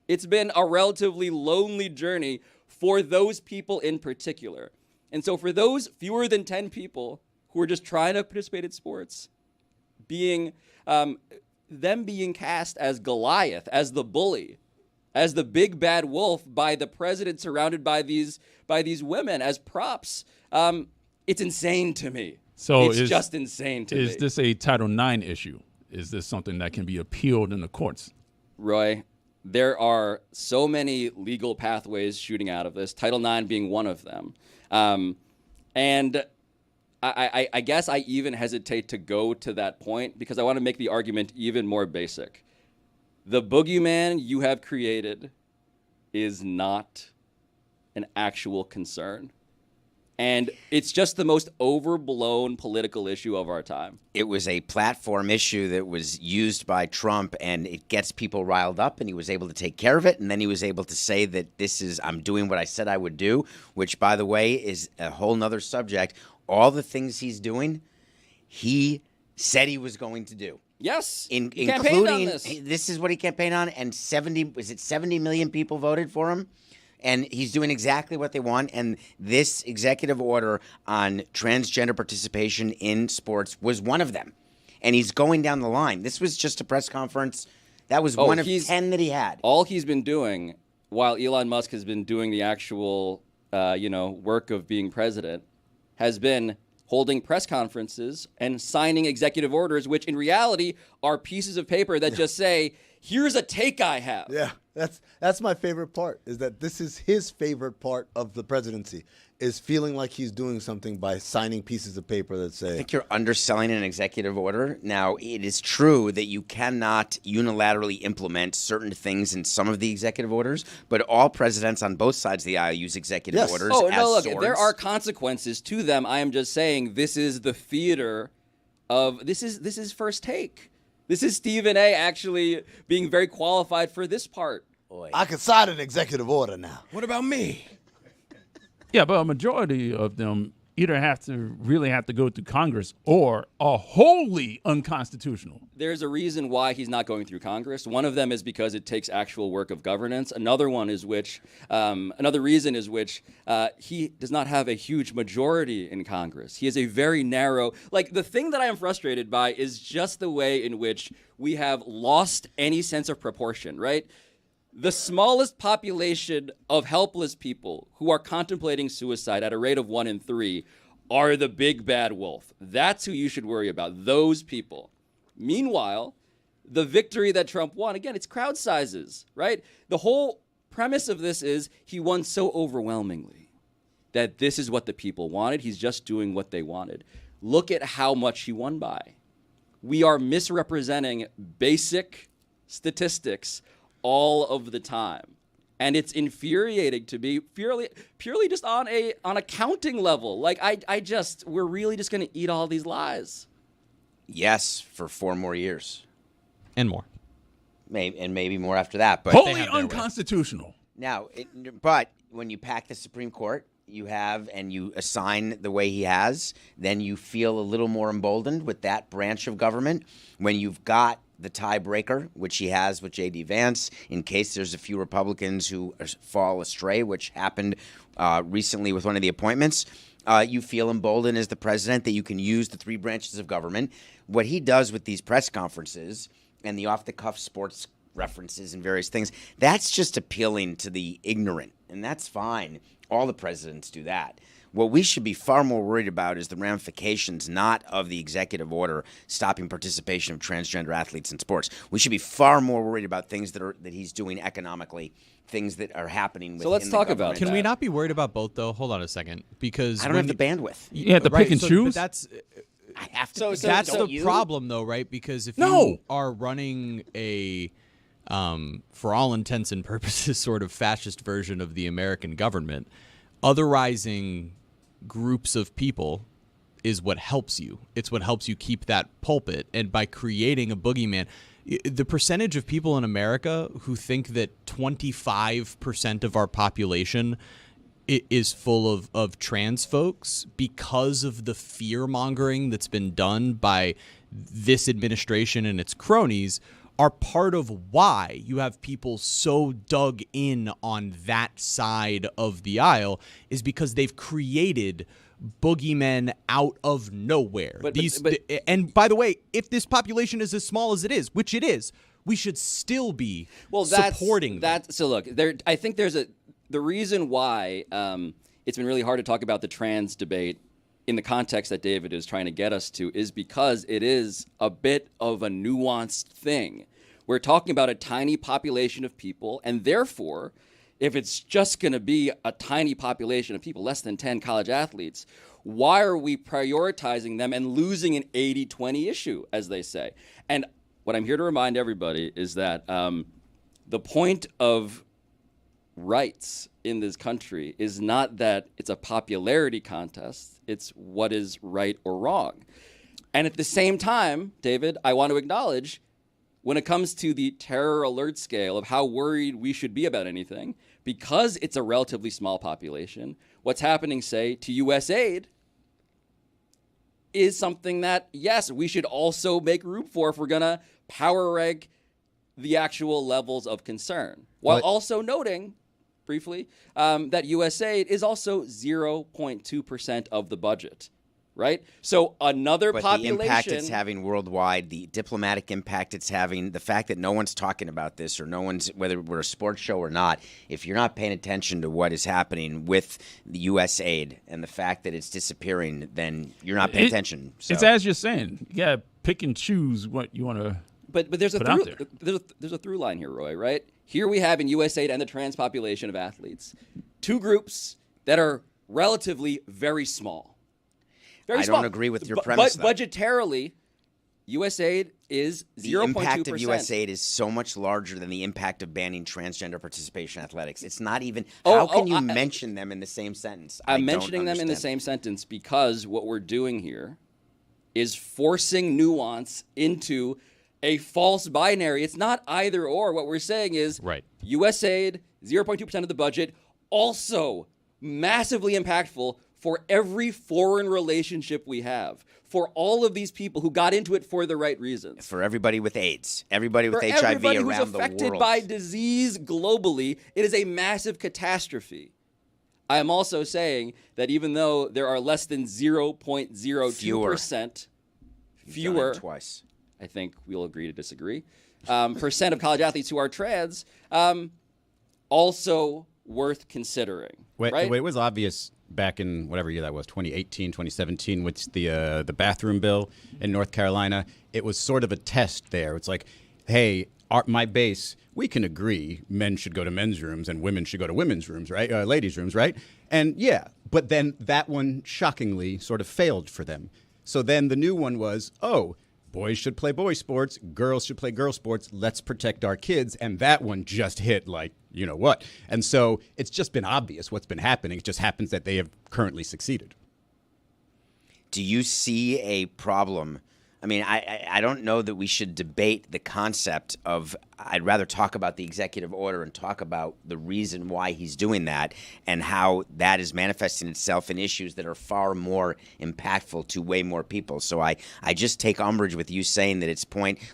It's been a relatively lonely journey for those people in particular. And so for those fewer than 10 people who are just trying to participate in sports, being cast as Goliath, as the bully, as the big bad wolf by the president surrounded by these women as props, it's insane to me. So it's just insane to me. Is this a Title IX issue? Is this something that can be appealed in the courts? Roy, there are so many legal pathways shooting out of this, Title IX being one of them. And I guess I even hesitate to go to that point because I want to make the argument even more basic. The boogeyman you have created is not an actual concern. And it's just the most overblown political issue of our time. It was a platform issue that was used by Trump, and it gets people riled up, and he was able to take care of it. And then he was able to say that I'm doing what I said I would do, which, by the way, is a whole nother subject. All the things he's doing, he said he was going to do. Yes, including this is what he campaigned on, and 70 million people voted for him. And he's doing exactly what they want. And this executive order on transgender participation in sports was one of them. And he's going down the line. This was just a press conference. That was one of 10 that he had. All he's been doing while Elon Musk has been doing the actual, work of being president has been holding press conferences and signing executive orders, which in reality are pieces of paper that just say, here's a take I have. Yeah, that's my favorite part, is that this is his favorite part of the presidency, is feeling like he's doing something by signing pieces of paper that say... I think you're underselling an executive order. Now, it is true that you cannot unilaterally implement certain things in some of the executive orders, but all presidents on both sides of the aisle use executive orders as swords. There are consequences to them. I am just saying this is the theater of... This is First Take. This is Stephen A. actually being very qualified for this part. I could sign an executive order now. What about me? Yeah, but a majority of them either have to go through Congress or are wholly unconstitutional. There's a reason why he's not going through Congress. One of them is because it takes actual work of governance. Another reason is which he does not have a huge majority in Congress. He has a very narrow, the thing that I am frustrated by is just the way in which we have lost any sense of proportion, right? The smallest population of helpless people who are contemplating suicide at a rate of 1 in 3 are the big bad wolf. That's who you should worry about, those people. Meanwhile, the victory that Trump won, again, it's crowd sizes, right? The whole premise of this is he won so overwhelmingly that this is what the people wanted. He's just doing what they wanted. Look at how much he won by. We are misrepresenting basic statistics all of the time. And it's infuriating to be purely just on a counting level. Like we're really just going to eat all these lies. Yes, for 4 more years. And more. Maybe more after that. But Wholly unconstitutional. Now, but when you pack the Supreme Court, you have and you assign the way he has, then you feel a little more emboldened with that branch of government. When you've got the tiebreaker, which he has with J.D. Vance, in case there's a few Republicans who fall astray, which happened recently with one of the appointments, you feel emboldened as the president that you can use the 3 branches of government. What he does with these press conferences and the off-the-cuff sports references and various things, that's just appealing to the ignorant, and that's fine. All the presidents do that. What we should be far more worried about is the ramifications not of the executive order stopping participation of transgender athletes in sports. We should be far more worried about things that he's doing economically, things that are happening. So let's talk about Can we not be worried about both, though? Hold on a second, because I don't have the bandwidth. You have to pick and choose. But that's I have to. that's the problem, though, right? Because if you are running a for all intents and purposes, sort of fascist version of the American government, otherizing groups of people is what helps you. It's what helps you keep that pulpit. And by creating a boogeyman, the percentage of people in America who think that 25% of our population is full of trans folks because of the fear-mongering that's been done by this administration and its cronies are part of why you have people so dug in on that side of the aisle, is because they've created boogeymen out of nowhere. And by the way, if this population is as small as it is, which it is, we should still be supporting them. So look, I think there's the reason why it's been really hard to talk about the trans debate in the context that David is trying to get us to is because it is a bit of a nuanced thing. We're talking about a tiny population of people, and therefore, if it's just going to be a tiny population of people, less than 10 college athletes, why are we prioritizing them and losing an 80-20 issue, as they say? And what I'm here to remind everybody is that the point of rights in this country is not that it's a popularity contest, it's what is right or wrong. And at the same time, David, I want to acknowledge when it comes to the terror alert scale of how worried we should be about anything, because it's a relatively small population, what's happening, say, to USAID is something that, yes, we should also make room for if we're going to power rank the actual levels of concern, while also noting briefly that USAID is also 0.2% of the budget. Right? So another population. The impact it's having worldwide, the diplomatic impact it's having, the fact that no one's talking about this or no one's, whether we're a sports show or not, if you're not paying attention to what is happening with the USAID and the fact that it's disappearing, then you're not paying attention. So. It's as you're saying. You got to pick and choose what you want to But there's a through line here, Roy, right? Here we have in USAID and the trans population of athletes, two groups that are relatively very small. I don't agree with your premise. But budgetarily, USAID is 0.2%. The impact of USAID is so much larger than the impact of banning transgender participation in athletics. It's not even. How can you mention them in the same sentence? I'm mentioning them in the same sentence because what we're doing here is forcing nuance into a false binary. It's not either or. What we're saying is USAID, 0.2% of the budget, also massively impactful for every foreign relationship we have, for all of these people who got into it for the right reasons. For everybody with AIDS, everybody with for HIV everybody around who's the world. affected by disease globally, it is a massive catastrophe. I am also saying that even though there are less than 0.02% fewer, twice. I think we'll agree to disagree, percent of college athletes who are trans, also worth considering. Right? It was obvious back in whatever year that was, 2018, 2017, with the bathroom bill in North Carolina. It was sort of a test there. It's like, hey, my base, we can agree men should go to men's rooms and women should go to women's rooms, right? Ladies' rooms, right? And yeah, but then that one shockingly sort of failed for them. So then the new one was, boys should play boy sports, girls should play girl sports, let's protect our kids. And that one just hit like, you know what? And so it's just been obvious what's been happening. It just happens that they have currently succeeded. Do you see a problem? I mean, I don't know that we should debate the concept of, I'd rather talk about the executive order and talk about the reason why he's doing that and how that is manifesting itself in issues that are far more impactful to way more people. So I just take umbrage with you saying that it's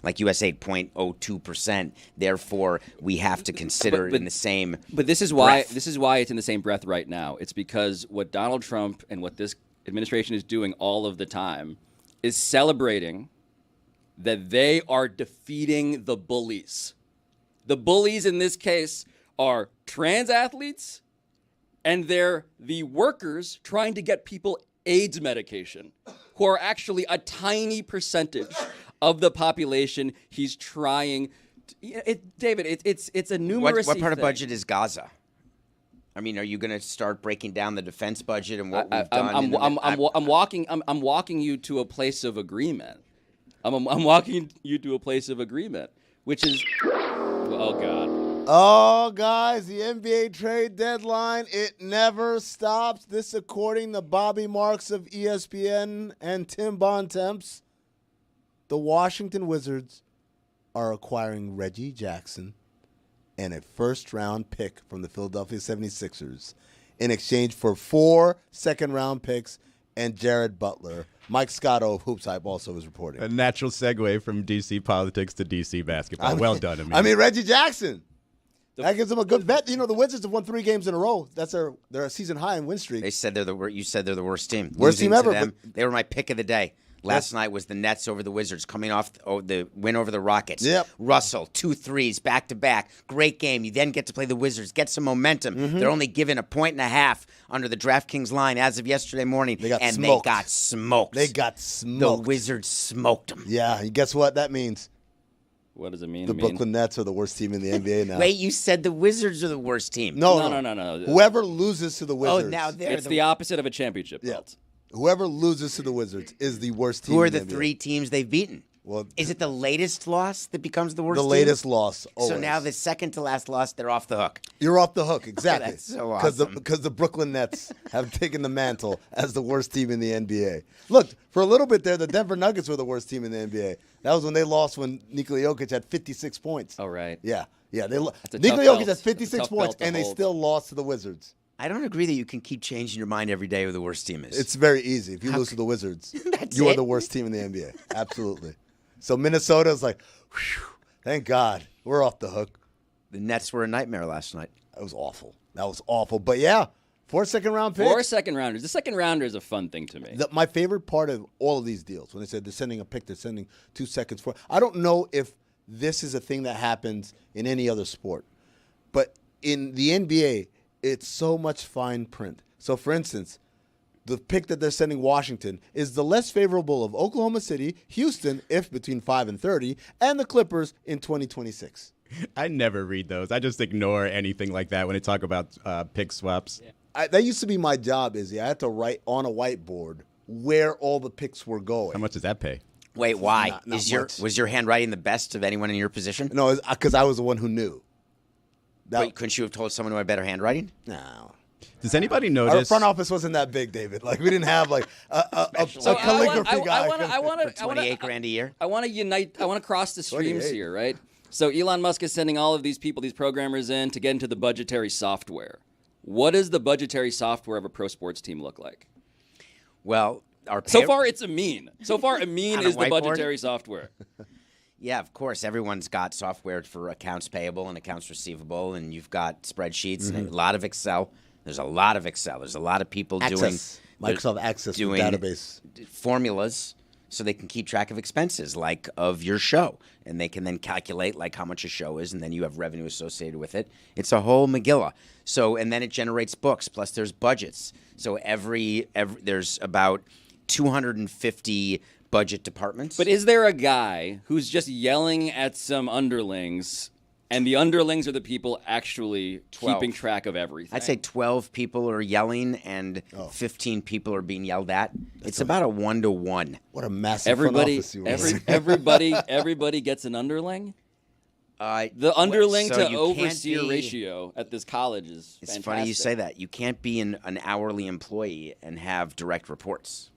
like USA 0.02%. Therefore, we have to consider it in the same. But this is why it's in the same breath right now. It's because what Donald Trump and what this administration is doing all of the time is celebrating that they are defeating the bullies. The bullies in this case are trans athletes, and they're the workers trying to get people AIDS medication, who are actually a tiny percentage of the population he's trying to, David, it's a numeracy What part thing. of budget is Gaza? I mean, are you going to start breaking down the defense budget and what we've done? I'm walking you to a place of agreement. I'm walking you to a place of agreement, which is, oh God. Oh, guys, the NBA trade deadline, it never stops. This according to Bobby Marks of ESPN and Tim Bontemps. The Washington Wizards are acquiring Reggie Jackson and a first-round pick from the Philadelphia 76ers in exchange for 4 second-round picks and Jared Butler. Mike Scotto of Hoops Hype also is reporting. A natural segue from D.C. politics to D.C. basketball. Well done, Amir. I mean, Reggie Jackson. That gives them a good bet. You know, the Wizards have won 3 games in a row. That's their season high in win streak. They said you said they're the worst team. Worst team Losing to ever. them, they were my pick of the day. Last night was the Nets over the Wizards, coming off the win over the Rockets. Yep. Russell, 2 threes back-to-back. Great game. You then get to play the Wizards, get some momentum. Mm-hmm. They're only given 1.5 points under the DraftKings line as of yesterday morning. They got smoked. They got smoked. They got smoked. The Wizards smoked them. Yeah, and guess what that means? What does it mean? The Brooklyn Nets are the worst team in the NBA now. Wait, you said the Wizards are the worst team. No. Whoever loses to the Wizards. Oh, now they're It's the opposite of a championship belt. Whoever loses to the Wizards is the worst team. Who are in the NBA. 3 teams they've beaten? Well, is it the latest loss that becomes the worst The team? latest loss, So always. now the second to last loss, they're off the hook. You're off the hook, exactly. That's so awesome. Because the Brooklyn Nets have taken the mantle as the worst team in the NBA. Look, for a little bit there, the Denver Nuggets were the worst team in the NBA. That was when they lost when Nikola Jokic had 56 points. Oh, right. Yeah. Nikola a tough Jokic belt. has 56 Tough points, belt to and they hold. still lost to the Wizards. I don't agree that you can keep changing your mind every day who the worst team is. It's very easy. If you lose to the Wizards, you are the worst team in the NBA. Absolutely. So Minnesota's like, whew, thank God, we're off the hook. The Nets were a nightmare last night. That was awful. But yeah, 4 second-round picks. 4 second rounders. The second rounder is a fun thing to me. My favorite part of all of these deals, when they said they're sending a pick, they're sending 2 seconds for. I don't know if this is a thing that happens in any other sport, but in the NBA, it's so much fine print. So, for instance, the pick that they're sending Washington is the less favorable of Oklahoma City, Houston, if between 5 and 30, and the Clippers in 2026. I never read those. I just ignore anything like that when they talk about pick swaps. That used to be my job, Izzy. I had to write on a whiteboard where all the picks were going. How much does that pay? Wait, why? Not Was your handwriting the best of anyone in your position? No, because I was the one who knew. Wait, couldn't you have told someone who had better handwriting? No. Does anybody Our notice? front office wasn't that big, David. Like, we didn't have like a calligraphy guy. I want to 28 grand a year. I want to unite. I want to cross the streams 28. here, right? So Elon Musk is sending all of these people, these programmers, in to get into the budgetary software. What does the budgetary software of a pro sports team look like? Well, so far it's Amin. So far, Amin On a is the whiteboard? budgetary software. Yeah, of course. Everyone's got software for accounts payable and accounts receivable, and you've got spreadsheets and a lot of Excel. There's a lot of Excel. There's a lot of people Access. Microsoft Access with database. formulas so they can keep track of expenses, like of your show. And they can then calculate like how much a show is, and then you have revenue associated with it. It's a whole Megillah. So, and then it generates books, plus there's budgets. So every there's about 250 budget departments. But is there a guy who's just yelling at some underlings, and the underlings are the people actually 12. keeping track of everything? I'd say 12 people are yelling and 15 people are being yelled at. It's about a 1-to-1. What a massive front office you were. everybody gets an underling. The so underling you to can't overseer be- ratio at this college is It's fantastic. funny you say that. You can't be an hourly employee and have direct reports.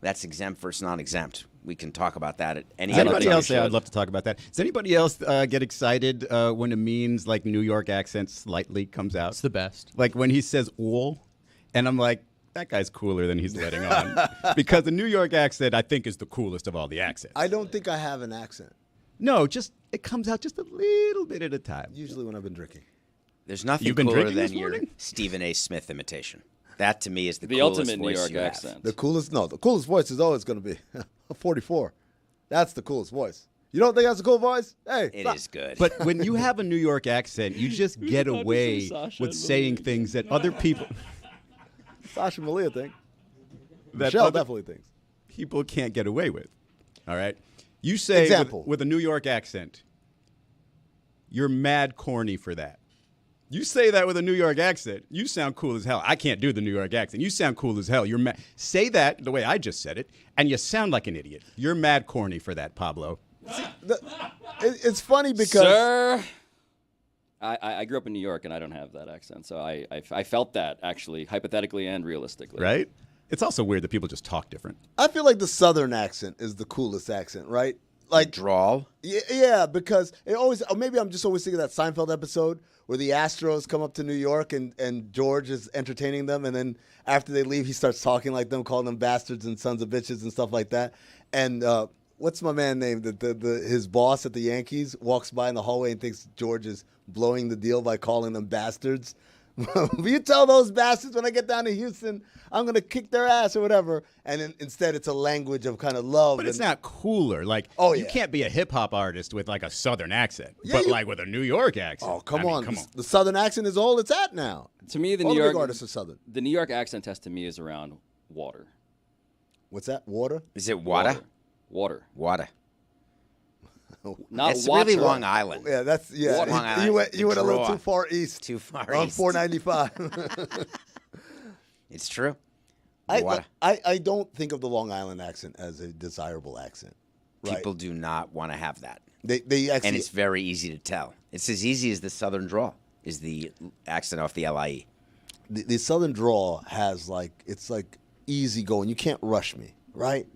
That's exempt versus non-exempt. We can talk about that at any Does other anybody time. else? Yeah, I'd love to talk about that. Does anybody else get excited when Amin's like New York accent slightly comes out? It's the best. Like when he says "wool," and I'm like, that guy's cooler than he's letting on. Because the New York accent, I think, is the coolest of all the accents. I don't think I have an accent. No, just it comes out just a little bit at a time. Usually when I've been drinking. There's nothing You've been cooler drinking than this your morning? Stephen A. Smith imitation. That to me is the The coolest ultimate New voice York you have. accent. The coolest voice is always going to be a 44. That's the coolest voice. You don't think that's a cool voice? Hey, It is good. But when you have a New York accent, you just get away with saying things that other people Sasha Malia thing. that Michelle other definitely thinks. people can't get away with. All right, you say Example. with a New York accent, you're mad corny for that. You say that with a New York accent, you sound cool as hell. I can't do the New York accent. You sound cool as hell. You're mad. Say that the way I just said it, and you sound like an idiot. You're mad corny for that, Pablo. It's funny because Sir, I grew up in New York and I don't have that accent, so I felt that actually hypothetically and realistically. Right? It's also weird that people just talk different. I feel like the Southern accent is the coolest accent, right? Like drawl. Yeah, because it always. Or maybe I'm just always thinking of that Seinfeld episode where the Astros come up to New York and George is entertaining them, and then after they leave, he starts talking like them, calling them bastards and sons of bitches and stuff like that. And what's my man named? His boss at the Yankees walks by in the hallway and thinks George is blowing the deal by calling them bastards. Will you tell those bastards when I get down to Houston, I'm going to kick their ass or whatever? And then instead, it's a language of kind of love. But it's not cooler. Like, Oh, you yeah. can't be a hip hop artist with like a Southern accent, Yeah, but you- like with a New York accent. Oh, come I mean, on. come on. The Southern accent is all it's at now. To me, the All New the York big artists are Southern. The New York accent test to me is around water. What's that? Water? Is it water? Water. Water. Not It's water. really Long Island. Yeah, that's Water. Long Island. You went a little Draw. too far east. Too far on east. 495. It's true. I don't think of the Long Island accent as a desirable accent. Right? People do not want to have that. They actually, And it's very easy to tell. It's as easy as the Southern drawl is the accent off the LIE. the Southern drawl has it's easy going. You can't rush me, right?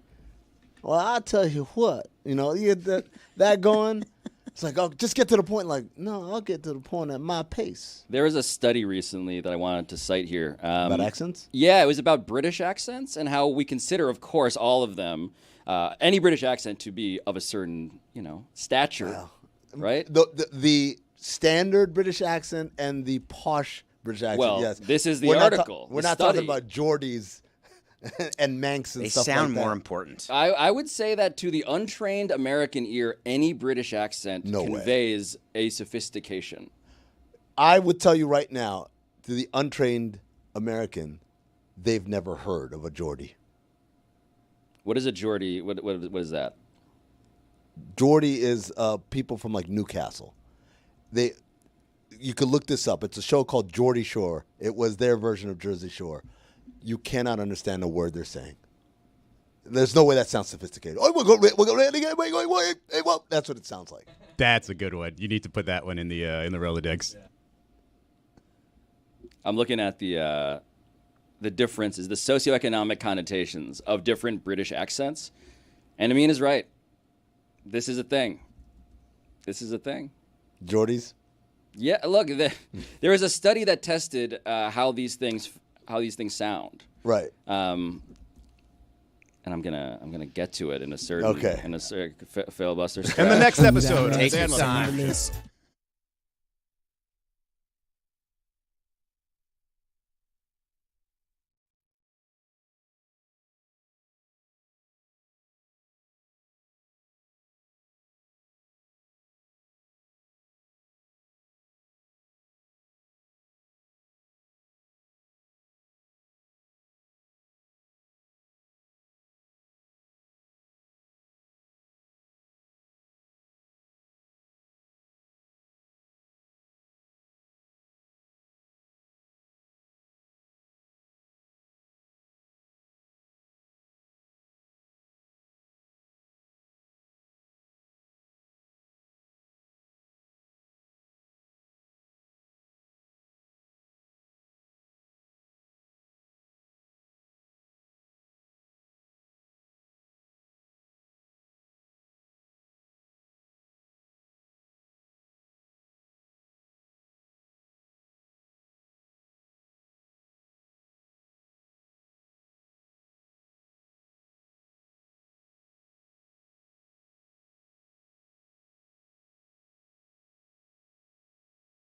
Well, I'll tell you what, you get that going. It's like, oh, just get to the point. Like, no, I'll get to the point at my pace. There was a study recently that I wanted to cite here. About accents? Yeah, it was about British accents and how we consider, of course, all of them, any British accent to be of a certain, stature, right? The standard British accent and the posh British accent, Well, yes. this is the We're not article, we're the not study. talking about Geordies and Manx and They stuff sound like that. more important. I would say that to the untrained American ear, any British accent No way. conveys a sophistication. I would tell you right now, to the untrained American, they've never heard of a Geordie. What is a Geordie? What is that? Geordie is people from like Newcastle. You could look this up. It's a show called Geordie Shore. It was their version of Jersey Shore. You cannot understand a word they're saying. There's no way that sounds sophisticated. Oh, wait, that's what it sounds like. That's a good one. You need to put that one in the Rolodex. I'm looking at the differences, the socioeconomic connotations of different British accents, and Amin is right. This is a thing. This is a thing. Geordies? Yeah. Look, there was a study that tested how these things sound. Right. And I'm gonna get to it in a certain Okay. filibuster. In the next episode, Take Dan your Le- time.